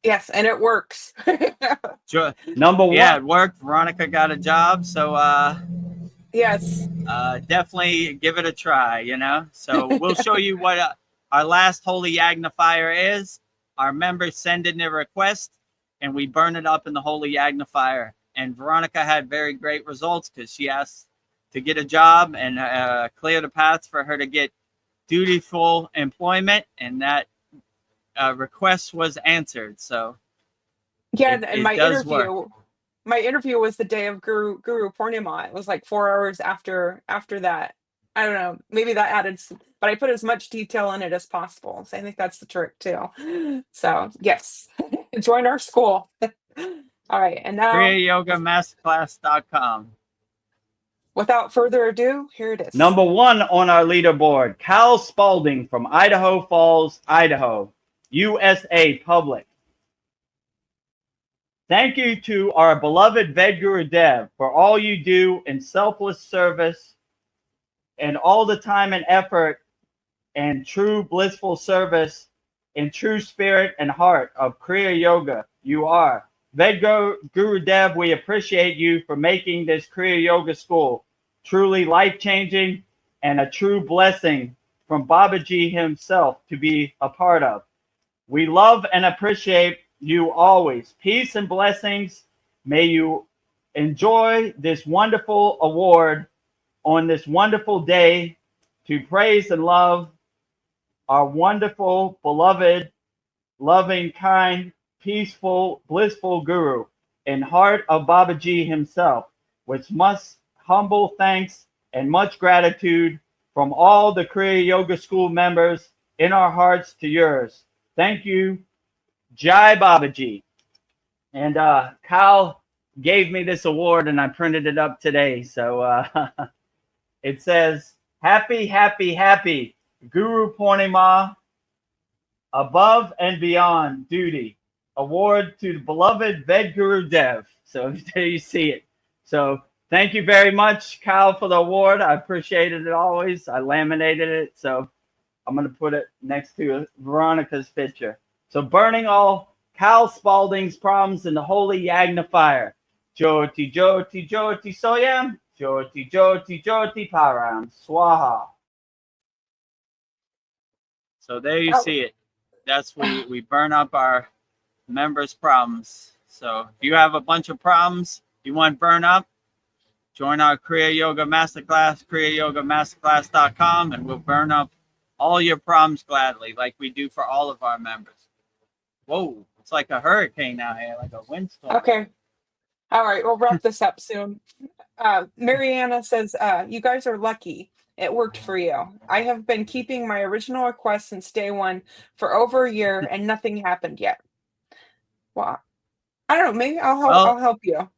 Yes, and it works. number one, yeah, it worked. Veronica got a job, so Yes. definitely give it a try. You know, so we'll show you what our last holy Yagnifier is. Our members send in their request, and we burn it up in the holy Yagnifier. And Veronica had very great results because she asked to get a job and clear the path for her to get dutiful employment, and that request was answered. So Yeah, and it does work. my interview was the day of Guru Purnima. It was like 4 hours after that. I don't know, maybe that added but I put as much detail in it as possible. So I think that's the trick too. So yes, join our school. All right, and now kriyayogamasterclass.com. without further ado, here it is. Number one on our leaderboard, Cal Spalding from Idaho Falls, Idaho, USA Public. Thank you to our beloved Vedagurudev for all you do in selfless service and all the time and effort and true blissful service in true spirit and heart of Kriya Yoga. You are. Vedagurudev, we appreciate you for making this Kriya Yoga school truly life-changing and a true blessing from Babaji himself to be a part of. We love and appreciate you always. Peace and blessings. May you enjoy this wonderful award on this wonderful day to praise and love our wonderful, beloved, loving, kind, peaceful, blissful Guru in heart of Babaji himself, with much humble thanks and much gratitude from all the Kriya Yoga School members in our hearts to yours. Thank you. Jai Babaji. And Kyle gave me this award and I printed it up today. So it says, happy, happy, happy Guru Purnima, above and beyond duty. Award to the beloved Vedagurudev. So there you see it. So thank you very much, Kyle, for the award. I appreciated it always. I laminated it. So I'm going to put it next to Veronica's picture. So burning all Cal Spalding's problems in the holy Yagnifier. Jyoti, Jyoti, Jyoti Soyam. Jyoti, Jyoti, Jyoti Param. Swaha. So there you see it. That's we burn up our members' problems. So if you have a bunch of problems you want to burn up, join our Kriya Yoga Masterclass, kriyayogamasterclass.com, and we'll burn up all your problems gladly, like we do for all of our members. Whoa, it's like a hurricane out here, like a windstorm. Okay. All right, we'll wrap this up soon. Mariana says, you guys are lucky. It worked for you. I have been keeping my original request since day one for over a year and nothing happened yet. Well, I don't know, maybe I'll help you.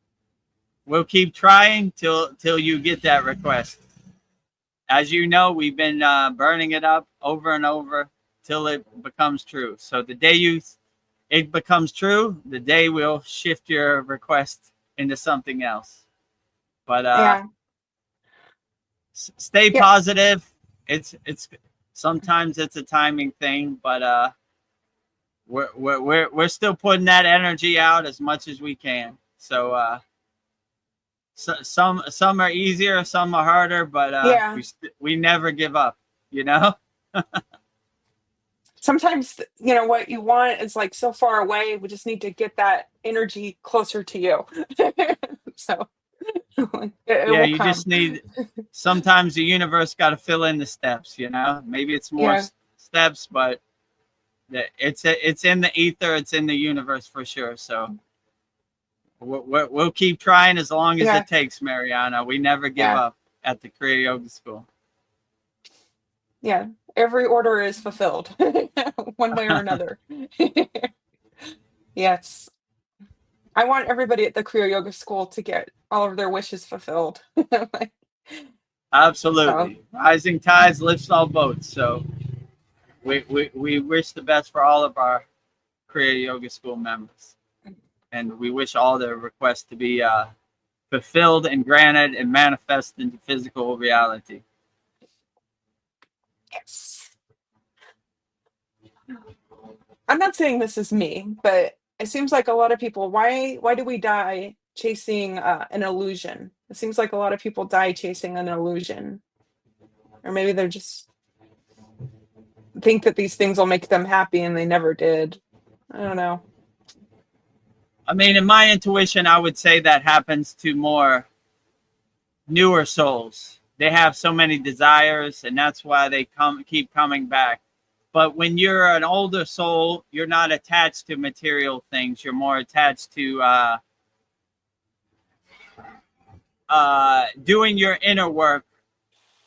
We'll keep trying till you get that request. As you know, we've been burning it up over and over till it becomes true. So the day it becomes true, the day we'll shift your request into something else. But stay positive. It's sometimes it's a timing thing, but we're still putting that energy out as much as we can. So some are easier, some are harder, but we never give up, you know. Sometimes what you want is like so far away. We just need to get that energy closer to you. So it you just need. Sometimes the universe got to fill in the steps. You know, maybe it's more steps, but it's in the ether. It's in the universe for sure. So we'll keep trying as long as it takes, Mariana. We never give up at the Kriya Yoga School. Yeah, every order is fulfilled one way or another. Yes. I want everybody at the Kriya Yoga School to get all of their wishes fulfilled. Absolutely. Rising tides lifts all boats. So we wish the best for all of our Kriya Yoga School members. And we wish all their requests to be fulfilled and granted and manifest into physical reality. Yes. I'm not saying this is me, but it seems like a lot of people, why do we die chasing an illusion? It seems like a lot of people die chasing an illusion. Or maybe they're just think that these things will make them happy and they never did. I don't know. I mean, in my intuition, I would say that happens to more newer souls. They have so many desires, and that's why they keep coming back. But when you're an older soul, you're not attached to material things. You're more attached to doing your inner work,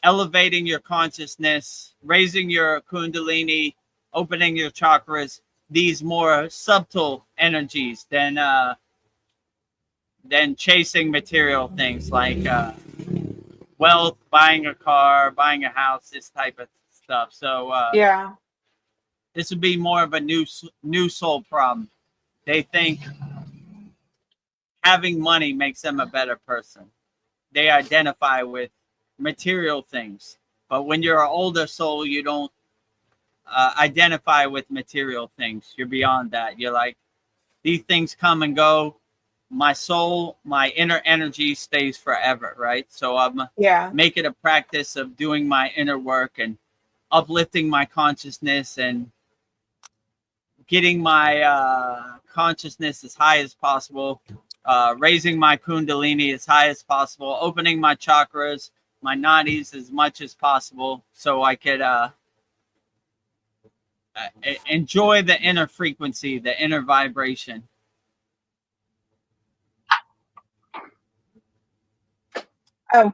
elevating your consciousness, raising your kundalini, opening your chakras, these more subtle energies than chasing material things like wealth, buying a car, buying a house, this type of stuff. So Yeah. this would be more of a new soul problem. They think having money makes them a better person. They identify with material things. But when you're an older soul, you don't identify with material things. You're beyond that. You're like, these things come and go. My soul, my inner energy stays forever, right? So I'm making a practice of doing my inner work and uplifting my consciousness and getting my consciousness as high as possible, raising my kundalini as high as possible, opening my chakras, my nadis as much as possible, so I could enjoy the inner frequency, the inner vibration.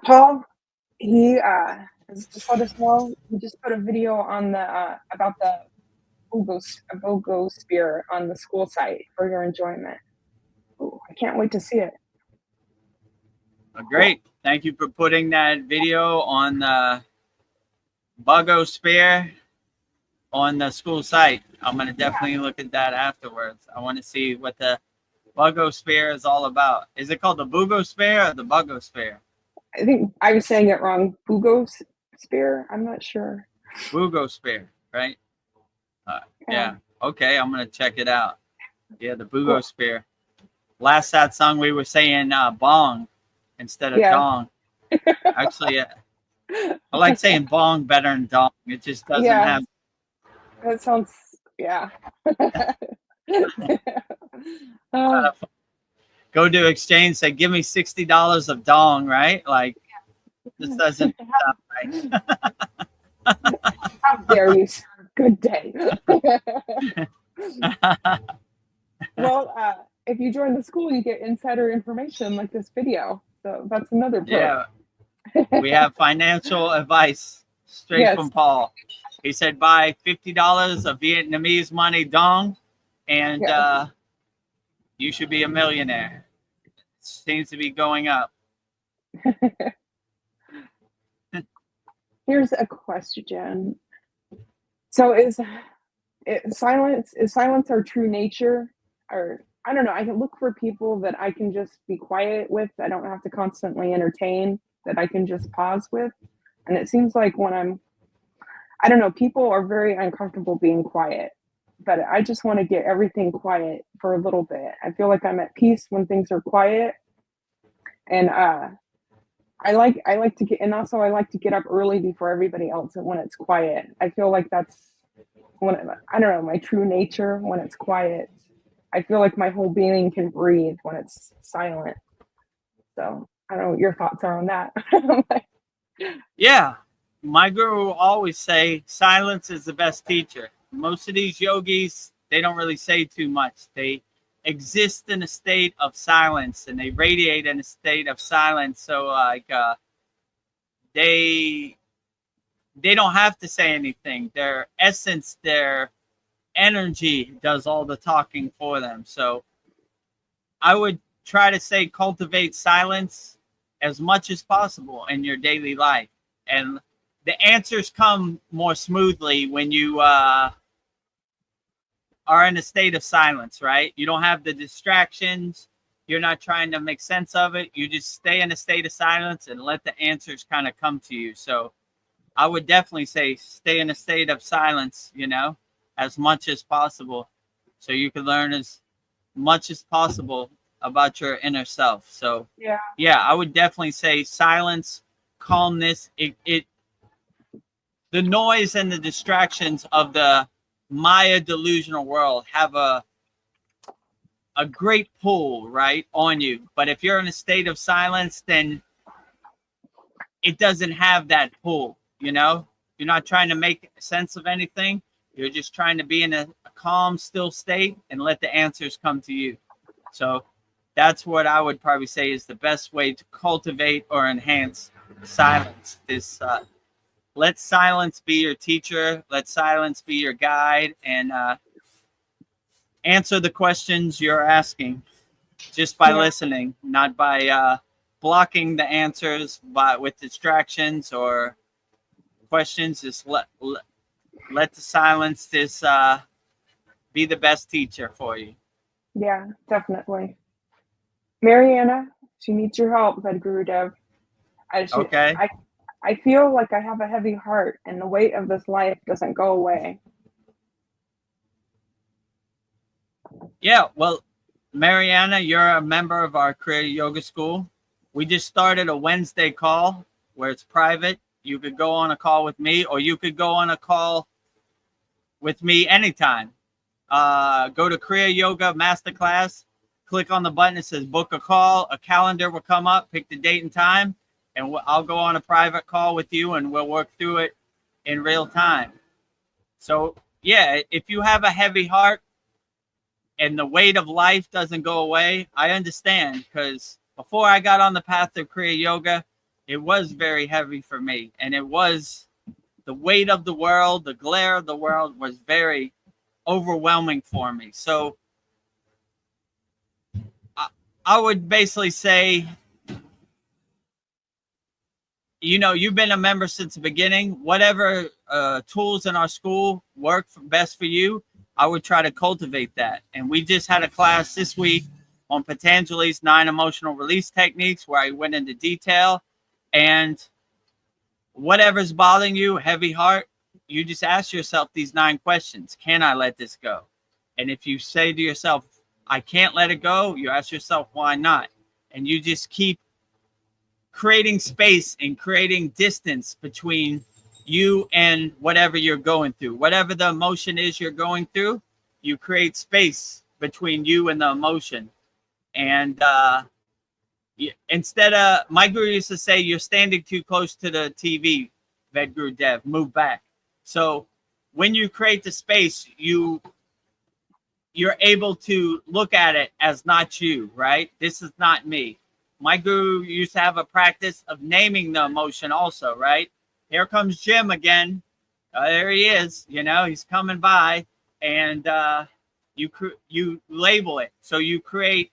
Paul, he just let us know. He just put a video on the about the BOGO spear on the school site for your enjoyment. Ooh, I can't wait to see it. Great. Thank you for putting that video on the BOGO spear on the school site. I'm going to definitely look at that afterwards. I want to see what the BOGO spear is all about. Is it called the BOGO spear or the BOGO spear? I think I was saying it wrong. BOGO spear? I'm not sure. BOGO spear, right? Yeah. Okay, I'm going to check it out. Yeah, the BOGO spear. Last that song we were saying bong instead of dong. Actually, I like saying bong better than dong. It just doesn't have. That sounds, Go to exchange, say, give me $60 of dong, right? Like, this doesn't sound right. How dare you, sir? Good day. Well, if you join the school, you get insider information like this video. So that's another perk. Yeah. We have financial advice straight from Paul. He said, buy $50 of Vietnamese money dong, and you should be a millionaire. It seems to be going up. Here's a question. So is silence our true nature? Or I don't know, I can look for people that I can just be quiet with. I don't have to constantly entertain, that I can just pause with. And it seems like when I don't know, people are very uncomfortable being quiet, but I just want to get everything quiet for a little bit. I feel like I'm at peace when things are quiet. And I like to get, and also I like to get up early before everybody else when it's quiet. I feel like that's I don't know, my true nature when it's quiet. I feel like my whole being can breathe when it's silent. So I don't know what your thoughts are on that. Yeah. My guru will always say silence is the best teacher. Most of these yogis, they don't really say too much. They exist in a state of silence and they radiate in a state of silence. So like they don't have to say anything. Their essence, their energy does all the talking for them. So I would try to say cultivate silence as much as possible in your daily life. And the answers come more smoothly when you are in a state of silence, right? You don't have the distractions. You're not trying to make sense of it. You just stay in a state of silence and let the answers kind of come to you. So I would definitely say stay in a state of silence, you know, as much as possible, so you can learn as much as possible about your inner self. So yeah, I would definitely say silence, calmness. The noise and the distractions of the Maya delusional world have a great pull, right, on you. But if you're in a state of silence, then it doesn't have that pull, you know? You're not trying to make sense of anything. You're just trying to be in a calm, still state and let the answers come to you. So that's what I would probably say is the best way to cultivate or enhance silence. Let silence be your teacher. Let silence be your guide, and answer the questions you're asking just by listening, not by blocking the answers with distractions or questions. Just let the silence be the best teacher for you. Yeah, definitely. Mariana, she needs your help, Vedagurudev. Okay. I feel like I have a heavy heart and the weight of this life doesn't go away. Yeah, well, Mariana, you're a member of our Kriya Yoga School. We just started a Wednesday call where it's private. You could go on a call with me, or you could go on a call with me anytime. Go to Kriya Yoga Masterclass, click on the button that says book a call. A calendar will come up, pick the date and time, and I'll go on a private call with you and we'll work through it in real time. So yeah, if you have a heavy heart and the weight of life doesn't go away, I understand, because before I got on the path of Kriya Yoga, it was very heavy for me. And it was the weight of the world, the glare of the world was very overwhelming for me. So I would basically say, you know, you've been a member since the beginning. Whatever tools in our school work best for you, I would try to cultivate that. And we just had a class this week on Patanjali's 9 emotional release techniques where I went into detail. And whatever's bothering you, heavy heart, you just ask yourself these 9 questions. Can I let this go? And if you say to yourself, I can't let it go, you ask yourself, why not? And you just keep creating space and creating distance between you and whatever you're going through. Whatever the emotion is you're going through, you create space between you and the emotion. And instead of, my guru used to say, you're standing too close to the TV, Vedagurudev, move back. So when you create the space, you're able to look at it as not you, right? This is not me. My guru used to have a practice of naming the emotion also, right? Here comes Jim again. There he is. You know, he's coming by, and you label it. So you create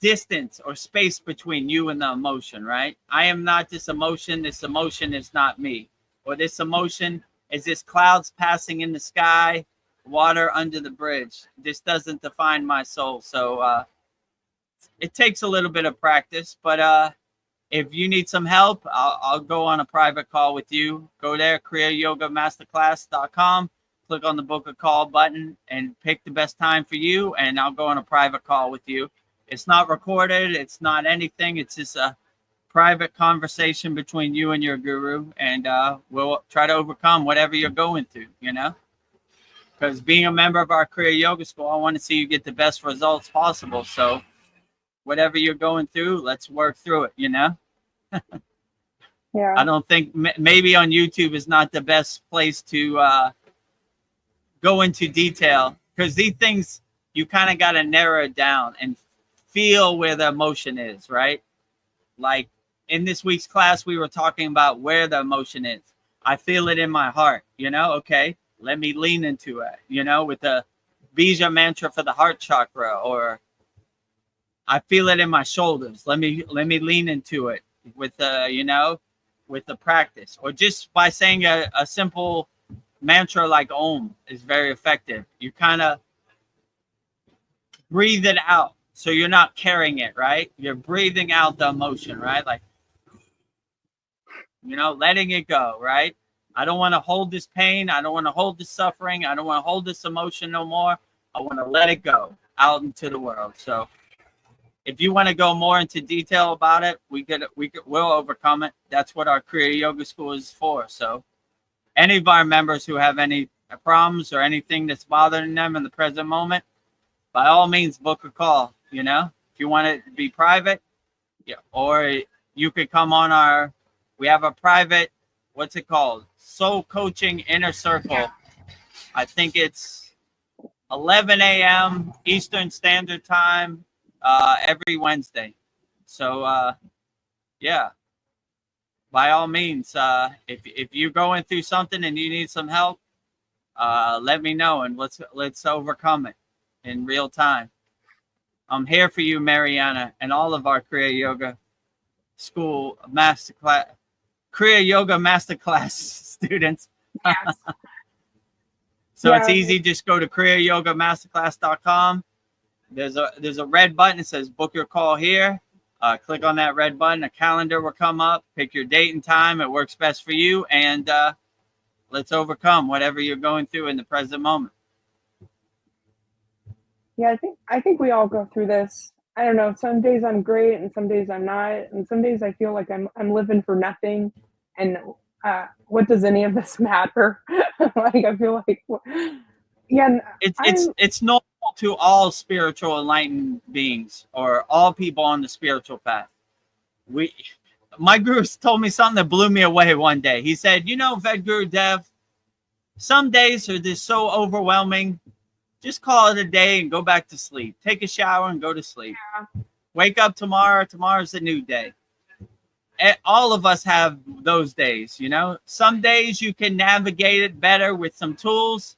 distance or space between you and the emotion, right? I am not this emotion. This emotion is not me. Or this emotion is this clouds passing in the sky, water under the bridge. This doesn't define my soul. So it takes a little bit of practice, but if you need some help, I'll go on a private call with you. Go there, kriyayogamasterclass.com. Click on the book a call button and pick the best time for you, and I'll go on a private call with you. It's not recorded. It's not anything. It's just a private conversation between you and your guru, and we'll try to overcome whatever you're going through, you know? Because being a member of our Kriya Yoga School, I want to see you get the best results possible. So whatever you're going through, let's work through it, you know? Yeah. I don't think maybe on YouTube is not the best place to go into detail, because these things, you kind of got to narrow it down and feel where the emotion is, right? Like in this week's class, we were talking about where the emotion is. I feel it in my heart, you know? Okay, let me lean into it, you know, with the Bija mantra for the heart chakra, or I feel it in my shoulders. Let me lean into it with, you know, with the practice, or just by saying a simple mantra like Om is very effective. You kind of breathe it out, so you're not carrying it, right? You're breathing out the emotion, right? Like, letting it go, right? I don't want to hold this pain. I don't want to hold this suffering. I don't want to hold this emotion no more. I want to let it go out into the world. So if you want to go more into detail about it, we'll overcome it. That's what our Kriya Yoga School is for. So any of our members who have any problems or anything that's bothering them in the present moment, by all means, book a call. If you want it to be private, or you could come on we have a private, what's it called? Soul Coaching Inner Circle. I think it's 11 a.m. Eastern Standard Time every Wednesday. So, by all means, if you're going through something and you need some help, let me know, and let's overcome it in real time. I'm here for you, Mariana, and all of our Kriya Yoga School Masterclass, Kriya Yoga Masterclass students. Yes. So it's easy. Just go to kriyayogamasterclass.com. There's a red button that says book your call here. Click on that red button. A calendar will come up. Pick your date and time. It works best for you. And let's overcome whatever you're going through in the present moment. Yeah, I think we all go through this. I don't know. Some days I'm great, and some days I'm not, and some days I feel like I'm living for nothing. And what does any of this matter? Like, I feel like, yeah. It's normal to all spiritual enlightened beings, or all people on the spiritual path. My guru told me something that blew me away one day. He said, Vedagurudev, some days are just so overwhelming. Just call it a day and go back to sleep. Take a shower and go to sleep. Yeah. Wake up tomorrow. Tomorrow's a new day. All of us have those days, Some days you can navigate it better with some tools.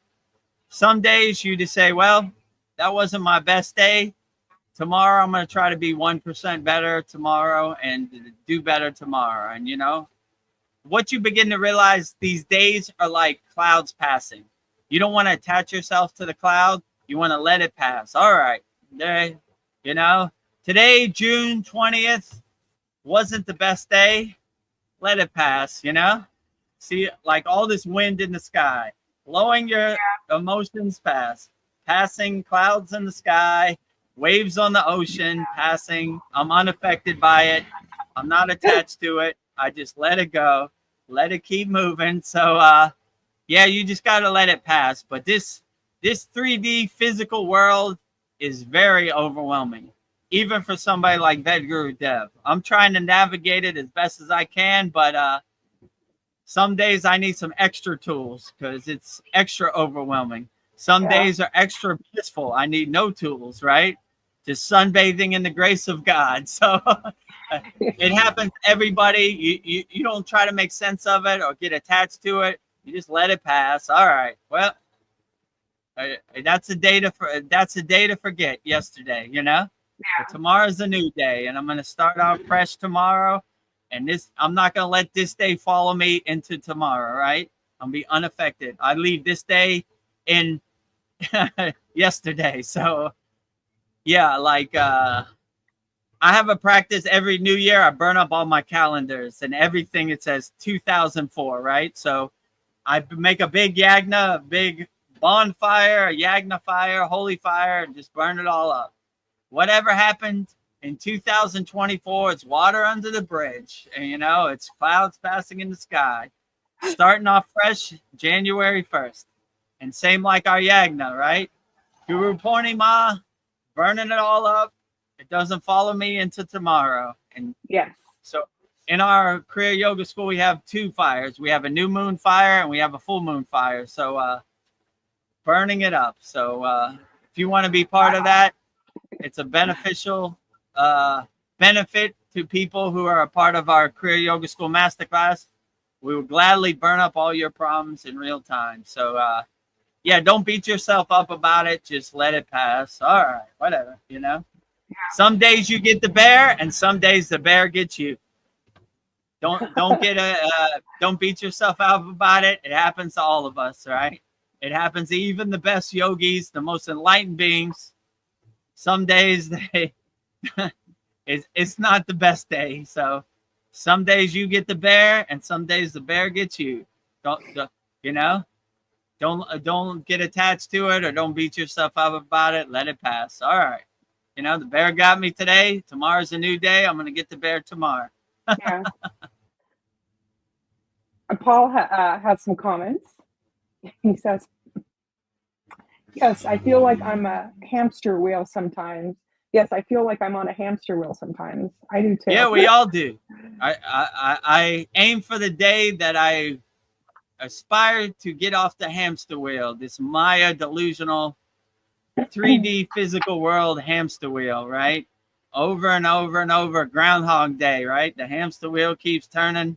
Some days you just say, well, that wasn't my best day. Tomorrow I'm going to try to be 1% better tomorrow and do better tomorrow. And, what you begin to realize, these days are like clouds passing. You don't want to attach yourself to the cloud. You want to let it pass. All right. Today, June 20th, wasn't the best day. Let it pass, See, like all this wind in the sky, blowing your emotions past, passing clouds in the sky, waves on the ocean, passing. I'm unaffected by it. I'm not attached to it. I just let it go. Let it keep moving. So, you just got to let it pass. But this 3D physical world is very overwhelming, even for somebody like Vedagurudev. I'm trying to navigate it as best as I can, but some days I need some extra tools because it's extra overwhelming. Some days are extra blissful. I need no tools, right? Just sunbathing in the grace of God. So it happens to everybody. You don't try to make sense of it or get attached to it. You just let it pass. All right. Well, that's a day to forget yesterday, But tomorrow's a new day, and I'm going to start out fresh tomorrow. And I'm not going to let this day follow me into tomorrow, right? I'm be unaffected. I leave this day in yesterday. So, I have a practice every new year. I burn up all my calendars and everything. It says 2004, right? So I make a big yagna, a big bonfire, a yagna fire, holy fire, and just burn it all up. Whatever happened in 2024, it's water under the bridge. And, it's clouds passing in the sky. Starting off fresh January 1st. And same like our yagna, right? Guru Purnima, burning it all up. It doesn't follow me into tomorrow. And so in our Kriya Yoga School, we have two fires. We have a new moon fire and we have a full moon fire. So burning it up. So if you want to be part of that, it's a beneficial benefit to people who are a part of our Kriya Yoga School Masterclass. We will gladly burn up all your problems in real time. So don't beat yourself up about it. Just let it pass. All right, whatever, Some days you get the bear and some days the bear gets you. Don't get don't beat yourself up about it. It happens to all of us, right? It happens to even the best yogis, the most enlightened beings. Some days it's not the best day. So some days you get the bear, and some days the bear gets you. Don't you know? Don't get attached to it, or don't beat yourself up about it. Let it pass. All right. You know, the bear got me today. Tomorrow's a new day. I'm going to get the bear tomorrow. Yeah. Paul has some comments. He says, yes, I feel like I'm a hamster wheel sometimes. Yes, I feel like I'm on a hamster wheel sometimes. I do too. Yeah, we all do. I aim for the day that I aspire to get off the hamster wheel, this Maya delusional 3D physical world hamster wheel, right? Over and over and over, Groundhog Day, right? The hamster wheel keeps turning.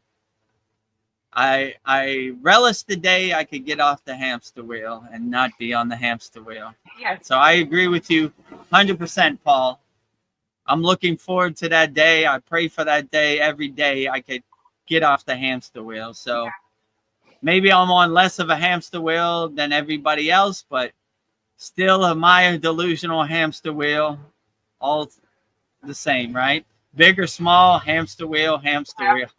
I relish the day I could get off the hamster wheel and not be on the hamster wheel. Yes. So I agree with you 100%, Paul. I'm looking forward to that day. I pray for that day every day I could get off the hamster wheel. So maybe I'm on less of a hamster wheel than everybody else, but still a Maya delusional hamster wheel, all the same, right? Big or small, hamster wheel, hamster wheel.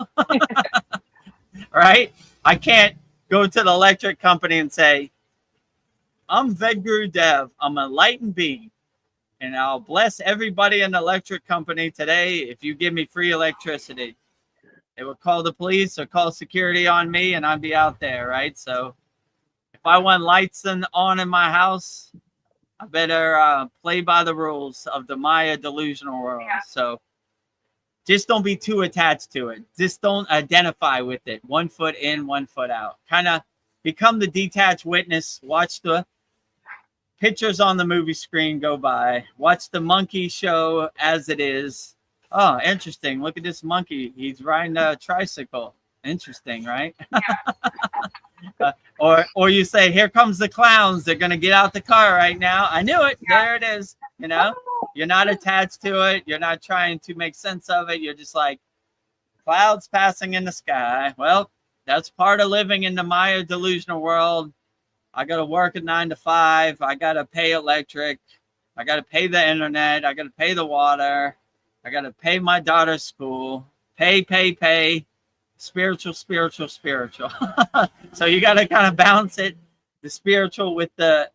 Right? I can't go to the electric company and say, I'm Vedagurudev. I'm an enlightened being, and I'll bless everybody in the electric company today if you give me free electricity. It would call the police or call security on me, and I'd be out there, right? So if I want lights on in my house, I better play by the rules of the Maya delusional world. Yeah. So just don't be too attached to it. Just don't identify with it. 1 foot in, 1 foot out. Kind of become the detached witness. Watch the pictures on the movie screen go by. Watch the monkey show as it is. Oh, interesting. Look at this monkey. He's riding a tricycle. Interesting, right? Yeah. Or you say, here comes the clowns. They're going to get out the car right now. I knew it. Yeah. There it is. You know, you're not attached to it. You're not trying to make sense of it. You're just like clouds passing in the sky. Well, that's part of living in the Maya delusional world. I got to work at 9 to 5. I got to pay electric. I got to pay the internet. I got to pay the water. I got to pay my daughter's school. Pay. Spiritual. So you got to kind of balance it, the spiritual with the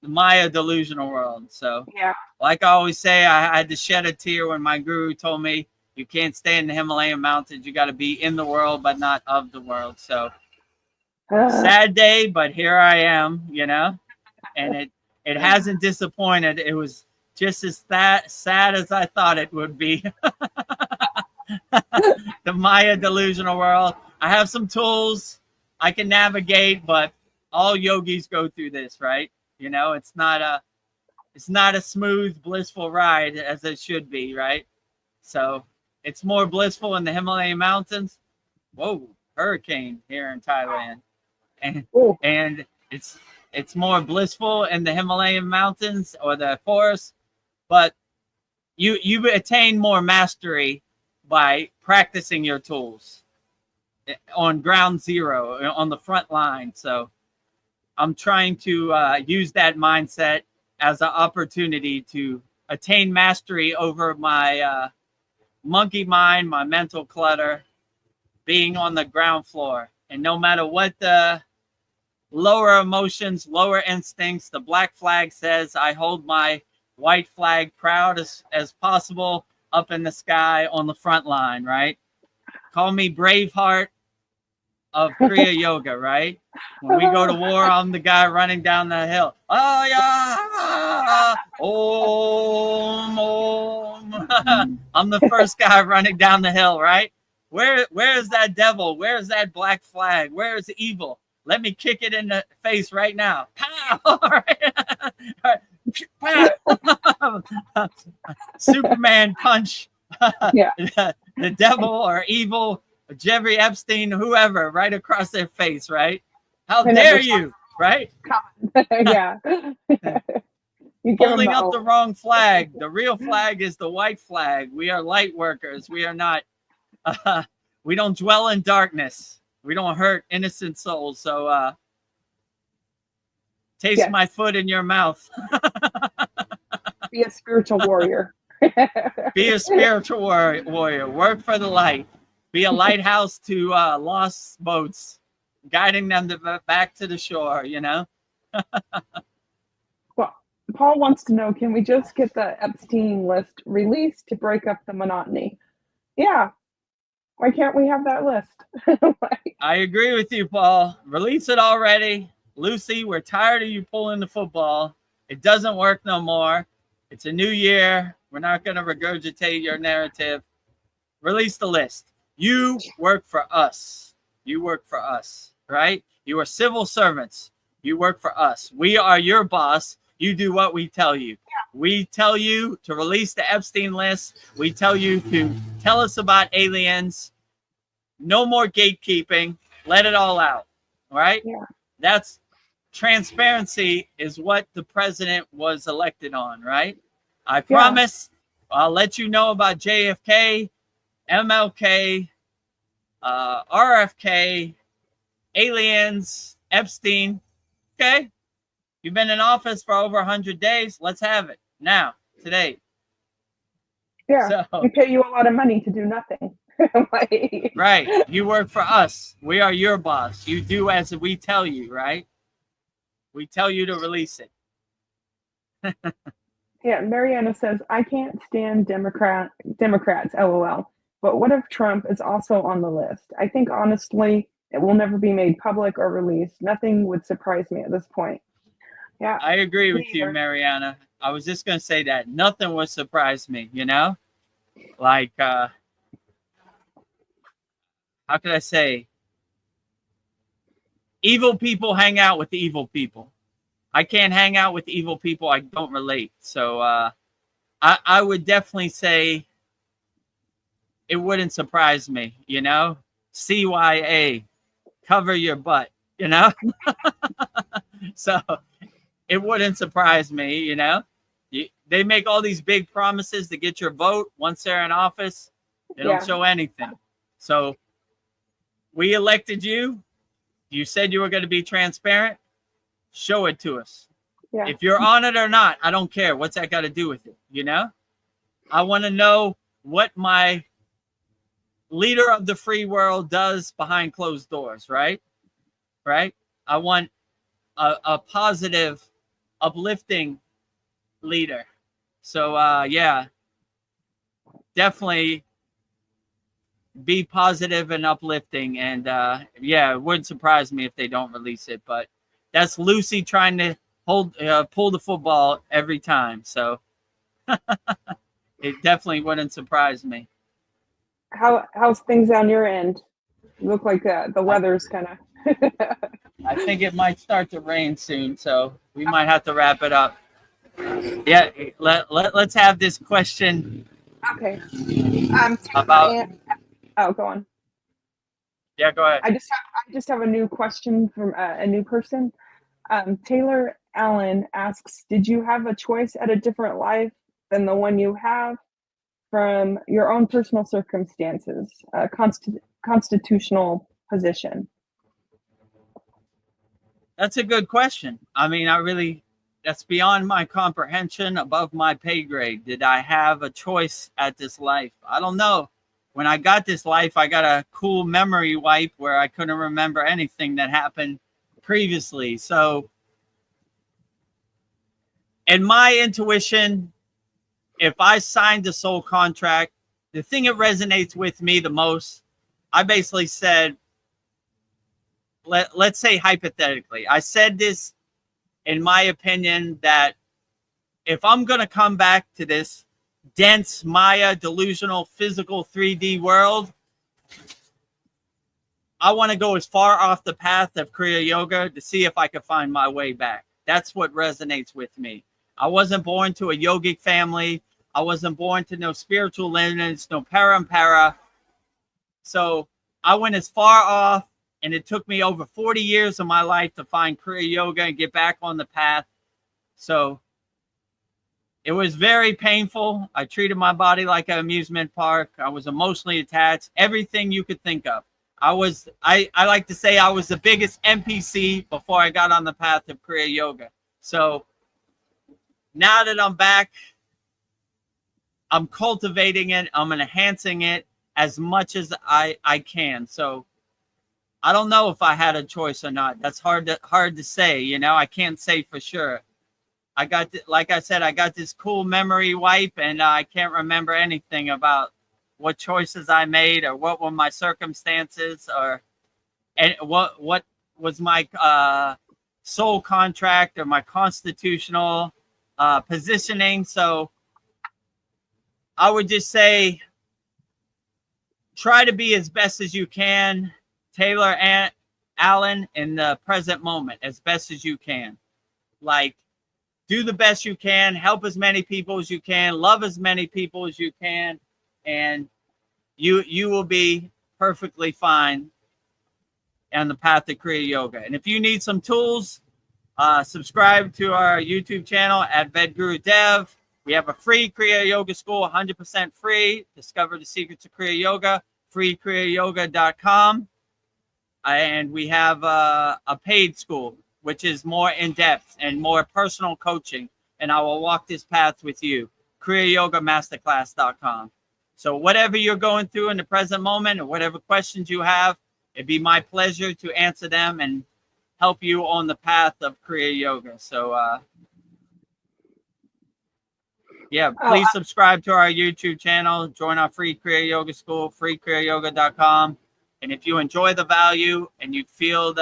Maya delusional world. So yeah, like I always say, I had to shed a tear when my guru told me you can't stay in the Himalayan mountains. You got to be in the world, but not of the world. So sad day, but here I am, you know, and it hasn't disappointed. It was just as sad as I thought it would be. The Maya delusional world. I have some tools I can navigate, but all yogis go through this, right? You know, it's not a smooth, blissful ride as it should be, right? So it's more blissful in the Himalayan mountains. Whoa, hurricane here in Thailand. And it's more blissful in the Himalayan mountains or the forest, but you attain more mastery by practicing your tools on ground zero, on the front line. So I'm trying to use that mindset as an opportunity to attain mastery over my monkey mind, my mental clutter, being on the ground floor. And no matter what the lower emotions, lower instincts, the black flag says, I hold my white flag proud as possible up in the sky on the front line, right? Call me Braveheart of Kriya Yoga, right? When we go to war, I'm the guy running down the hill. Oh, yeah. Om. I'm the first guy running down the hill, right? Where is that devil? Where is that black flag? Where is evil? Let me kick it in the face right now. Pow! All right. Superman punch. Yeah. The devil or evil, Jeffrey Epstein, whoever, right across their face, right? How dare you, right? Yeah. Holding up the wrong flag. The real flag is the white flag. We are light workers. We are not We don't dwell in darkness. We don't hurt innocent souls. So taste my foot in your mouth. Be a spiritual warrior. Be a spiritual warrior. Work for the light. Be a lighthouse to lost boats, guiding them back to the shore, you know? Well, Paul wants to know, can we just get the Epstein list released to break up the monotony? Yeah. Why can't we have that list? I agree with you, Paul. Release it already. Lucy, we're tired of you pulling the football. It doesn't work no more. It's a new year. We're not going to regurgitate your narrative. Release the list. You work for us. You work for us, right? You are civil servants. You work for us. We are your boss. You do what we tell you. We tell you to release the Epstein list. We tell you to tell us about aliens. No more gatekeeping. Let it all out. All right? Yeah. That's transparency is what the president was elected on, right? I promise I'll let you know about JFK, MLK, RFK, aliens, Epstein. Okay? You've been in office for over 100 days. Let's have it now, today. Yeah. So, we pay you a lot of money to do nothing. right. You work for us. We are your boss. You do as we tell you, right? We tell you to release it. Yeah, Mariana says, I can't stand Democrats, LOL. But what if Trump is also on the list? I think, honestly, it will never be made public or released. Nothing would surprise me at this point. Yeah. I agree with you, Mariana. I was just going to say that. Nothing would surprise me, you know? Like, how could I say? Evil people hang out with evil people. I can't hang out with evil people. I don't relate. So I would definitely say it wouldn't surprise me, you know? CYA, cover your butt, you know? So it wouldn't surprise me, you know? They make all these big promises to get your vote once they're in office. They don't show anything. So we elected you. You said you were going to be transparent. Show it to us. Yeah. If you're on it or not, I don't care. What's that got to do with it? You know, I want to know what my leader of the free world does behind closed doors. Right. Right. I want a positive, uplifting leader. So, yeah, definitely be positive and uplifting. And, yeah, it wouldn't surprise me if they don't release it, but that's Lucy trying to pull the football every time. So it definitely wouldn't surprise me. How's things on your end? You look like the weather's kind of. I think it might start to rain soon, so we might have to wrap it up. Yeah, let's have this question. Okay. About. Go on. Yeah, go ahead. I just have a new question from a new person. Taylor Allen asks, did you have a choice at a different life than the one you have from your own personal circumstances, constitutional position? That's a good question. I mean, that's beyond my comprehension, above my pay grade. Did I have a choice at this life? I don't know. When I got this life, I got a cool memory wipe where I couldn't remember anything that happened previously. So in my intuition, if I signed the soul contract, the thing that resonates with me the most, I basically said, let's say hypothetically, I said this in my opinion that if I'm going to come back to this dense Maya delusional physical 3D world, I want to go as far off the path of Kriya Yoga to see if I can find my way back. That's what resonates with me. I wasn't born to a yogic family. I wasn't born to no spiritual lineage, no parampara. So I went as far off, and it took me over 40 years of my life to find Kriya Yoga and get back on the path. So It was very painful. I treated my body like an amusement park. I was emotionally attached. Everything you could think of. I like to say I was the biggest NPC before I got on the path of Kriya Yoga. So now that I'm back, I'm cultivating it. I'm enhancing it as much as I can. So I don't know if I had a choice or not. That's hard to say. You know, I can't say for sure. Like I said, I got this cool memory wipe, and I can't remember anything about what choices I made or what were my circumstances and what was my soul contract or my constitutional positioning. So I would just say, try to be as best as you can, Taylor and Alan, in the present moment as best as you can. Like, do the best you can, help as many people as you can, love as many people as you can, and you will be perfectly fine on the path of Kriya Yoga. And if you need some tools, subscribe to our YouTube channel at Vedagurudev. We have a free Kriya Yoga school, 100% free. Discover the secrets of Kriya Yoga, freekriyayogamasterclass.com. And we have a paid school, which is more in-depth and more personal coaching. And I will walk this path with you, kriyayogamasterclass.com. So whatever you're going through in the present moment or whatever questions you have, it'd be my pleasure to answer them and help you on the path of Kriya Yoga. So, yeah, please subscribe to our YouTube channel. Join our free Kriya Yoga school, freekriyayoga.com. And if you enjoy the value and you feel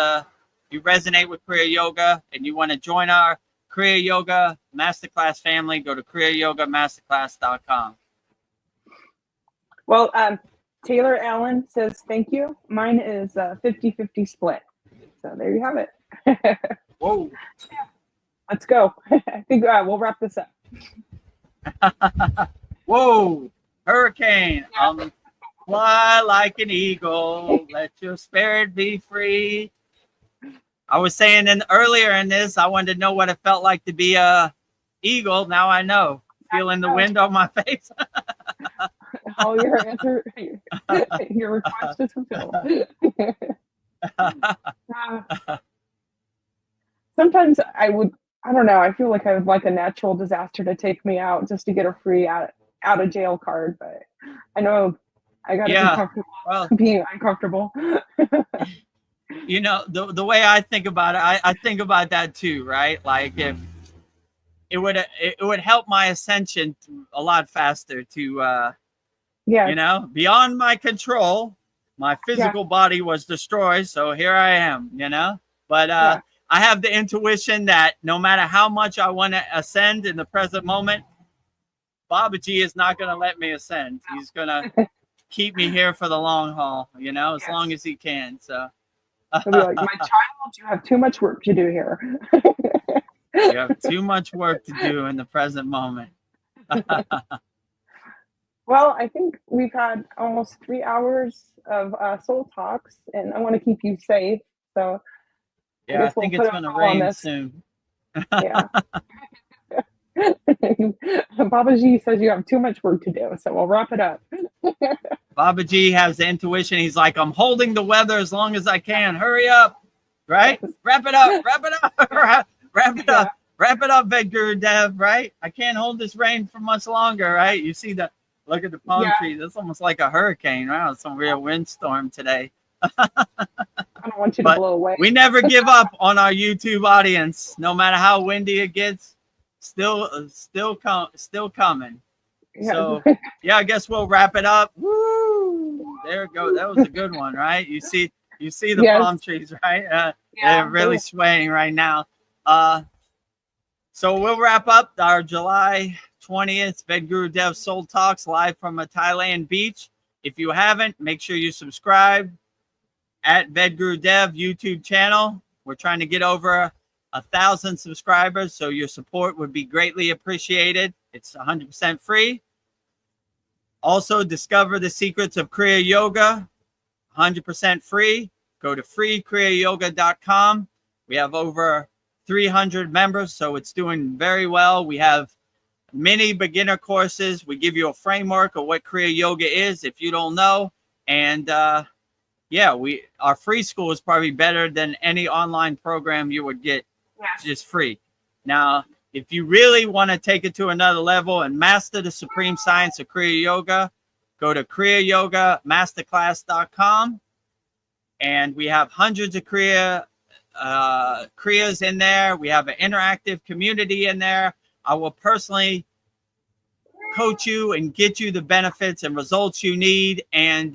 you resonate with Kriya Yoga and you want to join our Kriya Yoga Masterclass family, go to kriyayogamasterclass.com. Well, Taylor Allen says thank you. Mine is a 50-50 split. So there you have it. Whoa. Let's go. I think we'll wrap this up. Whoa. Hurricane. Fly like an eagle. Let your spirit be free. I was saying earlier in this, I wanted to know what it felt like to be a eagle. Now I know. Feeling the wind on my face. All your answer, your request is fulfilled. Sometimes I don't know. I feel like I would like a natural disaster to take me out just to get a free out of jail card. But I know I got to be comfortable being uncomfortable. You know, the way I think about it, I think about that too, right? Like if it would help my ascension a lot faster to, you know, beyond my control. My physical body was destroyed, so here I am, you know. But I have the intuition that no matter how much I want to ascend in the present moment, Babaji is not going to let me ascend. He's going to keep me here for the long haul, you know, as long as he can. So. He'll be like, my child, you have too much work to do here. You have too much work to do in the present moment. Well, I think we've had almost 3 hours of soul talks, and I want to keep you safe. So yeah, I think it's going to rain soon. Yeah. Babaji says you have too much work to do, so we'll wrap it up. Babaji has the intuition. He's like, I'm holding the weather as long as I can. Hurry up, right? Wrap it up, wrap it up, wrap it up, wrap it up, Vedagurudev, right? I can't hold this rain for much longer, right? You see look at the palm trees. It's almost like a hurricane, right? It's some real windstorm today. I don't want you to blow away. We never give up on our YouTube audience, no matter how windy it gets. Still coming. Yeah. So yeah, I guess we'll wrap it up. Woo! There it goes. That was a good one, right? You see the palm trees, right? They're really swaying right now. So we'll wrap up our July 20th Vedagurudev Soul Talks live from a Thailand beach. If you haven't, make sure you subscribe at Vedagurudev YouTube channel. We're trying to get over 1,000 subscribers, so your support would be greatly appreciated. It's 100% free. Also, discover the secrets of Kriya Yoga, 100% free. Go to freekriyayoga.com. We have over 300 members, so it's doing very well. We have mini beginner courses. We give you a framework of what Kriya Yoga is if you don't know. And yeah, our free school is probably better than any online program you would get. Just free. Now, if you really want to take it to another level and master the supreme science of Kriya Yoga, go to kriyayogamasterclass.com. And we have hundreds of Kriyas in there. We have an interactive community in there. I will personally coach you and get you the benefits and results you need. And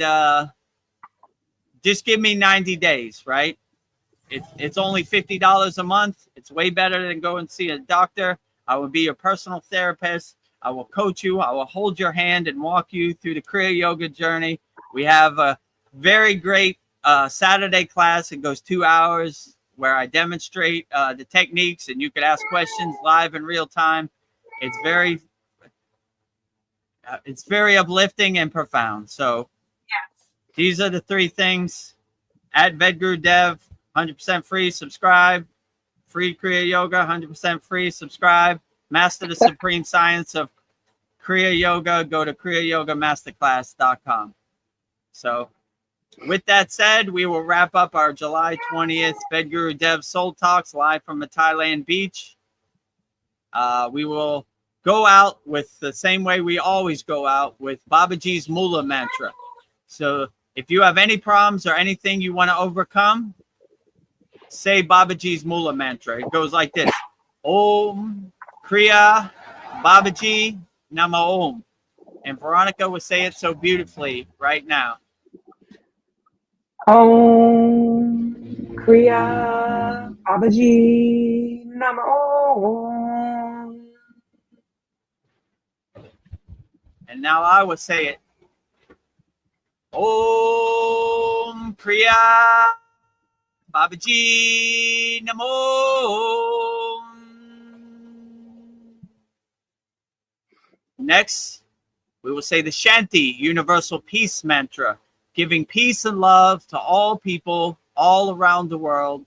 just give me 90 days, right? It's only $50 a month. It's way better than go and see a doctor. I will be your personal therapist. I will coach you. I will hold your hand and walk you through the Kriya Yoga journey. We have a very great Saturday class. It goes 2 hours where I demonstrate the techniques and you can ask questions live in real time. It's very uplifting and profound. So these are the 3 things. At Vedagurudev, 100% free, subscribe. Free Kriya Yoga, 100% free, subscribe. Master the supreme science of Kriya Yoga, go to kriyayogamasterclass.com. So with that said, we will wrap up our July 20th Vedagurudev Soul Talks live from a Thailand beach. We will go out with the same way we always go out, with Babaji's Mula mantra. So if you have any problems or anything you want to overcome, say Babaji's Mula mantra. It goes like this. Om Kriya Babaji Nama Om. And Veronica will say it so beautifully right now. Om Kriya Babaji Nama Om. And now I will say it. Om Kriya Babaji Namo. Next, we will say the Shanti Universal Peace Mantra, giving peace and love to all people all around the world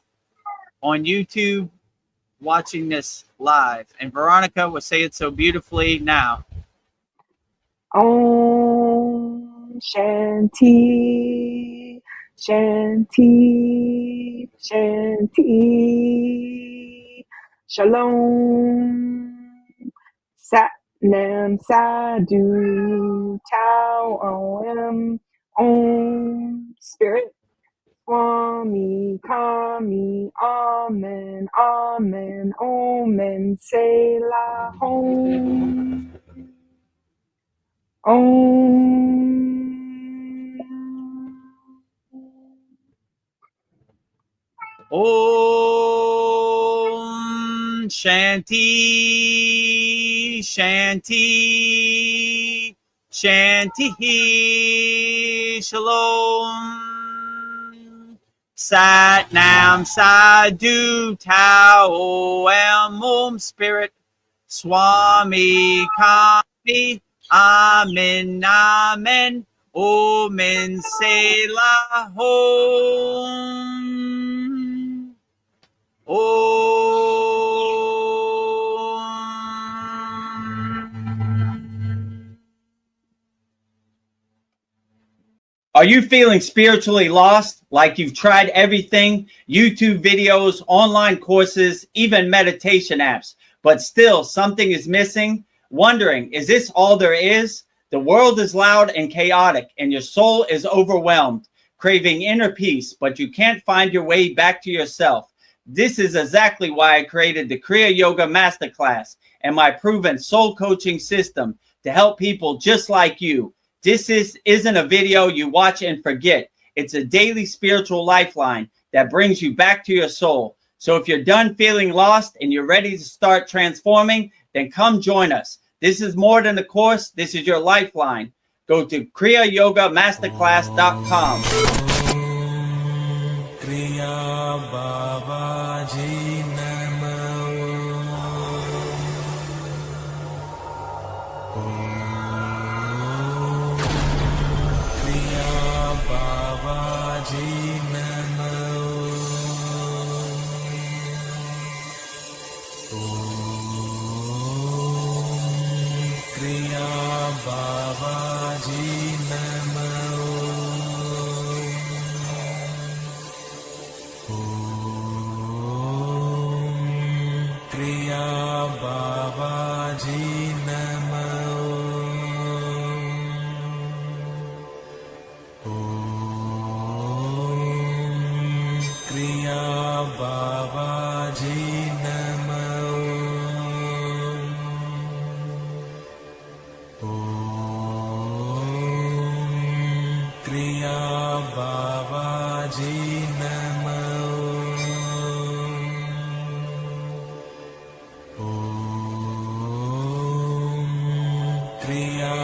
on YouTube, watching this live. And Veronica will say it so beautifully now. Om Shanti, Shanti, Shanti, Shalom, Sat Nam Sadhu, Tao Om, Om, Spirit, Swami, Kami, Amen, Amen, Omen, Selah, Om. Om Shanti, Shanti, Shanti, Shalom, Sat Nam Sadhu, Tao Om, Spirit, Swami, Kami, Amen, Amen, Omen, Selah, Om, Om. Are you feeling spiritually lost? Like you've tried everything? YouTube videos, online courses, even meditation apps, but still something is missing? Wondering, is this all there is? The world is loud and chaotic, and your soul is overwhelmed, craving inner peace, but you can't find your way back to yourself. This is exactly why I created the Kriya Yoga Masterclass and my proven soul coaching system to help people just like you. This isn't a video you watch and forget. It's a daily spiritual lifeline that brings you back to your soul. So if you're done feeling lost and you're ready to start transforming, then come join us. This is more than a course. This is your lifeline. Go to kriyayogamasterclass.com. Kriya Babaji Nama. Kriya Babaji Nama. बाबाजी नमो ओम क्रिया बाबाजी नमो ओम क्रिया बाबाजी नमो ओम क्रिया बाबाजी नमो ओम क्रिया